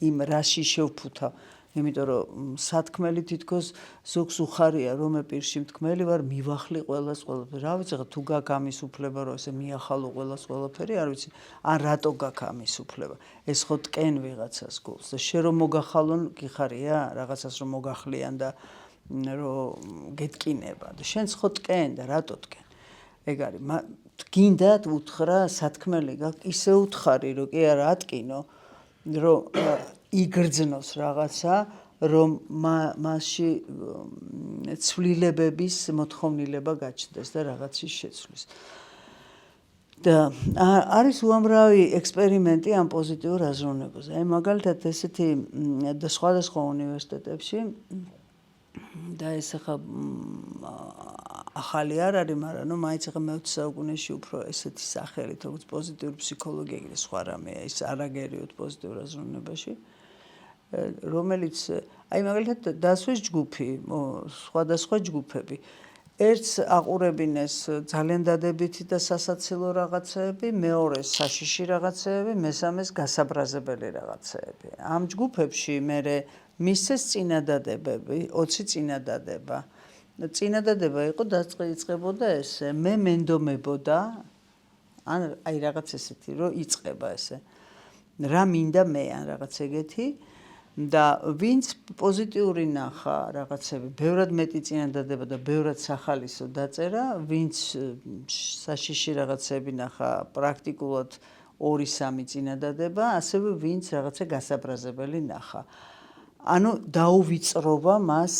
იმ რაში შევფუთავ იმიტომ რომ სათქმელი თითქოს ზოგს უხარია რომ მე პირში მთქმელი ვარ მივახლი ყველას ყველაფერი რა ვიცი თუ გაქვს ამის უფლება რომ ესე მიახალო ყველას ყველაფერი არ ვიცი ან რატო გაქვს ამის უფლება ეს ხო ტკენ ვიღაცას გულს და შე რომ მოგახალონ გიხარია რაღაცას რომ მოგახლიან და რომ გეტკინება და შენც ხო ტკენ და რატო ტკენ ეგ არის გინდათ უთხრა სათქმელი გაქვს ისე უთხარი რომ კი არა ატკინო რომ იგრძნოს რაღაცა რომ მასში ცვლილებების მოთხოვნილება გაჩნდეს და რაღაცის შეცვლის და არის უამრავი ექსპერიმენტი ამ პოზიტიურ აზროვნებაზე აი მაგალითად ესეთი და სხვადასხვა უნივერსიტეტებში და ეს ახლა ახალი არ არის, მაგრამ ნუ მაინც ახლა მე-20 საუკუნეში უფრო ესეთი სახელით, როგორც პოზიტიური ფსიქოლოგია კიდე სხვა რამეა, ის არაგერიოთ პოზიტიურ აზროვნებაში, რომელიც აი მაგალითად დასვეს ჯგუფი, სხვადასხვა ჯგუფები. ერთს აყურებინეს ძალიან დადებითი და სასაცილო რაღაცეები, მეორეს საშიში რაღაცეები, მესამეს გასაბრაზებელი რაღაცეები. ამ ჯგუფებში მე მისცეს წინადადებები, 20 წინადადება. წინადადება იყო დაწყებოდა ესე, მე მენდომებოდა, ან აი რაღაც ესეთი, რომ იწყება ესე. რა მინდა მე ან რაღაც ეგეთი და ვინც პოზიტიური ნახა რაღაცები, ბევრად მეტი წინადადება და ბევრად სახალისო დაწერა, ვინც საშიში რაღაცები ნახა, პრაქტიკულად 2-3 წინადადება, ასევე ვინც რაღაცა გასაბრაზებელი ნახა. ანუ დაუვიწრობა მას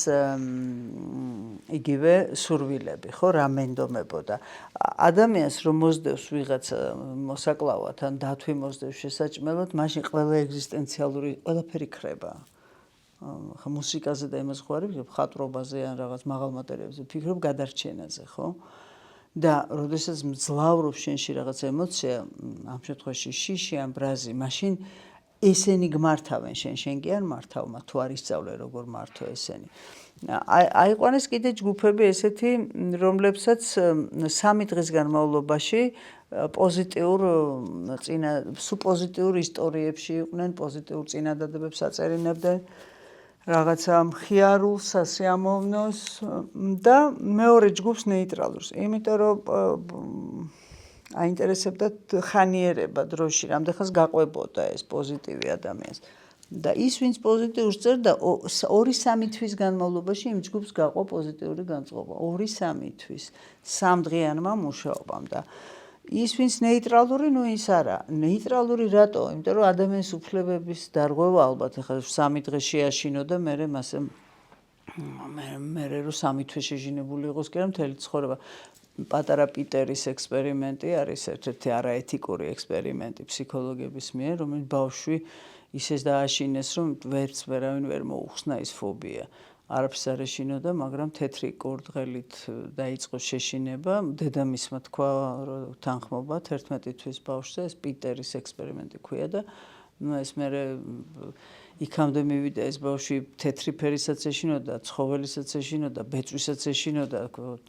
იგივე სურვილები, ხო, რა მენდომებოდა. ადამიანს რომ მოსდევს ვიღაცა მოსაკლავად ან დათვი მოსდევს შესაჭმელად, მაშინ ყველა ეგზისტენციალური ყველაფერი ქრება. ხა მუსიკაზე და იმას ხო არის, მხატვრობაზე ან რაღაც მაღალ მატერიალებზე ფიქრობ გადარჩენაზე, ხო? და როდესაც მძლავრობს შენში რაღაც ემოცია, ამ შემთხვევაში შიში ან ბრაზი, მაშინ ესენი გმართავენ შენ კი არ მართავ, თუ არ ისწავლე როგორ მართო ესენი. აიყვანეს კიდე ჯგუფები ესეთი, რომლებსაც 3 დღის განმავლობაში სუპოზიტიურ ისტორიებში იყვნენ, პოზიტიურ წინადადებებს აწერინებდნენ, რაღაცა მხიარულს, სასიამოვნოს და მეორე ჯგუფს ნეიტრალურს. იმიტომ რომ აინტერესებდა ხანიერება დროში, რამდენხანს გაყვებოდა ეს პოზიტივი ადამიანს. და ის ვინც პოზიტიურს წერდა 2-3 თვის განმავლობაში იმ ჯგუფს გაყვა პოზიტიური განწყობა. 2-3 თვის, 3 დღიანმა მუშაობამ და ის ვინც ნეიტრალური, ნუ ის არა. ნეიტრალური რატო? იმიტომ რომ ადამიანის უფლებების დარღვევა ალბათ ახლა 3 დღე შეაშინო და მე მასე მე რომ 3 თვე შეჟინებული იყოს კი არა მთელი ცხოვრება. პატარა პიტერის ექსპერიმენტი არის ერთ-ერთი არაეთიკური ექსპერიმენტი ფსიქოლოგების მიერ, რომელიც ბავშვი ისეს დააშინეს, რომ ვერავინ ვერ მოუხსნა ის ფობია. არაფერს არ ეშინოდა, მაგრამ თეთრი კურდღელით დაიწყო შეშინება. დედამისმა თქვა, რომ თანხმობა 11 თვის ბავშვზე, ეს პიტერის ექსპერიმენტი ქვია და ეს მე იქამდე მივიდა ეს ბავშვი თეთრი ფერისაც ეშინოდა, ცხოველისაც ეშინოდა, ბეწვისაც ეშინოდა,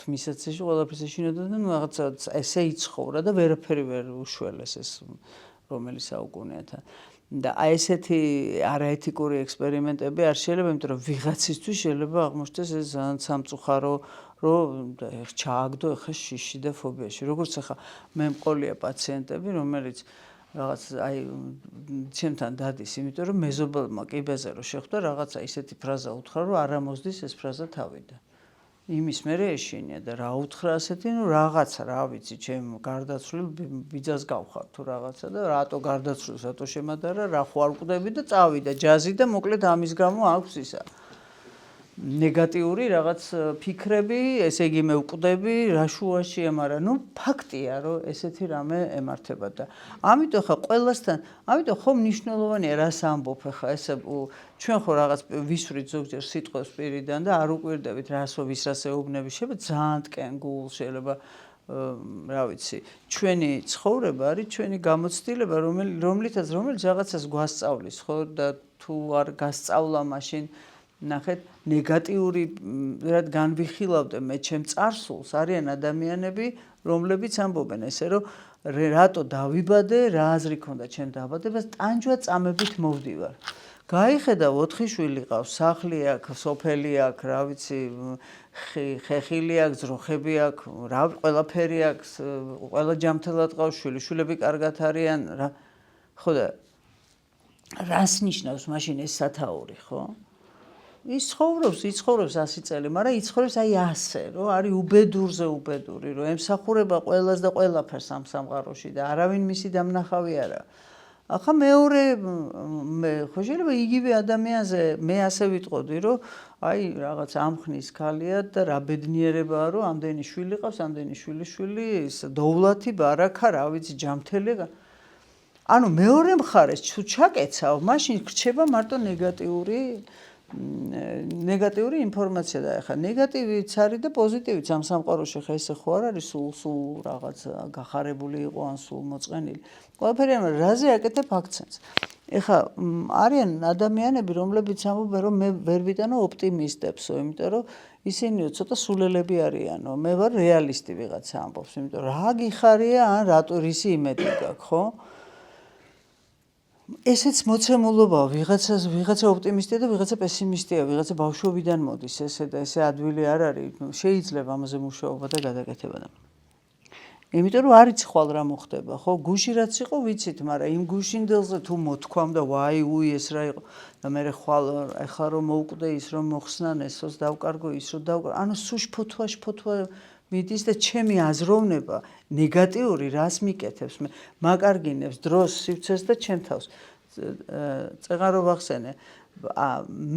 თმისაც ეშინოდა, ყველაფერს ეშინოდა და რაღაცა ესე იცხოვრა და ვერაფერი ვერ უშველეს ეს რომელი საუკუნეა თან. და აი ესეთი არაეთიკური ექსპერიმენტები არ შეიძლება, იმიტომ რომ ვიღაცისთვის შეიძლება აღმოჩნდეს ეს ძალიან სამწუხარო, რომ ჩააგდო ახლა შიში და ფობიაში. როგორც ახლა მე მყოლია პაციენტები, რომელიც რაღაც აი ჩემთან დადის, იმიტომ რომ მეზობელმა კიბეზე რო შეხვდა რაღაცა ისეთი ფრაზა უთხრა, რომ არ ამოსდის ეს ფრაზა თავიდან. იმის მერე ეშინია და რა უთხრა ასეთი, ნუ რაღაცა, რა ვიცი, ჩემ გარდაცვლილ ბიძას გავხარ თუ რაღაცა და რატო გარდაცვლილს რატო შემადარა, რა ხო არ ვკვდები და წავიდა ჯაზი და მოკლედ ამის გამო აქვს ისა. ნეგატიური რაღაც ფიქრები, ესე იგი მე ვკვდები, რა შუაშია, მაგრამ ნუ ფაქტია, რომ ესეთი რამე ემართება და ამიტომ ხა ყველასთან, ამიტომ ხო მნიშვნელოვანია რას ამბობ ხა ესე ჩვენ ხო რაღაც ვისვრით ზოგჯერ სიტყვებს პირიდან და არ უკვირდებით რასო ვის რას ეუბნები, შეიძლება ძალიან ტკენ გულს, შეიძლება რა ვიცი, ჩვენი ცხოვრება არის ჩვენი გამოცდილება, რომელიც რაღაცას გვასწავლის, ხო და თუ არ გასწავლა მაშინ ნახეთ ნეგატიური რადგან ვიხილავდე მე ჩემ წარსულს არიან ადამიანები რომლებიც ამბობენ ესე რომ რატო დავიბადე რა აზრი ქონდა ჩემ დაბადებას ტანჯვა წამებით მოვდივარ გაიხედა 4 შვილი ყავს, სახლი აქვს, სოფელი აქვს, რა ვიცი, ხეხილი აქვს, ძროხები აქვს, რა ყველაფერი აქვს, ყველა ჯამთელად ყავს შვილი, შვილები კარგად არიან, რა. ხო და რას ნიშნავს მაშინ ეს სათაური, ხო? იცხოვრობს 100 წელი, მაგრამ იცხოვრობს აი ასე, რომ არის უბედურზე უბედური, რომ ემსახურება ყველას და ყველაფერს ამ სამყაროში და არავინ მისი დამნახავი არა. ახლა მეორე ხო შეიძლება იგივე ადამიანზე მე ასე ვიტყოდი, რომ აი რაღაც ამხნის ქალია და რა ბედნიერებაა, რომ ამდენი შვილი ყავს, ამდენი შვილიშვილი, ის დოვლათი, ბარაქა, რა ვიცი, ჯამთელი. ანუ მეორე მხარეს თუ ჩაკეცავ, მაშინ რჩება მარტო ნეგატიური ინფორმაცია და ახლა ნეგატივიც არის და პოზიტივიც ამ სამყაროში ხა ესე ხო არ არის სულ რაღაც გახარებული იყო ან სულ მოწყენილი. ყველაფერი ამ რაზე აკეთებ აქცენტს. ეხლა არიან ადამიანები, რომლებიც ამბობენ, რომ მე ვერ ვიტანო ოპტიმისტებსო, იმიტომ რომ ისინიო ცოტა სულელები არიანო. მე ვარ რეალისტი ვიღაცა ამბობს, იმიტომ რა გიხარია ან რატო რისი იმედი გაქვს, ხო? ესეც მოცემულობაა, ვიღაცა ოპტიმისტია და ვიღაცა პესიმისტია, ვიღაცა ბავშვობიდან მოდის ესე და ესე ადვილი არ არის, შეიძლება ამაზე მუშაობა და გადაკეთება და. იმიტომ რომ არ იცი ხვალ რა მოხდება, ხო? გუში რაც იყო ვიცით, მაგრამ იმ გუშინდელზე თუ მოთქვამ და ვაი უი ეს რა იყო და მე ხვალ ეხლა რომ მოვკვდე ის რომ მოხსნან ესოს დავკარგო ის რომ დავკარგო, ანუ სულ ფოთვა მიდის და ჩემი აზროვნება ნეგატიური რას მიკეთებს მე მაკარგინებს დროს სივრცეს და ჩემ თავს წეღარო ვახსენე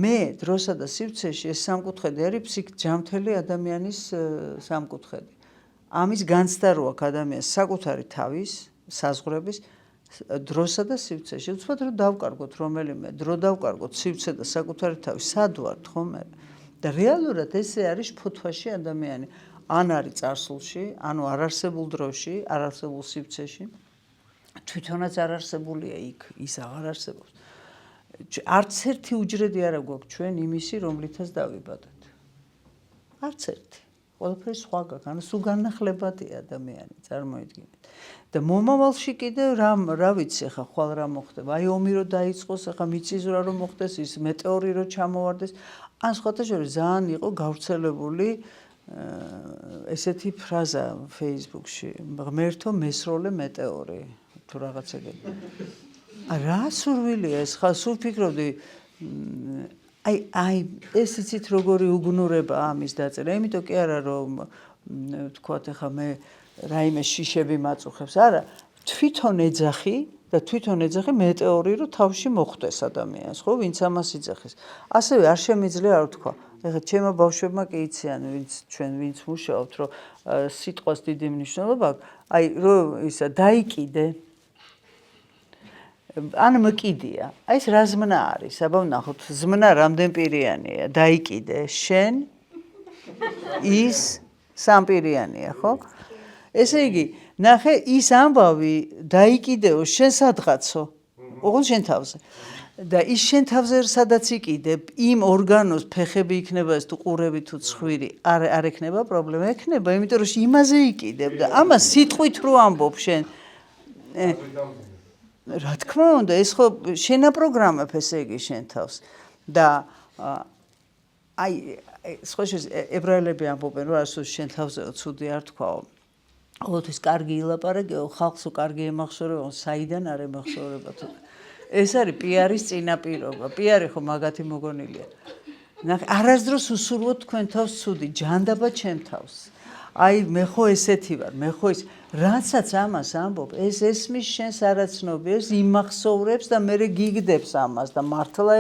მე დროსა და სივრცეში ეს სამკუთხედი არის ჯამთელი ადამიანის სამკუთხედი ამის განცდა რო აქვს ადამიანს საკუთარი თავის საზღვრების დროსა და სივრცეში უცბად რომ დავკარგოთ რომელიმე დრო დავკარგოთ სივრცე და საკუთარი თავი სად ვართ ხომ და რეალურად ესე არის ფოთვაში ადამიანი ან არის წარსულში, ანუ არარსებულ დროში, არარსებულ სივრცეში, თვითონაც არარსებულია იქ, ის აღარ არსებობს. არც ერთი უჯრედი არა გვაქვს ჩვენ იმისი, რომლითაც დავიბადოთ. არც ერთი. ყველაფერი სხვა გაქვს, ანუ სულ განახლებადია ადამიანი, წარმოიდგინეთ. და მომავალში კიდევ რა ვიცი ხა ხვალ რა მოხდება. აი ომი რო დაიწყოს, ხა მიწისძვრა რო მოხდეს, ის მეტეორი რო ჩამოვარდეს, ან სხვათა შორის ძალიან იყო გავრცელებული ესეთი ფრაზა Facebook-ში ღმერთო მესროლე მეტეორი თუ რაღაც ეგეთი. რა სურვილია ეს ხა სულ ფიქრობდი აი ეს იცით როგორი უგნურება ამის დაწერა იმიტომ კი არა რომ თქვათ ახლა მე რაიმე შიშები მაწუხებს არა თვითონ ეძახი და თვითონ ეძახი მეტეორი რო თავში მოხვდეს ადამიანს ხო ვინც ამას იძახის ასევე არ შემიძლია არ ვთქვა ეხლა ჩემო ბავშვებმა კი იციან ვინც მუშაობთ რომ სიტყვას დიდი მნიშვნელობა აქვს აი რომ ისა დაიკიდე ან მკიდია აი ეს რა ზმნა არის აბა ვნახოთ ზმნა რამდენ პირიანია დაიკიდე შენ ის სამპირიანია ხო ესე იგი ნახე ის ამბავი დაიკიდეო შენ სადღაცო ოღონდ შენ თავზე და ის შენ თავზე სადაც იყიდებ იმ ორგანოს ფეხები იქნება ეს თუ ყურები თუ ცხვირი არ ექნება პრობლემა ექნება იმიტომ რომ იმაზე იყიდებ და ამას სიტყვით რო ამბობ შენ რა თქმა უნდა ეს ხო შენაპროგრამებ ესე იგი შენ თავს და აი სხვა ებრაელები ამბობენ რომ ასო შენ თავზეო ცუდი არ თქვაო ყოველთვის კარგი ილაპარაკეო ხალხსო კარგი ემახსოვრებო საიდან არ ემახსოვრება თუ ეს არის პიარის წინაპირობა. პიარი ხო მაგათი მოგონილია. ნახე, არასდროს უსურვოთ თქვენ თავს ცუდი, ჯანდაბა ჩემ თავს. აი მე ხო ესეთი ვარ, მე ხო ის რაცაც ამას ამბობ, ეს ესმის შენს არაცნობი, ეს იმახსოვრებს და მე გიგდებს ამას და მართლა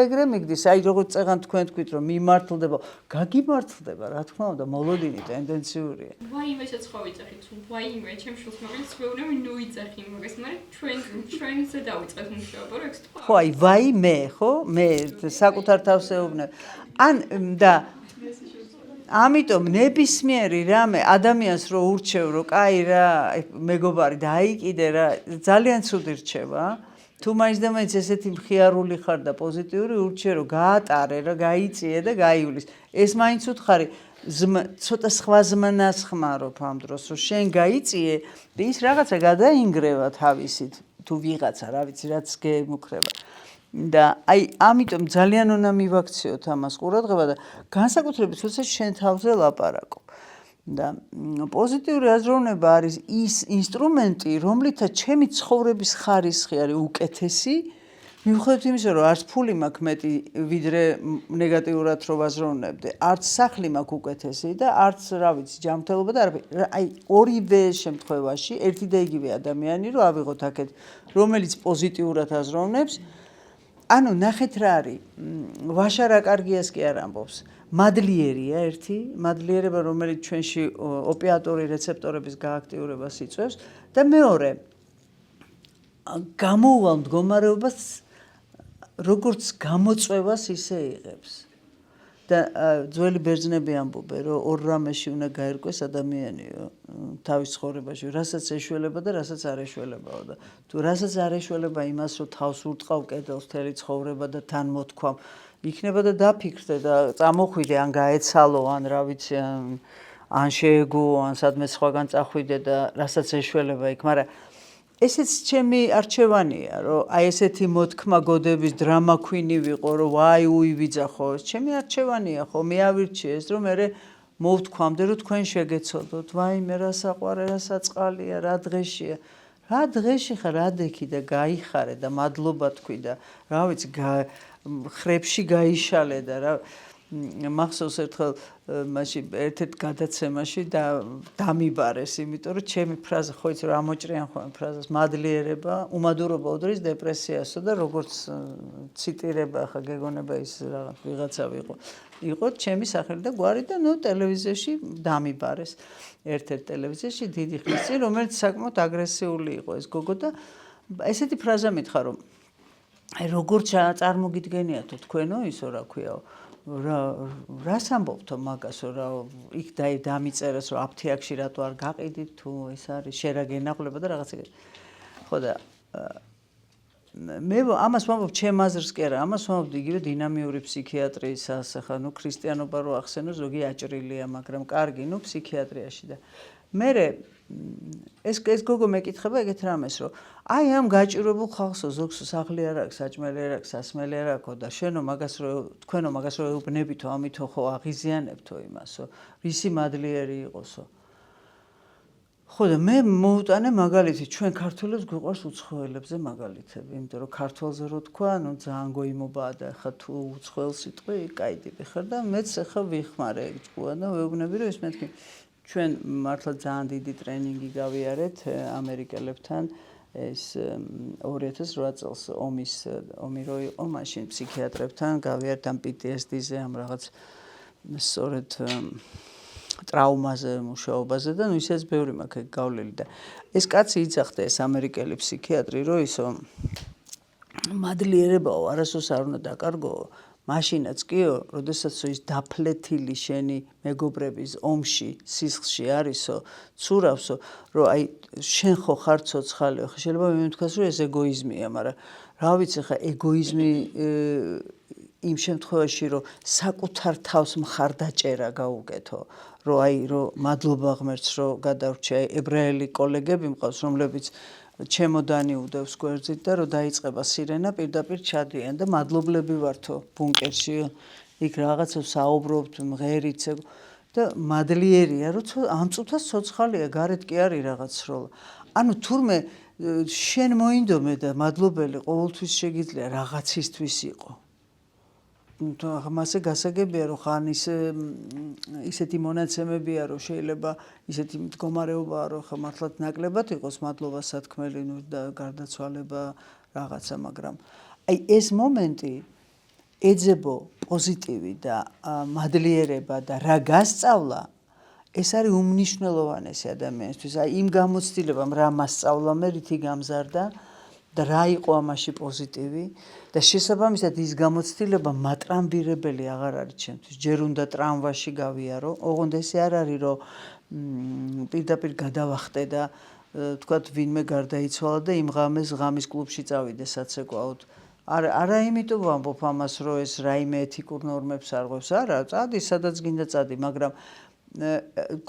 ეგრე მიგდის. აი როგორც წეღან თქვენ თქვით რომ მიმართლდება, გაგიმართლდება, რა თქმა უნდა, მოლოდინი ტენდენციურია. ვაიმესაც ხო ვიძახი თუ ვაიმე ჩემ შულს მაგას ვეუბნები ნუ იცახი მაგას მაგრამ ჩვენზე დავიწყეთ მუშაობა რა ეს თქვა. ხო აი ვაიმე ხო მე საკუთარ თავს ეუბნებ. ან და ამიტომ ნებისმიერი რამე ადამიანს რო ურჩევ რომ კაი რა მეგობარი დაიკიდე რა ძალიან ცუდი რჩება თუ მაინც და მაინც ესეთი მხიარული ხარ და პოზიტიური ურჩე რომ გაატარე რა გაიწიე და გაივლის ეს მაინც უთხარი ცოტა სხვა ზმნას ხმარობ ამ დროს რომ შენ გაიწიე და ის რაღაცა გადაინგრევა თავისით თუ ვიღაცა რა ვიცი რაც გემუქრება და აი ამიტომ ძალიან უნდა მივაქციოთ ამას ყურადღება და განსაკუთრებით როცა შენ თავზე ლაპარაკობ და პოზიტიური აზროვნება არის ის ინსტრუმენტი რომლითაც ჩემი ცხოვრების ხარისხი არის უკეთესი მიუხედავად იმისა რომ არც ფული მაქვს მეტი ვიდრე ნეგატიურად რო ვაზროვნებდი არც სახლი მაქვს უკეთესი და არც რა ვიცი ჯანმრთელობა და არაფერი აი ორივე შემთხვევაში ერთი და იგივე ადამიანი რო ავიღოთ აქეთ რომელიც პოზიტიურად აზროვნებს ანუ ნახეთ რა არის ვაშა რა კარგიას კი არ ამბობს მადლიერია ერთი მადლიერება რომელიც ჩვენში ოპიატური რეცეპტორების გააქტიურებას იწვევს და მეორე გამოუვალ მდგომარეობას როგორც გამოწვევას ისე იღებს და ძველი ბერძნები ამბობენ რომ ორ რამეში უნდა გაერკვეს ადამიანიო თავის ცხოვრებაში რასაც ეშველება და რასაც არ ეშველებაო და თუ რასაც არ ეშველება იმას რომ თავს ურტყავ კედელს მთელი ცხოვრება და თან მოთქვამ იქნება და დაფიქრდე და წამოხვიდე ან გაეცალო ან რა ვიცი ან შეეგო ან სადმე სხვაგან წახვიდე და რასაც ეშველება იქ მაგრამ ესეც ჩემი არჩევანია რომ აი ესეთი მოთქმა გოდების დრამა ქვინი ვიყო რომ ვაი უივიძახო ჩემი არჩევანია ხო მე ავირჩიე ეს რომ მე მოვთქვამდე რომ თქვენ შეგეცოდოთ ვაი მე რა საყვარე რა საწყალია რა დღეშია რა დღეში ხარ რა დექი და გაიხარე და მადლობა თქვი და რა ვიცი ხრებში გაიშალე და რა მახსოვს ერთხელ მაშინ ერთ-ერთ გადაცემაში და დამიბარეს იმიტომ რომ ჩემი ფრაზა ხო იცი რომ ამოჭრიან ხოლმე ფრაზას მადლიერება უმადურობა უდრის დეპრესიასო და როგორც ციტირება ხა გეგონება ის რაღაც ვიღაცა იყო ჩემი სახელი და გვარი და ნუ ტელევიზიაში დამიბარეს ერთ-ერთ ტელევიზიაში დიდი ხნის წინ რომელიც საკმაოდ აგრესიული იყო ეს გოგო და ესეთი ფრაზა მითხრა რომ აი როგორც წარმოგიდგენიათო თქვენო ისო რა ქვიაო რას ამბობთო მაგასო რა იქ დამიწერეს რომ აფთიაქში რატო არ გაყიდით თუ ეს არის შენ რა გენაღვლება და რაღაცა ხო და მე ამას ვამბობ ჩემ აზრს კი არა ამას ვამბობ იგივე დინამიური ფსიქიატრიის ასახა ნუ ქრისტიანობა რო ახსენო ზოგი აჭრილია მაგრამ კარგი ნუ ფსიქიატრიაში და მე ეს გოგო მეკითხება ეგეთ რამეს რომ აი ამ გაჭირებულ ხალხსო ზოგს სახლი არ აქვს საჭმელი არ აქვს სასმელი არ აქვს და შენო მაგას რო თქვენო მაგას რო ეუბნებითო ამითო ხო აღიზიანებთო იმასო რისი მადლიერი იყოსო ხო და მე მოვუტანე მაგალითი ჩვენ ქართველებს გვიყვარს უცხოელებზე მაგალითები იმიტომ რომ ქართველზე რო თქვა ნუ ძალიან გოიმობაა და ხა თუ უცხოელ სიტყვი კაიდები ხარ და მეც ხა ვიხმარე ეგ ჭკუა და ვეუბნები რომ ის მეთქი ჩვენ მართლა ძალიან დიდი ტრენინგი გავიარეთ ამერიკელებთან ეს 2008 წელს ომი რო იყო მაშინ ფსიქიატრებთან გავიარეთ ამ PTSD-ზე ამ რაღაც სწორედ ტრაუმაზე მუშაობაზე და ნუ ისეც ბევრი მაქვს გავლილი და ეს კაცი იძახდა ეს ამერიკელი ფსიქიატრი რომ ისო მადლიერებაო არასოს არ უნდა დაკარგოო მაშინაც კიო, როდესაც ის დაფლეთილი შენი მეგობრების ომში, სისხლში არისო, ცურავსო, რომ აი შენ ხო ხარ ცოცხალიო, ხა შეიძლება მე მეთქვას რომ ეს ეგოიზმია, მაგრამ რა ვიცი ხა ეგოიზმი იმ შემთხვევაში რომ საკუთარ თავს მხარდაჭერა გაუკეთო, რომ აი რომ მადლობა ღმერთს რომ გადავრჩე, აი ებრაელი კოლეგები მყავს, რომლებიც ჩემოდანი უდევს გვერდით და რომ დაიწყება სირენა პირდაპირ ჩადიან და მადლობლები ვართო ბუნკერში იქ რაღაცა საუბრობთ მღერიც და მადლიერია რომ ამ წუთას ცოცხალია გარეთ კი არის რაღაც სროლა ანუ თურმე შენ მოინდომე და მადლობელი ყოველთვის შეგიძლია რაღაცისთვის იყო მასე გასაგებია რომ ხან ისეთი მონაცემებია რომ შეიძლება ისეთი მდგომარეობაა რომ ხა მართლაც ნაკლებად იყოს მადლობა სათქმელი და გარდაცვალება რაღაცა მაგრამ აი ეს მომენტი ეძებო პოზიტივი და მადლიერება და რა გასწავლა ეს არის უმნიშვნელოვანესი ადამიანისთვის აი იმ გამოცდილებამ რა მასწავლა მე რითი გამზარდა და რა იყო ამაში პოზიტივი და შესაბამისად ის გამოცდილება მატრამბირებელი აღარ არის ჩემთვის ჯერ უნდა ტრამვაში გავიარო ოღონდ ესე არ არის რომ პირდაპირ გადავახტე და თქვათ ვინმე გარდაიცვალა და იმ ღამეს ღამის კლუბში წავიდე საცეკვაოდ არა იმიტომ ვამბობ ამას რომ ეს რაიმე ეთიკურ ნორმებს არღვევს არა წადი სადაც გინდა წადი მაგრამ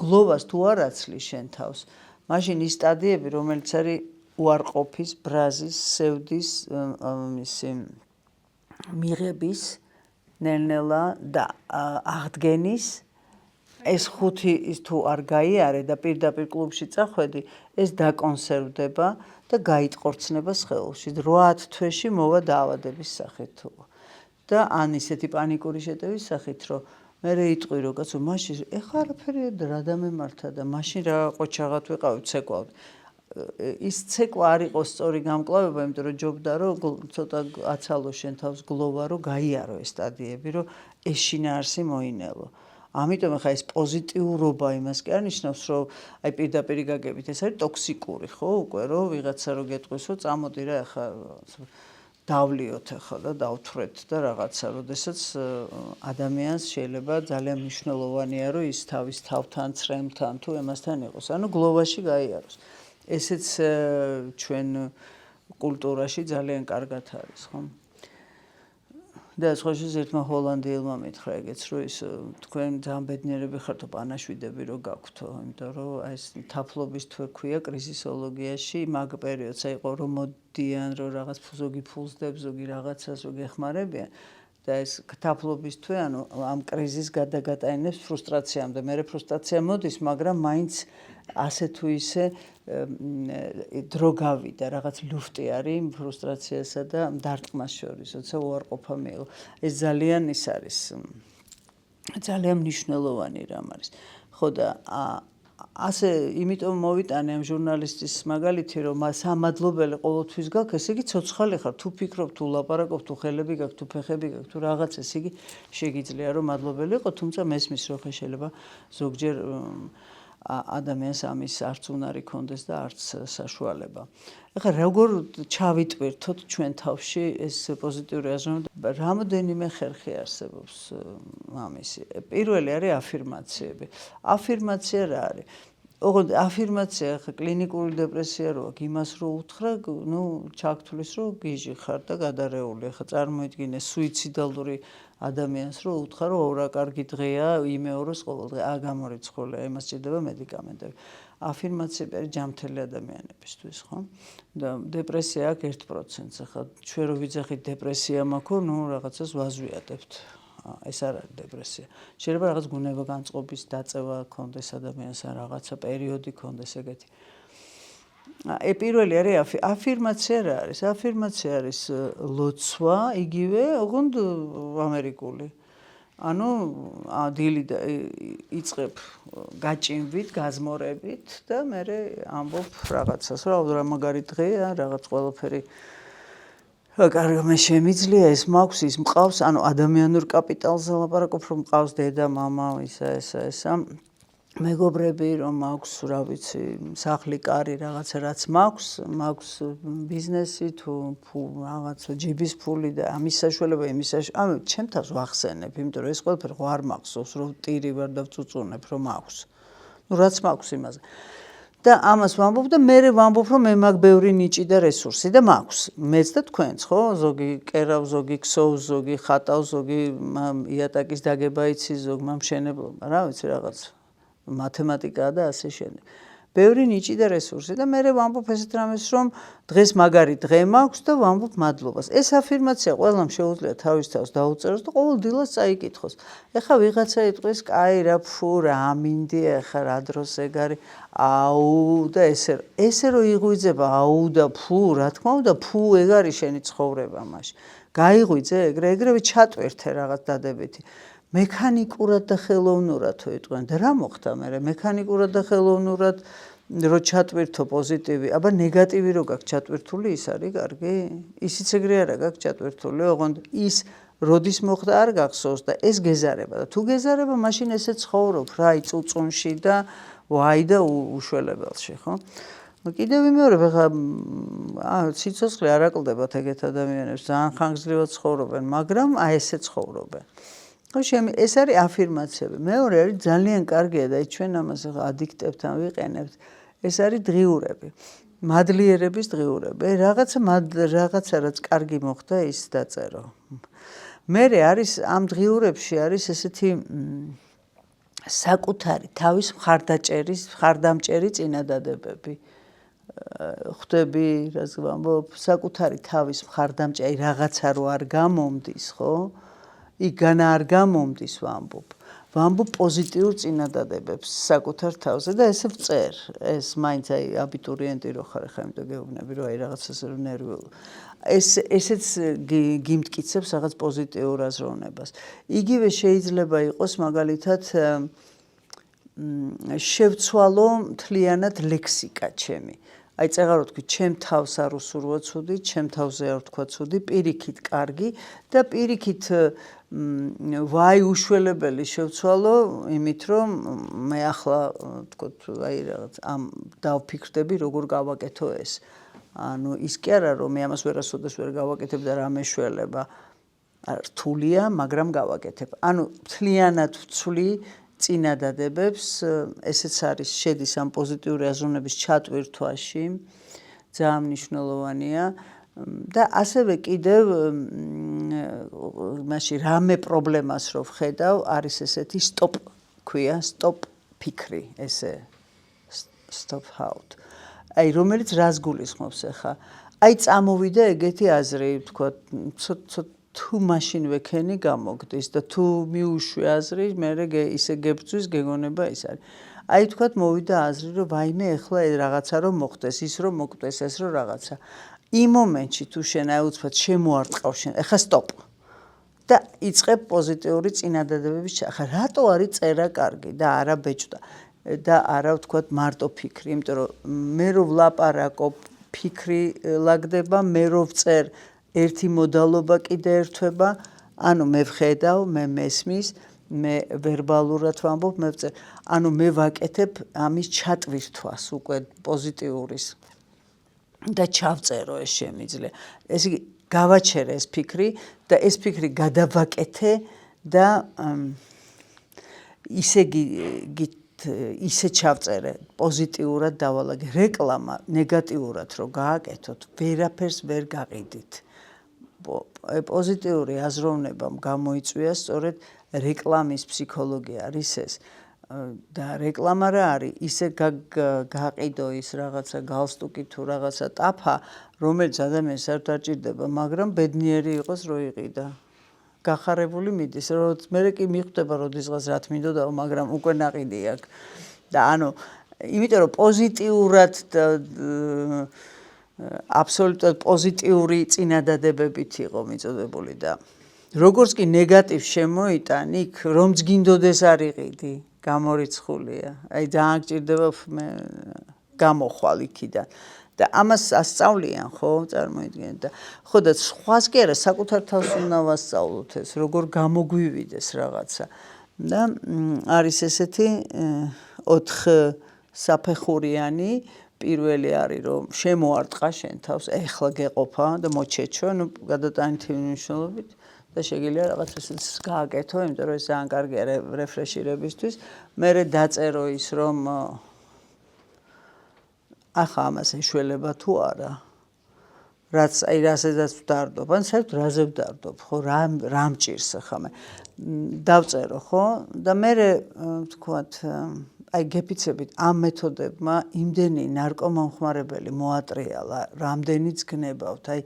გლოვას თუ არ აცლი შენ თავს მაშინ ის სტადიები რომელიც არის უარყოფის, ბრაზის, სევდის, მისი მიღების ნელ-ნელა და აღდგენის ეს 5 ის თუ არ გაიარე და პირდაპირ კლუბში წახვედი, ეს დაკონსერვდება და გაიტყორცნება სხეულში. 8-10 თვეში მოვა დაავადების სახით თუ. და ან ისეთი პანიკური შეტევის სახით, რომ მე იტყვი რომ კაცო, მაშინ ეხლა არაფერი რა დამემართა და მაშინ რა ყოჩაღად ვიყავი ცეკვავ. ის ცეკვა არ იყო სწორი გამკლავება, იმიტომ რომ ჯობდა რომ ცოტა აცალო შენ თავს გლოვა რომ გაიარო ეს სტადიები, რომ ეს შინაარსი მოინელო. ამიტომ ახლა ეს პოზიტიურობა იმას კი არ ნიშნავს, რომ აი პირდაპირ გაგებით ეს არის ტოქსიკური, ხო, უკვე რომ ვიღაცა რო გეტყვის, რომ წამოდი რა ახლა დავლიოთ ახლა და დავთვრეთ და რაღაცა, როდესაც ადამიანს შეიძლება ძალიან მნიშვნელოვანია, რომ ის თავის თავთან, წრემთან თუ ემასთან იყოს, ანუ გლოვაში გაიაროს. ესეც ჩვენ კულტურაში ძალიან კარგად არის, ხო? და სხვაშორის ერთმა ჰოლანდიელმა მითხრა ეგეც, რომ ის თქვენ ძალიან ბედნიერები ხართ, პანაშვიდები რო გაქვთო, იმიტომ რომ აი ეს თაფლობის თვე ქვია კრიზისოლოგიაში, მაგ პერიოდს აი ყო რომ მოდიან, რომ რაღაც ზოგი ფულს დებს, ზოგი რაღაცას რო გეხმარებიან და ეს თაფლობის თვე, ანუ ამ კრიზისს გადაგატანებს ფრუსტრაციამდე. მე ფრუსტრაცია მოდის, მაგრამ მაინც ასე თუ ისე დრო გავიდა, რაღაც ლუფტი არის ფრუსტრაციასა და დარტყმას შორის, როცა უარყოფა მიიღო. ეს ძალიან ის არის, ძალიან მნიშვნელოვანი რამ არის. ხო და ასე იმიტომ მოვიტანე ამ ჟურნალისტის მაგალითი, რომ სამადლობელი ყოველთვის გაქვს, ესე იგი ცოცხალი ხარ, თუ ფიქრობ, თუ ლაპარაკობ, თუ ხელები გაქვს, თუ ფეხები გაქვს, თუ რაღაც, ესე იგი შეგიძლია რომ მადლობელი იყო, თუმცა მესმის რომ ხე შეიძლება ზოგჯერ ადამიანს ამის არც უნარი კონდეს და არც საშუალება. ეხლა როგორ ჩავიტვირთოთ ჩვენ თავში ეს პოზიტიური აზროვნება? რამოდენიმე ხერხი არსებობს ამისი. პირველი არის აფირმაციები. აფირმაცია რა არის? ოღონდ აფირმაცია ხა კლინიკური დეპრესია რო აქვს, იმას რო უთხრა, ნუ ჩაგთვლის რომ გიჟი ხარ და გადარეული. ხა წარმოიდგინე სუიციდალური ადამიანს რო უთხრა რომ ორა კარგი დღეა, იმეოროს ყოველდღე, გამორიცხულია, იმას ჭირდება მედიკამენტები. აფირმაციები არის ჯანმრთელი ადამიანებისთვის, ხო? და დეპრესია აქვს 1%-ს. ხა ჩვენ რო ვიძახით დეპრესია მაქვს, ნუ რაღაცას ვაზვიადებთ. ეს არ არის დეპრესია. შეიძლება რაღაც გუნება განწყობის დაწევა ქონდეს ადამიანს, ან რაღაცა პერიოდი ქონდეს ეგეთი. პირველი არის აფირმაცია რა არის? აფირმაცია არის ლოცვა, იგივე, ოღონდ ამერიკული. ანუ დილი იწყებ გაჭიმვით, გაზმორებით და მე ამბობ რაღაცას, რა მაგარი დღეა, რაღაც ყველაფერი კარგი, მე შემიძლია, ეს მაქვს, ის მყავს, ანუ ადამიანურ კაპიტალზე ლაპარაკობ, რომ მყავს დედა, მამა, ისა, მეგობრები, რომ მაქვს, რა ვიცი, სახლი, კარი, რაღაცა რაც მაქვს ბიზნესი თუ რაღაცა ჯიბის ფული და ამის საშუალება, ანუ ჩემ თავს ვახსენებ, იმიტომ რომ ეს ყველაფერი არ მახსოვს, რომ ტირი ვარ და ვწუწუნებ, რომ მაქვს. ნუ რაც მაქვს იმაზე. და ამას ვამბობ და მე ვამბობ, რომ მე მაქვს ბევრი ნიჭი და რესურსი და მაქვს. მეც და თქვენც, ხო? ზოგი კერავს, ზოგი ქსოვს, ზოგი ხატავს, ზოგი იატაკის დაგება იცის, ზოგი მშენებლობა, რა ვიცი რაღაც მათემატიკაა და ასე შემდეგ. ბევრი ნიჭი და რესურსი და მე ვამბობ ესეთ რამეს, რომ დღეს მაგარი დღე მაქვს და ვამბობ მადლობას. ეს აფირმაცია ყველამ შეუძლია თავის თავს დაუწეროს და ყოველ დილას წაიკითხოს. ეხლა ვიღაცა იტყვის, კაი რა ფუ რა ამინდი, ეხლა რა დროს ეგ არის, აუ და ესე რო იღვიძება, აუ და ფუ, რა თქმა უნდა, ფუ ეგ არის შენი ცხოვრება მაშინ. გაიღვიძე ეგრევე ჩატვირთე რაღაც დადებითი. მექანიკურად და ხელოვნურად თუ იტყვენ და რა მოხდა მე მექანიკურად და ხელოვნურად რო ჩატვირთო პოზიტივი, აბა ნეგატივი რო გაქვს ჩატვირთული, ის არის კარგი? ისიც ეგრე არა გაქვს ჩატვირთული, ოღონდ ის როდის მოხდა არ გახსოვს და ეს გეზარება და თუ გეზარება, მაშინ ესე ცხოვრობ რა იწუწუნში და ვაი და უშველებელში, ხო? კიდევ ვიმეორებ, ხა სიცოცხლე არ აკლდებათ ეგეთ ადამიანებს, ძალიან ხანგრძლივად ცხოვრობენ, მაგრამ აი ესე ცხოვრობენ. ეს არის აფირმაციები. მეორე არის ძალიან კარგია და ჩვენ ამას ადიქტებთან ვიყენებთ. ეს არის დღიურები. მადლიერების დღიურები. რაღაცა რაც კარგი მოხდა, ის დაწერო. მერე არის ამ დღიურებში არის ესეთი საკუთარი თავის მხარდამჭერი წინადადებები. ხვდები რას ვამბობ საკუთარი თავის მხარდამჭი აი რაღაცა რო არ გამომდის ხო იქ განა არ გამომდის ვამბობ პოზიტიურ წინადადებებს საკუთარ თავზე და ესე ვწერ ეს მაინც აი აბიტურიენტი რო ხარ ხა იმიტომ გეუბნები რომ აი რაღაცას რო ნერვიულ ესეც გიმტკიცებს რაღაც პოზიტიურ აზროვნებას იგივე შეიძლება იყოს მაგალითად შევცვალო მთლიანად ლექსიკა ჩემი აი წეღარო თქვი ჩემ თავს არ უსურვო ცუდი ჩემ თავზე არ თქვა ცუდი პირიქით კარგი და პირიქით ვაი უშველებელი შევცვალო იმით რომ მე ახლა თქო აი რაღაც ამ დავფიქრდები როგორ გავაკეთო ეს ანუ ის კი არა რომ მე ამას ვერასოდეს ვერ გავაკეთებ და რა მეშველება რთულია მაგრამ გავაკეთებ ანუ მთლიანად ვცვლი წინადადებებს ესეც არის შედის ამ პოზიტიური აზროვნების ჩატვირთვაში ძალიან მნიშვნელოვანია და ასევე კიდევ მაშინ რამე პრობლემას რო ვხედავ არის ესეთი სტოპ ქვია სტოპ ფიქრი ესე stop out აი რომელიც რას გულისხმობს ახლა აი წამოვიდა ეგეთი აზრი თქვა თუ მაშინ ვექენი გამოგდის და თუ მიუშვი აზრი მე ისე გებწვის გეგონება ის არის აი თქვათ მოვიდა აზრი რომ ვაიმე ეხლა რაღაცა რომ მოხდეს ის რომ მოკდეს ეს რომ რაღაცა იმ მომენტში თუ შენ აი უცბად შემოარტყავ შენ ეხლა სტოპ და იწყებ პოზიტიური წინადადებების ახლა რატო არის წერა კარგი და არა ბეჭდა და არა ვთქვათ მარტო ფიქრი იმიტომ რომ მე რო ვლაპარაკობ ფიქრი ლაგდება მე რო ვწერ ერთი მოდალობა კიდე ერთვება ანუ მე ვხედავ მე მესმის მე ვერბალურად ვამბობ მე ვწერ ანუ მე ვაკეთებ ამის ჩატვირთვას უკვე პოზიტიურის და ჩავწერო ეს შემიძლია ეს იგი გავაჩერე ეს ფიქრი და ეს ფიქრი გადავაკეთე და ისე ჩავწერე პოზიტიურად დავალაგე რეკლამა ნეგატიურად რო გააკეთოთ ვერაფერს ვერ გაყიდით პოზიტიური აზროვნებამ გამოიწვია სწორედ რეკლამის ფსიქოლოგია არის ეს და რეკლამა რა არის ისე გაყიდო ის რაღაცა გალსტუკი თუ რაღაცა ტაფა რომელიც ადამიანს არ დაჭირდება მაგრამ ბედნიერი იყოს რო იყიდა გახარებული მიდის რომ მე კი მიხვდება როდესღაც რა თმინდოდა მაგრამ უკვე ნაყიდი აქვს და ანუ იმიტომ რომ პოზიტიურად აბსოლუტურად პოზიტიური წინადადებებით იყო მიწოდებული და როგორც კი ნეგატივ შემოიტან იქ რომც გინდოდეს არ იყიდი გამორიცხულია აი ძალიან გჭირდება მე გამოხვალ იქიდან და ამას ასწავლიან ხო წარმოიდგინეთ და ხო და სხვას კი არა საკუთარ თავს უნდა ვასწავლოთ ეს როგორ გამოგვივიდეს რაღაცა და არის ესეთი 4 საფეხურიანი პირველი არის რომ შემოარტყა შენ თავს ეხლა გეყოფა და მოჩეჩო ნუ გადატანითი მნიშვნელობით და შეგიძლია რაღაც ესეც გააკეთო იმიტომ რომ ეს ძალიან კარგია რეფრეშირებისთვის მერე დაწერო ის რომ ახლა ამას ეშველება თუ არა რაც აი რასაც ვდარდობ ან საერთოდ რაზე ვდარდობ ხო რა მჭირს ახლა მე დავწერო ხო და მერე ვთქვათ აი გეფიცებით ამ მეთოდებმა იმდენი ნარკომამხმარებელი მოატრიალა რამდენიც გნებავთ აი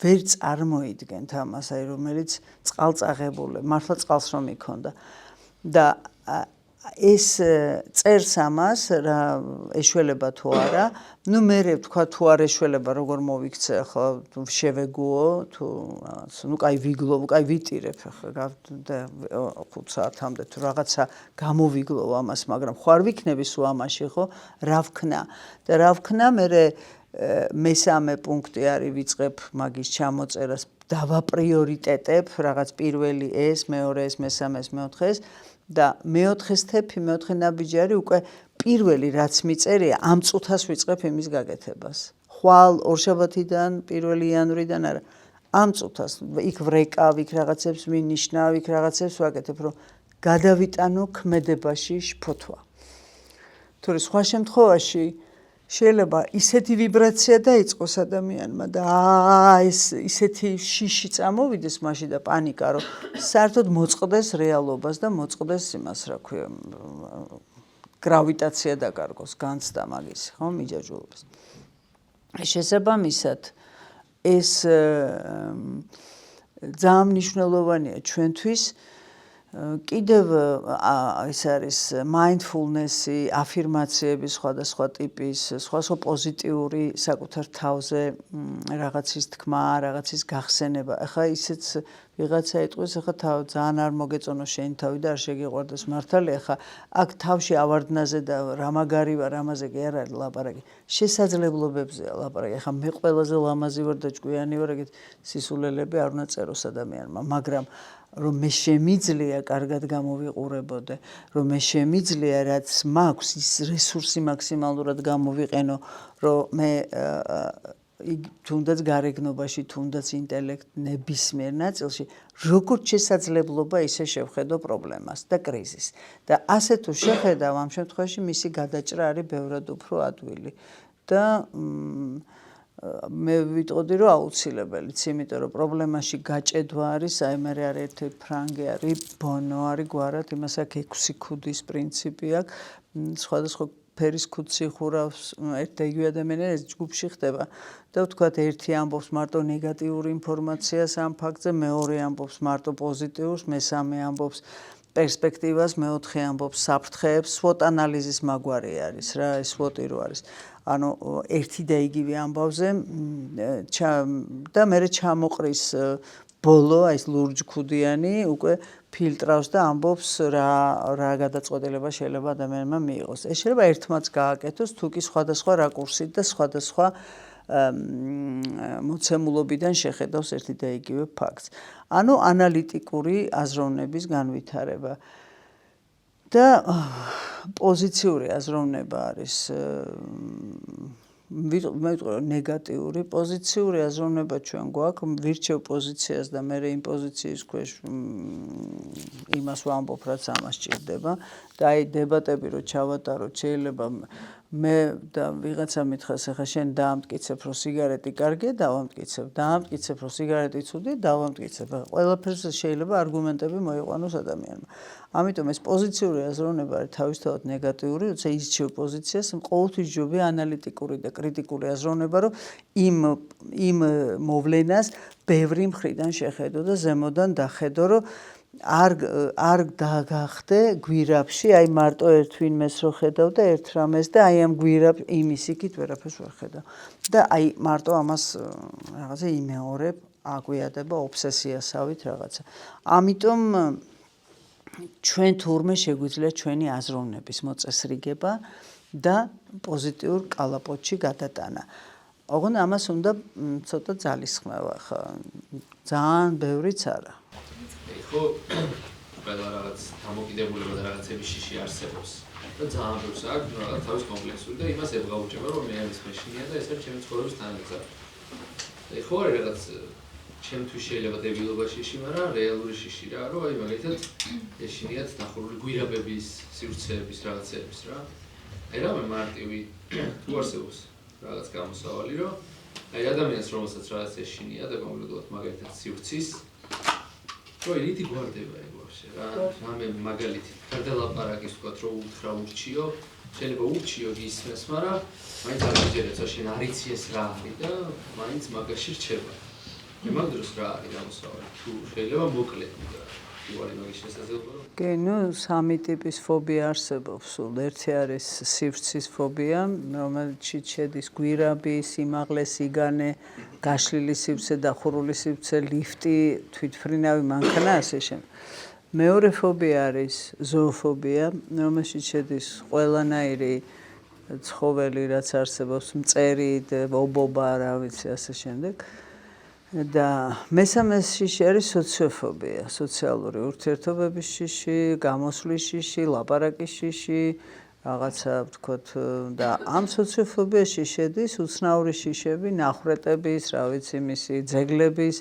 ვერ წარმოიდგენთ ამას აი რომელიც წყალწაღებული მართლა წყალს რომ იქონდა და ეს წერს ამას რა ეშველება თუ არა ნუ მე ვთქვა თუ არ ეშველება როგორ მოვიქცე ახლა შევეგუო თუ რაღაც ნუ კაი ვიგლოვ კაი ვიტირებ ახლა 5 საათამდე თუ რაღაცა გამოვიგლოვ ამას მაგრამ ხარ ვიქნები სულ ამაში ხო რა ვქნა და რა ვქნა მე მესამე პუნქტი არის ვიწყებ მაგის ჩამოწერას დავაპრიორიტეტებ რაღაც პირველი ეს მეორე ეს მესამე ეს მეოთხე ეს და მეოთხეს თეფი მეოთხე ნაბიჯი უკვე პირველი რაც მიწერია ამ წუთას ვიწყებ იმის გაკეთებას ხვალ ორშაბათიდან 1 იანვრიდან არა ამ წუთას იქ ვრეკავ იქ რაღაცებს მინიშნავ იქ რაღაცებს ვაკეთებ რომ გადავიტანო ქმედებაში შფოთვა თორე სხვა შემთხვევაში შეიძლება ისეთი ვიბრაცია დაიწყოს ადამიანმა და ეს ისეთი შიში წამოვიდეს მაშინ და პანიკა რომ საერთოდ მოწყდეს რეალობას და მოწყდეს იმას რა ქვია გრავიტაცია დაკარგოს განცდა მაგის ხო მიჯაჭვულობას შესაბამისად ეს ძალიან მნიშვნელოვანია ჩვენთვის კიდევ ეს არის mindfulness-ი, affirmation-ები სხვადასხვა ტიპის, სხვადასხვა პოზიტიური საკუთარ თავზე რაღაცის თქმა, რაღაცის გახსენება. ახლა ისიც ვიღაცა იტყვის, ახლა ძალიან არ მოგეწონო შენი თავი და არ შეგიყვარდეს მართალი, ახლა აქ თავში ავარდნაზე და რა მაგარი ვარ, ამაზე კი არ არის ლაპარაკი. შესაძლებლობებზეა ლაპარაკი. ახლა მე ყველაზე ლამაზი ვარ და ჭკვიანი ვარ, ეგეთ სისულელები არ უნდა წეროს ადამიანმა, მაგრამ რომ მე შემიძლია კარგად გამოვიყურებოდე, რომ მე შემიძლია რაც მაქვს ის რესურსი მაქსიმალურად გამოვიყენო, რომ მე თუნდაც გარეგნობაში, თუნდაც ინტელექტ ნებისმიერ ნაწილში, როგორც შესაძლებლობა ისე შევხედო პრობლემას და კრიზისს. და ასე თუ შეხედავ, ამ შემთხვევაში მისი გადაჭრა არის ბევრად უფრო ადვილი. და მე ვიტყოდი, რომ აუცილებელიც, იმიტომ რომ პრობლემაში გაჭედვა არის, აი მე არის ერთი ფრანგი არის, ბონო არის გვარად, იმას აქვს 6 ქუდის პრინციპი აქვს, სხვადასხვა ფერის ქუდს იხურავს, ერთ და იგივე ადამიანები ეს ჯგუფში ხდება და ვთქვათ, ერთი ამბობს მარტო ნეგატიური ინფორმაციას ამ ფაქტზე, მეორე ამბობს მარტო პოზიტიურს, მესამე ამბობს პერსპექტივას, მეოთხე ამბობს საფრთხეებს, SWOT ანალიზის მაგვარი არის რა, ეს SWOT-ი რო არის. ანუ ერთი და იგივე ამბავზე და მე ჩამოყრის ბოლო აი ეს ლურჯქუდიანი უკვე ფილტრავს და ამბობს რა გადაწყვეტილება შეიძლება ადამიანმა მიიღოს. ეს შეიძლება ერთმაც გააკეთოს, თუ კი სხვადასხვა რაკურსით და სხვადასხვა მოცემულობიდან შეხედავს ერთი და იგივე ფაქტს. ანუ ანალიტიკური აზროვნების განვითარება. და პოზიციური აზროვნება არის ნეგატიური პოზიციური აზროვნება ჩვენ გვაქვს ვირჩევ პოზიციას და მე იმ პოზიციის ქვეშ იმას ვამბობ რაც ამას ჭირდება და აი დებატები რო ჩავატაროთ შეიძლება მე და ვიღაცა მითხას ახლა შენ დაამტკიცებ რომ სიგარეტი კარგია დავამტკიცებ დაამტკიცებ რომ სიგარეტი ცუდია დავამტკიცებ ყველაფერს შეიძლება არგუმენტები მოიყვანოს ადამიანმა ამიტომ ეს პოზიციური აზროვნება არის თავისთავად ნეგატიური როცა ისჩევ პოზიციას ყოველთვის ჯობია ანალიტიკური და კრიტიკული აზროვნება რომ იმ მოვლენას ბევრი მხრიდან შეხედო და ზემოდან დახედო რომ არ დაგახდე გვირაბში აი მარტო ერთ ვინმეს რო ხედავ და ერთ რამეს და აი ამ გვირაბ იმის იქით ვერაფერს ვერ ხედავ და აი მარტო ამას რაღაცა იმეორებ აგვიადება ობსესიასავით რაღაცა ამიტომ ჩვენ თურმე შეგვიძლია ჩვენი აზროვნების მოწესრიგება და პოზიტიურ კალაპოტში გადატანა ოღონდ ამას უნდა ცოტა ძალისხმევა ხა ძალიან ბევრიც არა ხო ყველა რაღაც დამოკიდებულება და რაღაცების შიში არსებობს და ძალიან ბევრს აქვს რაღაც თავის კომპლექსური და იმას ებღაუჭება რომ მე არის მეშინია და ეს არის ჩემი ცხოვრების თანაგზავრი და ხო არის რაღაც ჩემთვის შეიძლება დებილობა შიში მაგრამ რეალური შიში რა რომ აი მაგალითად ეშინიათ დახურული გვირაბების სივრცეების რაღაცების რა აი რამე მარტივი თუ არსებობს რაღაც გამოსავალი რომ აი ადამიანს რომელსაც რაღაც ეშინია და კონკრეტულად მაგალითად სივრცის რო ელიტი გვარდება ეგ ვაფშე რა რამე მაგალითი გარდალაპარაკის ვთქვათ რომ უთხრა ურჩიო შეიძლება ურჩიო ისმეს მაგრამ მაინც არ მიჯერებს შენ არიცი ეს რა არის და მაინც მაგაში რჩება მე მაგდროს რა არის გამოსავალი თუ შეიძლება მოკლედ და უარი მაგის შესაძლებლობა კი ნუ სამი ტიპის ფობია არსებობს სულ ერთი არის სივრცის ფობია რომელშიც შედის გვირაბი სიმაღლე სიგანე გაშლილი სივრცე დახურული სივრცე ლიფტი თვითმფრინავი მანქანა ასე შემდეგ მეორე ფობია არის ზოოფობია რომელშიც შედის ყველანაირი ცხოველი რაც არსებობს მწერი ობობა რა ვიცი ასე შემდეგ და მესამე შიში არის სოციოფობია, სოციალური ურთიერთობების შიში, გამოსვლის შიში, ლაპარაკის შიში, რაღაცა ვთქვათ და ამ სოციოფობიაში შედის უცნაური შიშები, ნახრეტების, რა ვიცი, მისი ძეგლების,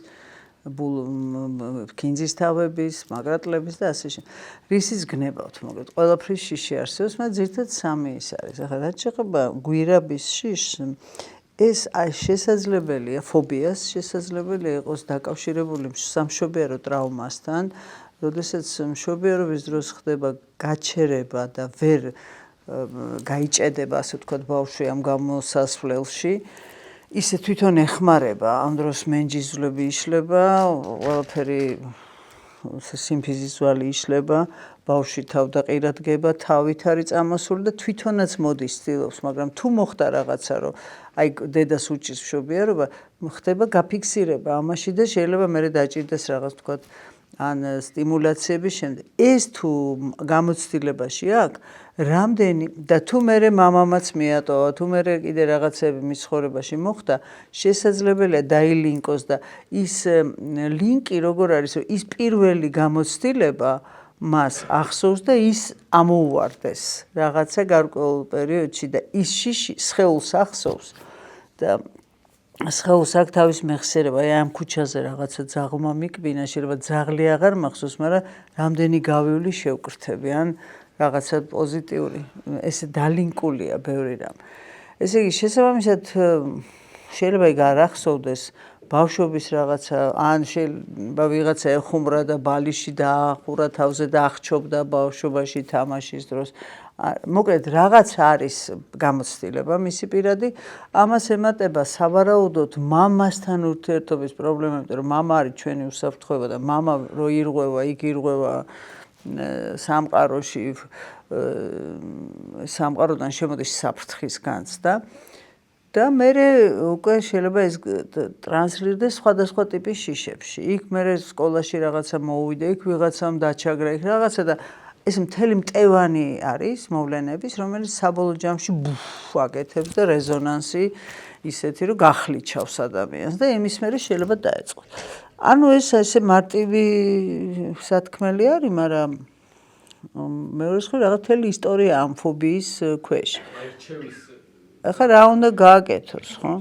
ქინძის თავების, მაგრატლების და ასე შემდეგ. რისიც გნებავთ, მოგეთ, ყველაფრის შიში არსებობს, მაგრამ ძირითადად სამი ის არის. ახლა რაც შეეხება გვირაბის შიშს ეს შესაძლებელია ფობიას შესაძლებელია იყოს დაკავშირებული სამშობიარო ტრაუმასთან, როდესაც მშობიარობის დროს ხდება გაჩერება და ვერ გაიჭედება, ასე ვთქვათ, ბავშვი ამ გამოსასვლელში. ისე თვითონ ეხმარება, ამ დროს მენჯიზვლები იშლება, ყველაფერი სიმფიზის ძვალი იშლება, ბავშვი თავდაყირად გება, თავით არის წამოსული და თვითონაც მოდის ცდილობს, მაგრამ თუ მოხდა რაღაცა, რომ აი დედას უჭის მშობიარობა, ხდება გაფიქსირება ამაში და შეიძლება მერე დაჭირდეს რაღაც თქვათ ან სტიმულაციების შემდეგ. ეს თუ გამოცდილებაში აქვს, რამდენი და თუ მერე მამამაც მიატოვა, თუ მერე კიდე რაღაცები მის ცხოვრებაში მოხდა, შესაძლებელია დაილინკოს და ის ლინკი როგორ არის, რომ ის პირველი გამოცდილება მას ახსოვს და ის ამოუვარდეს რაღაცა გარკვეულ პერიოდში და ის შიში სხეულს ახსოვს და სხეულს აქვს თავის მეხსიერება. აი ამ ქუჩაზე რაღაცა ძაღლმა მიკბინა, შეიძლება ძაღლი აღარ მახსოვს, მაგრამ რამდენი გავიული შევკრთები ან რაღაცა პოზიტიური, ესე დალინკულია ბევრი რამ. ესე იგი შესაბამისად შეიძლება იქ არ ახსოვდეს ბავშვობის რაღაცა, ან შეიძლება ვიღაცა ეხუმრა და ბალიში დაახურა თავზე და აღჩობდა ბავშვობაში თამაშის დროს. მოკლედ რაღაც არის გამოცდილება მისი პირადი, ამას ემატება სავარაუდოდ მამასთან ურთიერთობის პრობლემა, იმიტომ რომ მამა არის ჩვენი უსაფრთხოება და მამა რო ირღვევა, იქ ირღვევა სამყაროში, სამყაროდან შემოდის საფრთხის განცდა და მერე უკვე შეიძლება ეს ტრანსლირდეს სხვადასხვა ტიპის შიშებში. იქ მერე სკოლაში რაღაცა მოუვიდა, იქ ვიღაცამ დაჩაგრა, იქ რაღაცა და ეს მთელი მტევანი არის მოვლენების, რომელიც საბოლოო ჯამში აკეთებს და რეზონანსი ისეთი, რომ გახლიჩავს ადამიანს და იმის მერე შეიძლება დაეწყოს. ანუ ეს ესე მარტივი სათქმელი არის, მაგრამ მეორე სხვა რაღაც მთელი ისტორია ამ ფობიის ქვეშ. ახლა რა უნდა გააკეთოს, ხო?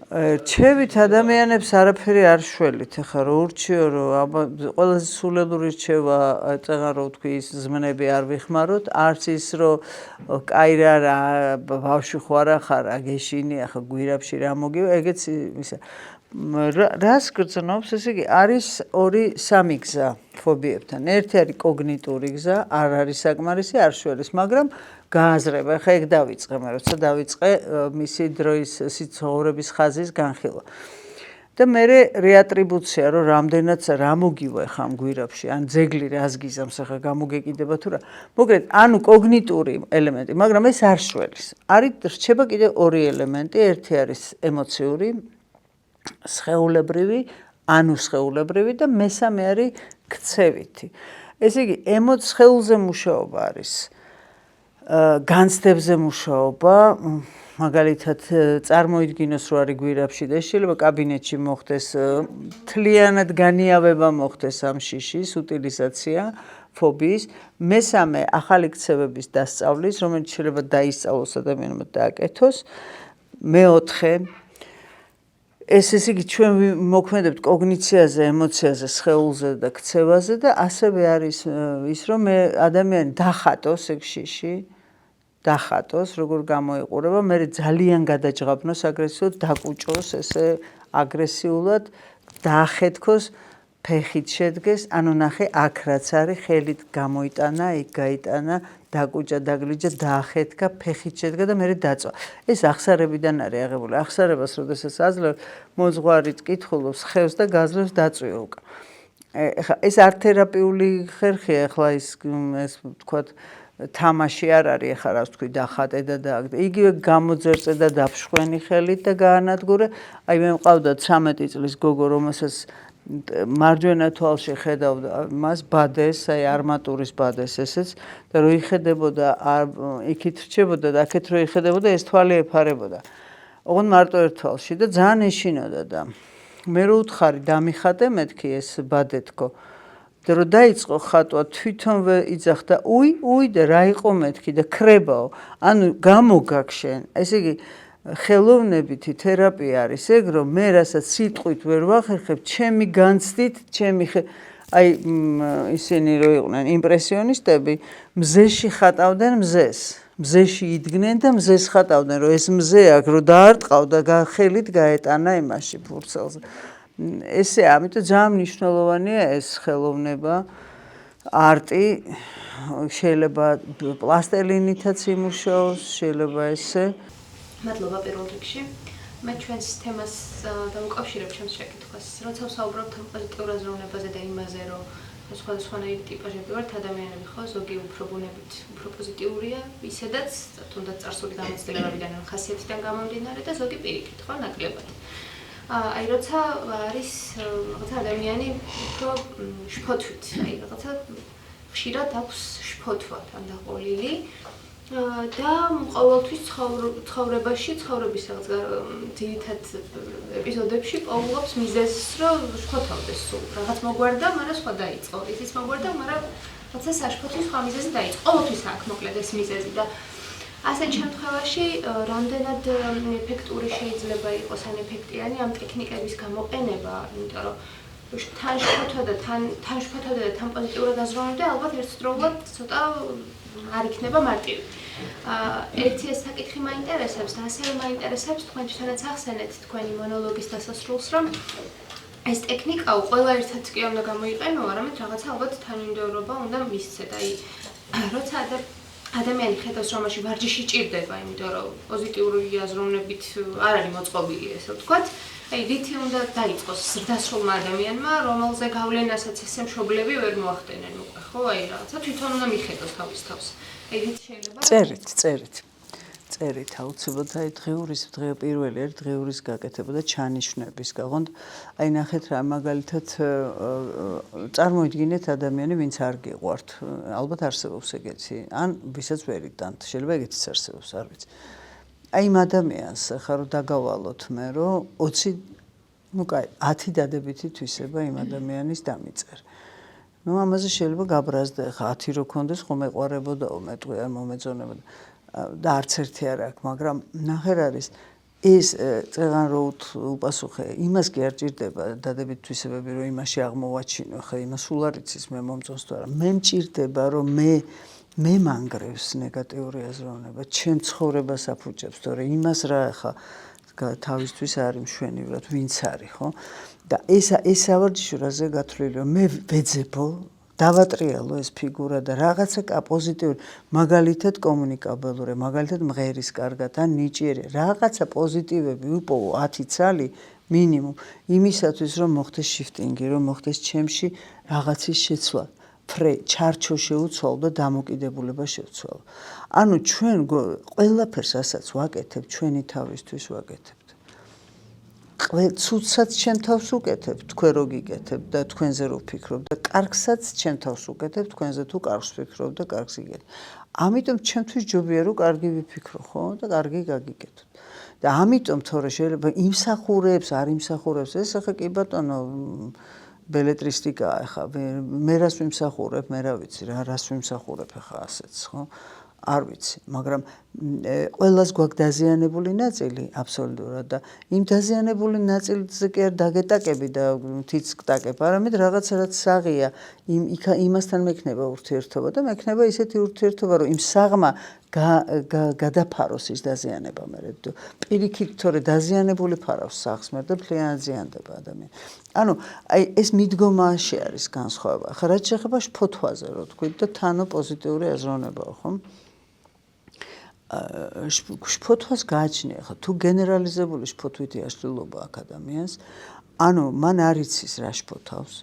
რჩევით ადამიანებს არაფერი არ შველით, ახლა რო ურჩიო, რომ ყველაზე სულელური რჩევა წეღან რო ვთქვი ის ზმნები არ ვიხმაროთ, არც ის რომ კაი რა ბავშვი ხო არა ხარ, აგეშინი, ახლა გვირაბში რა მოგივა, ეგეც ისა. რას გრძნობს, ესე იგი არის 2-3 გზა ფობიებთან. ერთი არის კოგნიტური გზა, არ არის საკმარისი, არ შველის, მაგრამ გააზრება. ახლა ეგ დავიწყე, მე როცა დავიწყე მისი დროის ცხოვრების ხაზის განხილვა. და მერე რეატრიბუცია, რომ რამდენად რა მოგივა ახლა ამ გვირაბში, ან ძეგლი რას გიზამს, ახლა გამოგეკიდება თუ რა. მოკლედ, ანუ კოგნიტური ელემენტი, მაგრამ ეს არ შველის. არის რჩება კიდე 2 ელემენტი, ერთი არის ემოციური, სხეულებრივი, ანუსხეულებრივი და მესამე არის ქცევითი. ესე იგი, სხეულზე მუშაობა არის, განცდებზე მუშაობა, მაგალითად წარმოიდგინოს, რომ არის გვირაბში და შეიძლება კაბინეტში მოხდეს, მთლიანად განიავება მოხდეს ამ შიშის უტილიზაცია ფობიის. მესამე ახალი ქცევების დასწავლის, რომელიც შეიძლება დაისწავლოს ადამიანმა დააკეთოს. მეოთხე ესე იგი ჩვენ მოქმედებთ კოგნიციაზე, ემოციაზე, სხეულზე და ქცევაზე და ასევე არის ის რომ ადამიანი დახატოს ეგ შიში, დახატოს, როგორ გამოიყურება, მე ძალიან გადაჯღაბნოს აგრესიულად, დაკუჭოს ესე აგრესიულად, დაახეთქოს, ფეხით შედგეს, ანუ ნახე აქ რაც არის, ხელით გამოიტანა, იქ გაიტანა, დაკუჭა, დაგლიჯა, დაახეთქა, ფეხით შედგა და მერე დაწვა. ეს ახსარებიდან არის აღებული. ახსარებას როდესაც აძლევს, მოძღვარით კითხულობს, ხევს და გაძლევს დაწვიო უკან. ეხლა ეს არ თერაპიული ხერხია, ეხლა ეს ვთქვათ თამაში არ არის, ეხლა რას ვთქვი, დახატე და დააგდე. იგივე გამოძერწე და დაფშვენი ხელით და გაანადგურე. აი მე მყავდა 13 წლის გოგო, რომელსაც მარჯვენა თვალში ხედავდა მას ბადეს, აი არმატურის ბადეს ესეც და რო იხედებოდა იქით რჩებოდა და აქეთ რო იხედებოდა ეს თვალი ეფარებოდა. ოღონ მარტო ერთ თვალში და ძალიან ეშინოდა და მე რო უთხარი დამიხატე მეთქი ეს ბადეთქო და რო დაიწყო ხატვა თვითონვე იძახდა უი და რა იყო მეთქი და ქრებაო. ანუ გამოგაგშენ. ესე იგი ხელოვნებითი თერაპია არის ეგ, რომ მე რასაც სიტყვით ვერ ვახერხებ, ჩემი განცდით, აი ისინი რო იყვნენ იმპრესიონისტები, მზეში ხატავდნენ მზეს. მზეში იდგნენ და მზეს ხატავდნენ, რომ ეს მზე აქ რო დაარტყავდა, ხელით გაეტანა იმაში ფურცელზე. ესე, ამიტომ ძალიან მნიშვნელოვანია ეს ხელოვნება. არტი შეიძლება პლასტელინითაც იმუშაოს, შეიძლება ესე. მადლობა პირველ რიგში. მე ჩვენს თემას დავუკავშირებ ჩემს შეკითხვას. როცა ვსაუბრობთ ამ პოზიტიურ აზროვნებაზე და იმაზე, რომ სხვადასხვანაირი ტიპაჟები ვართ ადამიანები, ხო, ზოგი უფრო ბუნებით, უფრო პოზიტიურია, ისედაც თუნდაც წარსული გამოცდილებებიდან ან ხასიათიდან გამომდინარე და ზოგი პირიქით, ხო, ნაკლებად. აი როცა არის რაღაცა ადამიანი უფრო შფოთვით, აი რაღაცა ხშირად აქვს შფოთვა თანდაყოლილი და ყოველთვის ცხოვრებაში, ცხოვრების რაღაც ძირითად ეპიზოდებში პოულობს მიზეზს, რომ შფოთავდეს სულ. რაღაც მოგვარდა, მაგრამ სხვა დაიწყო. ისიც მოგვარდა, მაგრამ რაღაცა საშფოთვის სხვა მიზეზი დაიწყო. ყოველთვის აქვს მოკლედ ეს მიზეზი და ასეთ შემთხვევაში რამდენად ეფექტური შეიძლება იყოს ან ეფექტიანი ამ ტექნიკების გამოყენება, იმიტომ რომ თან შფოთავდა და თან პოზიტიურად აზროვნებდა, ალბათ ერთდროულად ცოტა არ იქნება მარტივი. ერთი ეს საკითხი მაინტერესებს და ასევე მაინტერესებს თქვენ თვითონაც ახსენეთ თქვენი მონოლოგის დასასრულს, რომ ეს ტექნიკა ყველა ერთად კი უნდა გამოიყენო, არამედ რაღაცა ალბათ თანმიმდევრობა უნდა მისცეთ. აი როცა ადამიანი ხედავს, რომ მაშინ ვარჯიში ჭირდება, იმიტომ რომ პოზიტიური აზროვნებით არ არის მოწყობილი, ესე ვთქვათ. აი რითი უნდა დაიწყოს ზრდასრულმა ადამიანმა, რომელზე გავლენასაც ესე მშობლები ვერ მოახდენენ უკვე, ხო? აი რაღაცა თვითონ უნდა მიხედოს თავის თავს. აი რითი შეიძლება წერით აუცილებლად აი პირველი არის დღეურის გაკეთება და ჩანიშვნების გაღონდ. აი ნახეთ რა მაგალითად წარმოიდგინეთ ადამიანი, ვინც არ გიყვართ, ალბათ არსებობს ეგეთი, ან ვისაც ვერ იტანთ, შეიძლება ეგეთიც არსებობს, არ ვიცი. აი იმ ადამიანს ხა რომ დაგავალოთ მე რომ 10 დადებითი თვისება იმ ადამიანის დამიწერ. ამაზე შეიძლება გაბრაზდა ხა 10 რო კონდეს ხომ ეყარებოდაო მეტყვი არ მომეწონებოდა და არც ერთი არ აქვს, მაგრამ ნახერ არის ეს წეღან რო უპასუხე, იმას კი არ ჭირდება დადებითი თვისებები რომ იმაში აღმოვაჩინო, ხა იმას სულ არ იცის მე მომწონს თუ არა. მე მჭირდება რომ მე მანგრევს ნეგატიური აზროვნება, ჩემ ცხოვრებას აფუჭებს, თორე იმას რა ხა თავისთვის არის მშვენივრად, ვინც არის, ხო? და ეს ავარჯიშურაზე გათვლილი რომ მე ვეძებო, დავატრიალო ეს ფიგურა და რაღაცა პოზიტიური, მაგალითად კომუნიკაბელური, მაგალითად მღერის კარგად ან ნიჭიერი, რაღაცა პოზიტივები უპოვო 10 ცალი მინიმუმ იმისათვის რომ მოხდეს შიფტინგი, რომ მოხდეს ჩემში რაღაცის შეცვლა. ჩარჩო შეუცვალო და დამოკიდებულება შევცვალო. ანუ ჩვენ ყველაფერს ასაც ვაკეთებ, ჩვენი თავისთვის ვაკეთებთ. ცუდსაც ჩემ თავს უკეთებ, თქვენ რო გიკეთებ და თქვენზე რო ვფიქრობ და კარგსაც ჩემ თავს უკეთებ, თქვენზე თუ კარგს ვფიქრობ და კარგს იგეთ. ამიტომ ჩემთვის ჯობია რომ კარგი ვიფიქრო, ხო? და კარგი გაგიკეთოთ. და ამიტომ თორე შეიძლება იმსახურებს, არ იმსახურებს, ეს ახლა კი ბატონო ბელეტრისტიკაა ხა მე რას ვიმსახურებ, მე რა ვიცი რა რას ვიმსახურებ ხა ასეც, ხო? არ ვიცი, მაგრამ ყველას გვაქვს დაზიანებული ნაწილი აბსოლუტურად და იმ დაზიანებული ნაწილზე კი არ დაგეტაკები და თიც გტაკებ, არამედ რაღაცა რაც საღია, იმასთან მექნება ურთიერთობა და მექნება ისეთი ურთიერთობა, რომ იმ საღმა გადაფაროს ის დაზიანება მერე. პირიქით თორე დაზიანებული ფარავს საღს მერე და მთლიანად ზიანდება ადამიანი. ანუ აი ეს მიდგომაში არის განსხვავება. ხა რაც შეეხება შფოთვაზე რო თქვით და თანო პოზიტიური აზროვნებაა, ხო? შფოთვას გააჩნია ხა თუ გენერალიზებული შფოთვითი აშლილობა აქ ადამიანს, ანუ მან არ იცის რა შფოთავს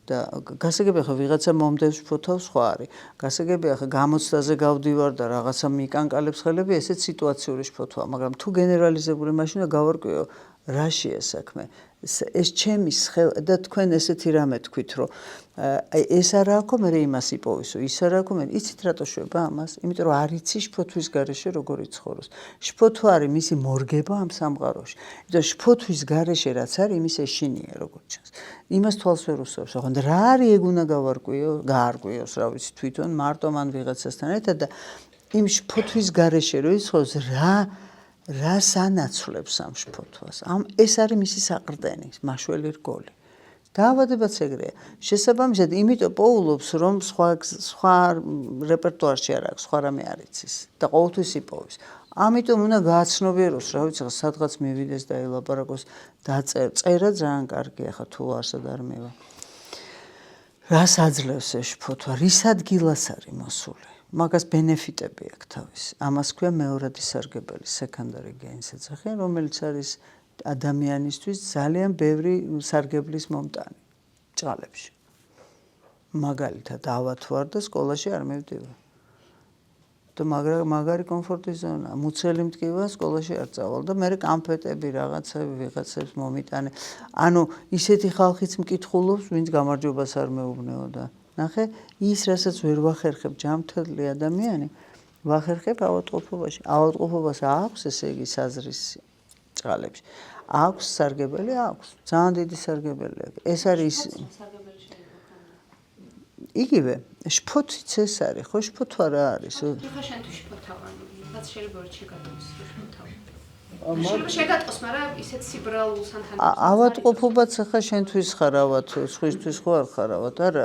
და გასაგებია ხა ვიღაცა მომდევს შფოთავს სხვა არის. გასაგებია ხა გამოცდაზე გავდივარ და რაღაცა მიკანკალებს ხელები, ესეც სიტუაციური შფოთვაა, მაგრამ თუ გენერალიზებული მაშინ გავარკვიო რაშია საქმე. ეს ჩემი და თქვენ ესეთი რამე თქვით, რომ ეს არა აქვს, მე იმას იპოვისო, ის არა აქვს, მე იცით რატო შვება ამას? იმიტომ რომ არ იცი შფოთვის გარეშე როგორ იცხოვროს. შფოთვა არის მისი მორგება ამ სამყაროში. იმიტომ შფოთვის გარეშე რაც არის, იმის ეშინია როგორ ჩანს. იმას თვალს ვერ უსვამს. ახლა რა არის ეგ უნდა გაარკვიოს, რა ვიცი, თვითონ მარტო მან ვიღაცასთან ერთად და იმ შფოთვის გარეშე რო იცხოვროს, რას ანაცვლებს ამ შფოთვას? ეს არის მისი საყრდენი, მაშველი რგოლი. დაავადებაც ეგრეა. შესაბამისად, იმიტომ პოულობს, რომ სხვა რეპერტუარში არ აქვს, სხვა რამე არ იცის და ყოველთვის იპოვის. ამიტომ უნდა გააცნობიეროს, რა ვიცი, სადღაც მივიდეს და ელაპარაკოს, წერა ძალიან კარგია, ხა თუ არსად არ მევა. რას აძლევს ეს შფოთვა, რის ადგილას არის მოსული. მაგას ბენეფიტები აქვს თავისი. ამას ქვია მეორადი სარგებელი, secondary gains ეძახიან, რომელიც არის ადამიანისთვის ძალიან ბევრი სარგებლის მომტანი ჭალებში. მაგალითად, ავად ვარ და სკოლაში არ მივდივარ. და მაგარი კომფორტის ზონა, მუცელი მტკივა სკოლაში არ წავალ და მე კამფეტები რაღაცები ვიღაცებს მომიტანე. ანუ ისეთი ხალხიც მკითხულობს, ვინც გამარჯვებას არ მეუბნეო და ნახე, ის რასაც ვერ ვახერხებ ჯანმრთელი ადამიანი, ვახერხებ ავადმყოფობაში. ავადმყოფობას აქვს ესე იგი საზრის ჭალებში. აქვს სარგებელი, აქვს. ძალიან დიდი სარგებელი აქვს. ეს არის იგივე შფოთიც ეს არის, ხო შფოთვა რა არის? ეხლა შენთვის შფოთავ, რაც შეიძლება ვერ შეგატყოს შფოთავ. შეიძლება შეგატყოს, მაგრამ ისეთ სიბრალულს ან თან ავადმყოფობაც ახლა შენთვის ხარ ავად, სხვისთვის ხო არ ხარ ავად? არა,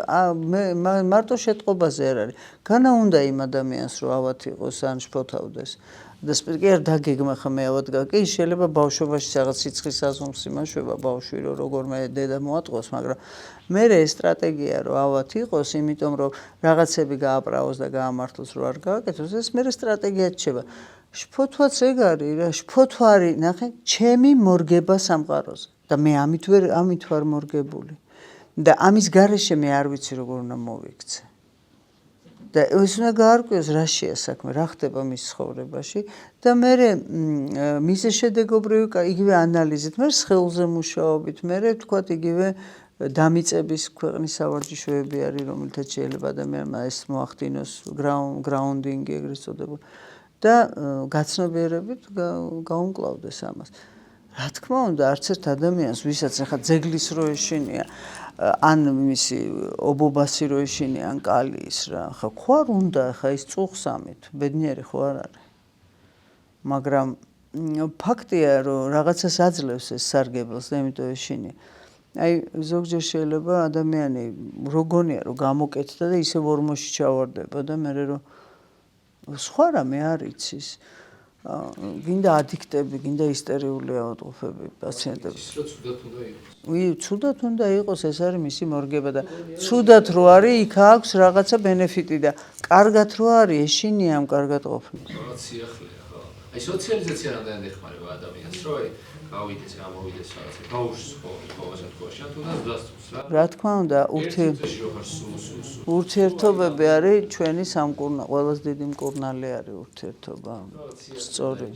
მე მარტო შეტყობაზე არ არის. განა უნდა იმ ადამიანს რომ ავად იყოს ან შფოთავდეს. და კი არ დაგეგმა ხა მე ავად კი შეიძლება ბავშვობაში რაღაც სიცხის აზომს იმაშვება ბავშვი რომ როგორმე დედა მოატყოს, მაგრამ მე ეს სტრატეგია რომ ავად იყოს, იმიტომ რომ რაღაცები გააправოს და გაამართლოს რომ არ გააკეთოს, ეს მე სტრატეგიად რჩება. შფოთვაც ეგ არის რა, შფოთვა არის, ნახე, ჩემი მორგება სამყაროზე და მე ამით ვარ მორგებული. და ამის გარეშე მე არ ვიცი როგორ უნდა მოვიქცე. და ეს უნდა გაარკვიოს რა შეა საქმე, რა ხდება მის ცხოვრებაში და მე მისე შედეგობრივი იგივე ანალიზით, მე სხეულზე მუშაობით, მე ვთქვათ იგივე დამიწების ქვეყნის სავარჯიშოები არის, რომელთაც შეიძლება ადამიანმა ეს მოახდინოს გრაუნდინგი ეგრეთ წოდებული და გაცნობიერებით გაუმკლავდეს ამას. რა თქმა უნდა, არც ერთ ადამიანს, ვისაც ახლა ძეგლის რო ეშინია, ან მისი ობობასი რო ეშინია, ან კალის რა, ხა ხო არ უნდა ხა ის წუხს ამით, ბედნიერი ხო არ არის. მაგრამ ფაქტია, რომ რაღაცას აძლევს ეს სარგებელს და იმიტომ ეშინია. აი ზოგჯერ შეიძლება ადამიანი როგონია რომ გამოკეთდა და ისე ორმოში ჩავარდება და მე რომ სხვა რამე არ იცის. გინდა ადიქტები, გინდა ისტერიული ავადმყოფები პაციენტები. ცუდად უნდა იყოს, ეს არის მისი მორგება და ცუდად რო არის, იქ აქვს რაღაცა ბენეფიტი და კარგად რო არის, ეშინია ამ კარგად ყოფნა. რაღაც სიახლეა, ხო. აი სოციალიზაცია რამდენად ეხმარება ადამიანს, რომ აი გავიდეს, გამოვიდეს რაღაცა, ბავშვს ხო, ბავშვს ან თუნდაც დასწრებს რა. რა თქმა უნდა, ურთიერთობები არის ჩვენი სამკურნალო, ყველაზე დიდი მკურნალი არის ურთიერთობა. სწორი.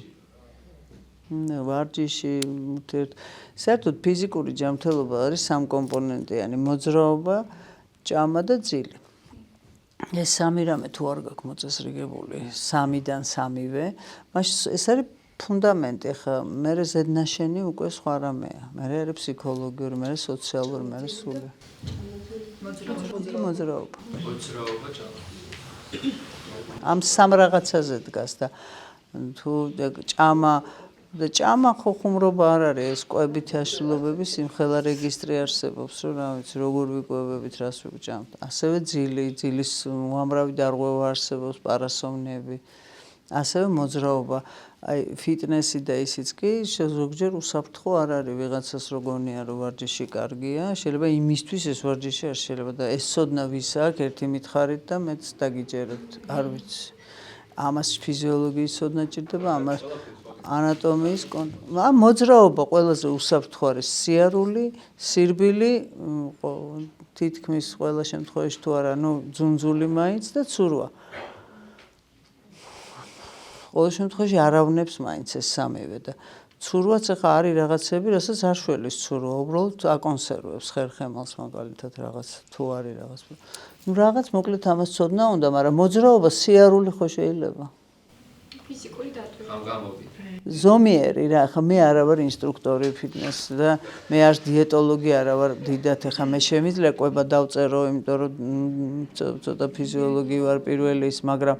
ვარჯიში, საერთოდ ფიზიკური ჯანმრთელობა არის სამკომპონენტიანი, მოძრაობა, ჭამა და ძილი. ეს სამი რამე თუ არ გაქვს მოწესრიგებული, სამიდან სამივე, მაშინ ეს არის ფუნდამენტი, ხა მე ზედნაშენი უკვე სხვა რამეა. მე არის ფსიქოლოგიური, მე სოციალური, მე სული. მოძრაობა. მოძრაობა ჭამა. ამ სამ რაღაცაზე დგას და თუ ჭამა ხო ხუმრობა არ არის, ეს კვებითი აშლილობების იმხელა რეგისტრი არსებობს, რომ რა ვიცი, როგორ ვიკვებებით, რას ვიჭამთ. ასევე ძილის უამრავი დარღვევა არსებობს, პარასომნიები. ასევე მოძრაობა, აი ფიტნესი და ისიც კი ზოგჯერ უსაფრთხო არ არის, ვიღაცას როგონია რომ ვარჯიში კარგია, შეიძლება იმისთვის ეს ვარჯიში არ შეიძლება და ეს ცოდნა ვის აქვს, ერთი მითხარით და მეც დაგიჯერებთ, არ ვიცი. ამას ფიზიოლოგიის ცოდნა ჭირდება, ამას ანატომიის მოძრაობა ყველაზე უსაფრთხო არის სიარული, სირბილი, თითქმის ყველა შემთხვევაში თუ არა, ძუნძული მაინც და ცურვა. ყოველ შემთხვევაში არავნებს მაინც ეს სამივე და ცურვაც ახლა არის რაღაცები, რასაც არ შველის ცურვა, უბრალოდ აკონსერვებს ხერხემალს მაგალითად რაღაც თუ არის რაღაც. რაღაც მოკლედ ამას ცოდნა უნდა, მაგრამ მოძრაობა სიარული ხო შეიძლება. ფიზიკური დატვირთვა. ამ გამოვიდა. ზომიერი რა, ხა მე არა ვარ ინსტრუქტორი ფიტნეს და მე არ დიეტოლოგი არა ვარ დიდად, ხა მე შემიძლია კვება დავწერო, იმიტომ რომ ცოტა ფიზიოლოგი ვარ პირველი ის, მაგრამ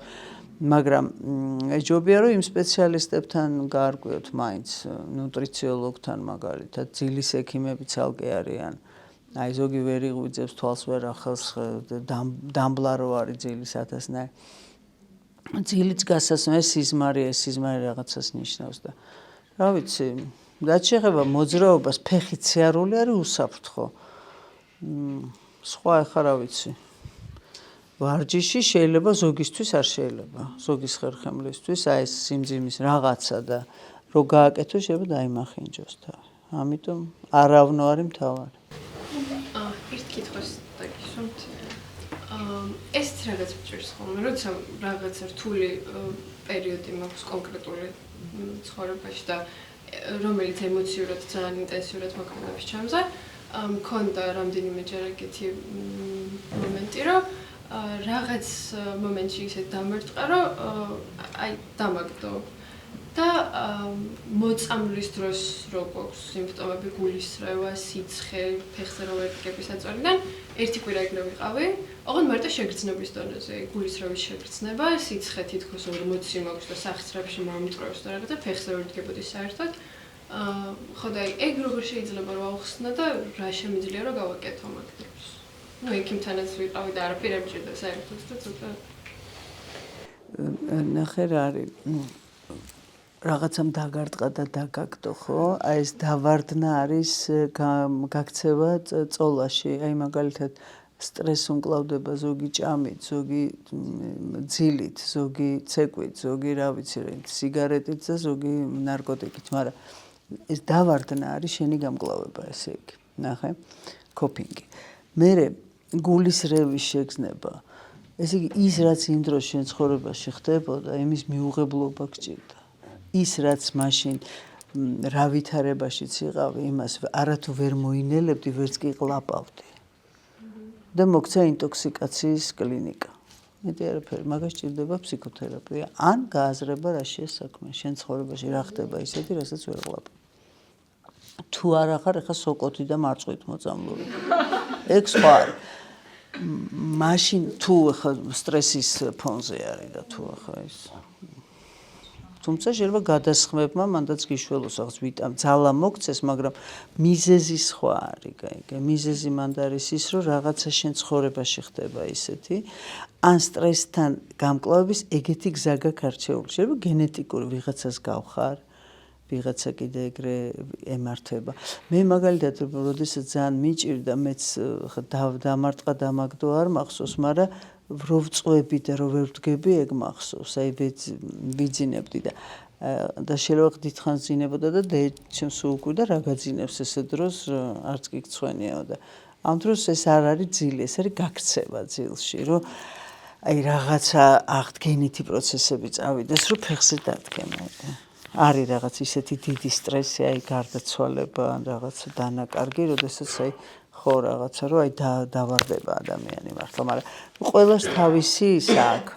ეჯობია რომ იმ სპეციალისტებთან გაარკვიოთ მაინც, ნუტრიციოლოგთან მაგალითად, ძილის ექიმები ცალკე არიან. აი ზოგი ვერ იღვიძებს თვალს ვერ ახელს, დამბლა რო არის ძილის ათასნაირი. ძილიც გასასმე სიზმარი რაღაცას ნიშნავს და რა ვიცი, რაც შეეხება მოძრაობას, ფეხით სიარული არის უსაფრთხო. სხვა ახლა რა ვიცი. ვარჯიში შეიძლება ზოგისთვის არ შეიძლება. ზოგის ხერხემლისთვის აი ეს სიმძიმის რაღაცა და რო გააკეთო შეიძლება დაიმახინჯოს თავი. ამიტომ არავნო არის მთავარი. ერთ კითხვას დაგისვამთ. ეს რაღაც მჭირს ხოლმე, როცა რაღაცა რთული პერიოდი მაქვს კონკრეტული ცხოვრებაში და რომელიც ემოციურად ძალიან ინტენსიურად მოქმედებს ჩემზე, მქონდა რამდენიმეჯერ ეგეთი მომენტი, რომ რაღაც მომენტში ისე დამერტყა, რომ აი დამაგდო და მოწამვლის დროს რო გვაქვს სიმპტომები გულისრევა, სიცხე, ფეხზე რო ვერტკები საწოლიდან, ერთი კვირა ეგრე ვიყავი, ოღონდ მარტო შეგრძნების დონეზე, გულისრევის შეგრძნება, სიცხე თითქოს 40 მაქვს და სახსრებში მომწროს და რაღაცა ფეხზე ვერტკებოდი საერთოდ. ხო და ეგ როგორ შეიძლება რომ ავხსნა და რა შემიძლია რომ გავაკეთო მაგ დროს. ნუ ექიმთანაც ვიყავი და არაფერ არ მჭირდა საერთოდ და ცოტა ნახე რა არის რაღაცამ დაგარტყა და დაგაგდო ხო? აი ეს დავარდნა არის გაქცევა წოლაში. აი მაგალითად სტრესს უმკლავდება ზოგი ჭამით, ზოგი ძილით, ზოგი ცეკვით, ზოგი რა ვიცი, სიგარეტით და ზოგი ნარკოტიკით, მაგრამ ეს დავარდნა არის შენი გამკლავება, ესე იგი. ნახე, კოპინგი. მერე გულისრევის შეგრძნება. ესე იგი ის რაც იმ დროს შენ ცხოვრებაში ხდებოდა, იმის მიუღებლობა გჭირდა. ის რაც მაშინ რა ვითარებაშიც იყავი, იმას არათუ ვერ მოინელებდი, ვერც კი ყლაპავდი. და მოგცა ინტოქსიკაციის კლინიკა. მეტი არაფერი, მაგას ჭირდება ფსიქოთერაპია, ან გააზრება რაშია საქმე, შენ ცხოვრებაში რა ხდება ისეთი, რასაც ვერ ყლაპავ. თუ არ ახარ ახლა სოკოთი და მარწყვით მოწამლული. ეგ სხვა არის. მაშინ თუ ახლა სტრესის ფონზე არის და თუ ახლა ის თუმცა შეიძლება გადასხმებმა მანდაც გიშველოს ახს ვიტამ ძალა მოგცეს, მაგრამ მიზეზი სხვა არის, გაიგე. მიზეზი მანდ არის ის, რომ რაღაცა შენ ცხოვრებაში ხდება ისეთი, ან სტრესთან გამკლავების ეგეთი გზა გაქვს არჩეული. შეიძლება გენეტიკური ვიღაცას გავხარ, ვიღაცა კიდე ეგრე ემართება. მე მაგალითად, როდესაც ძალიან მიჭირდა, მეც დამარტყა დამაგდო არ მახსოვს, მაგრამ რო ვწვევდი და რო ვერ ვდგები, ეგ მახსოვს. აი ვიძინებდი და შეიძლება დიდხანს ძინებოდა და ჩემს უკვირდა რა გაძინებს ესე დროს არც კი გცვენიაო და ამ დროს ეს არ არის ძილი, ეს არის გაქცევა ძილში, რომ აი რაღაცა აღდგენითი პროცესები წავიდეს, რომ ფეხზე დადგემე. არის რაღაც ისეთი დიდი სტრესი, აი გარდაცვალება, რაღაცა დანაკარგი, როდესაც აი ხო რაღაცა რომ აი დავარდება ადამიანი მართლა, მაგრამ ყველას თავისი ის აქვს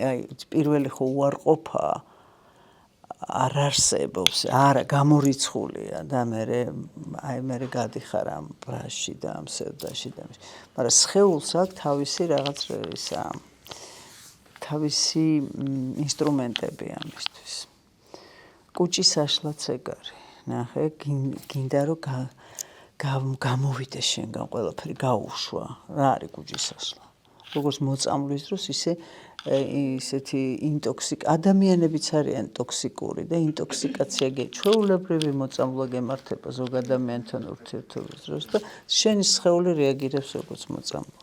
აი პირველი ხო უარყოფა არ არსებობს, არა გამორიცხულია და მე გადიხარ ამ ბრაში და ამ სევდაში და მაგრამ სხეულს აქვს თავისი რაღაც ისა თავისი ინსტრუმენტები ამისთვის. კუჭის აშლაც ეგ არის. ნახე, გინდა რომ გამოვიდეს შენგან ყველაფერი გაუშვა. რა არის კუჭის აშლა? როგორც მოწამვლის დროს ისეთი ადამიანებიც არიან ტოქსიკური და ინტოქსიკაცია ჩვეულებრივი მოწამვლა გემართება ზოგ ადამიანთან ურთიერთობის დროს და შენი სხეული რეაგირებს როგორც მოწამვლა.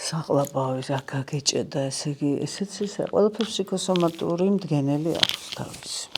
საყლაპავის აქ გეჭედა, ესე იგი, ესეც ის ყველაფერი ფსიქოსომატური მდგენელი აქვს თავისი.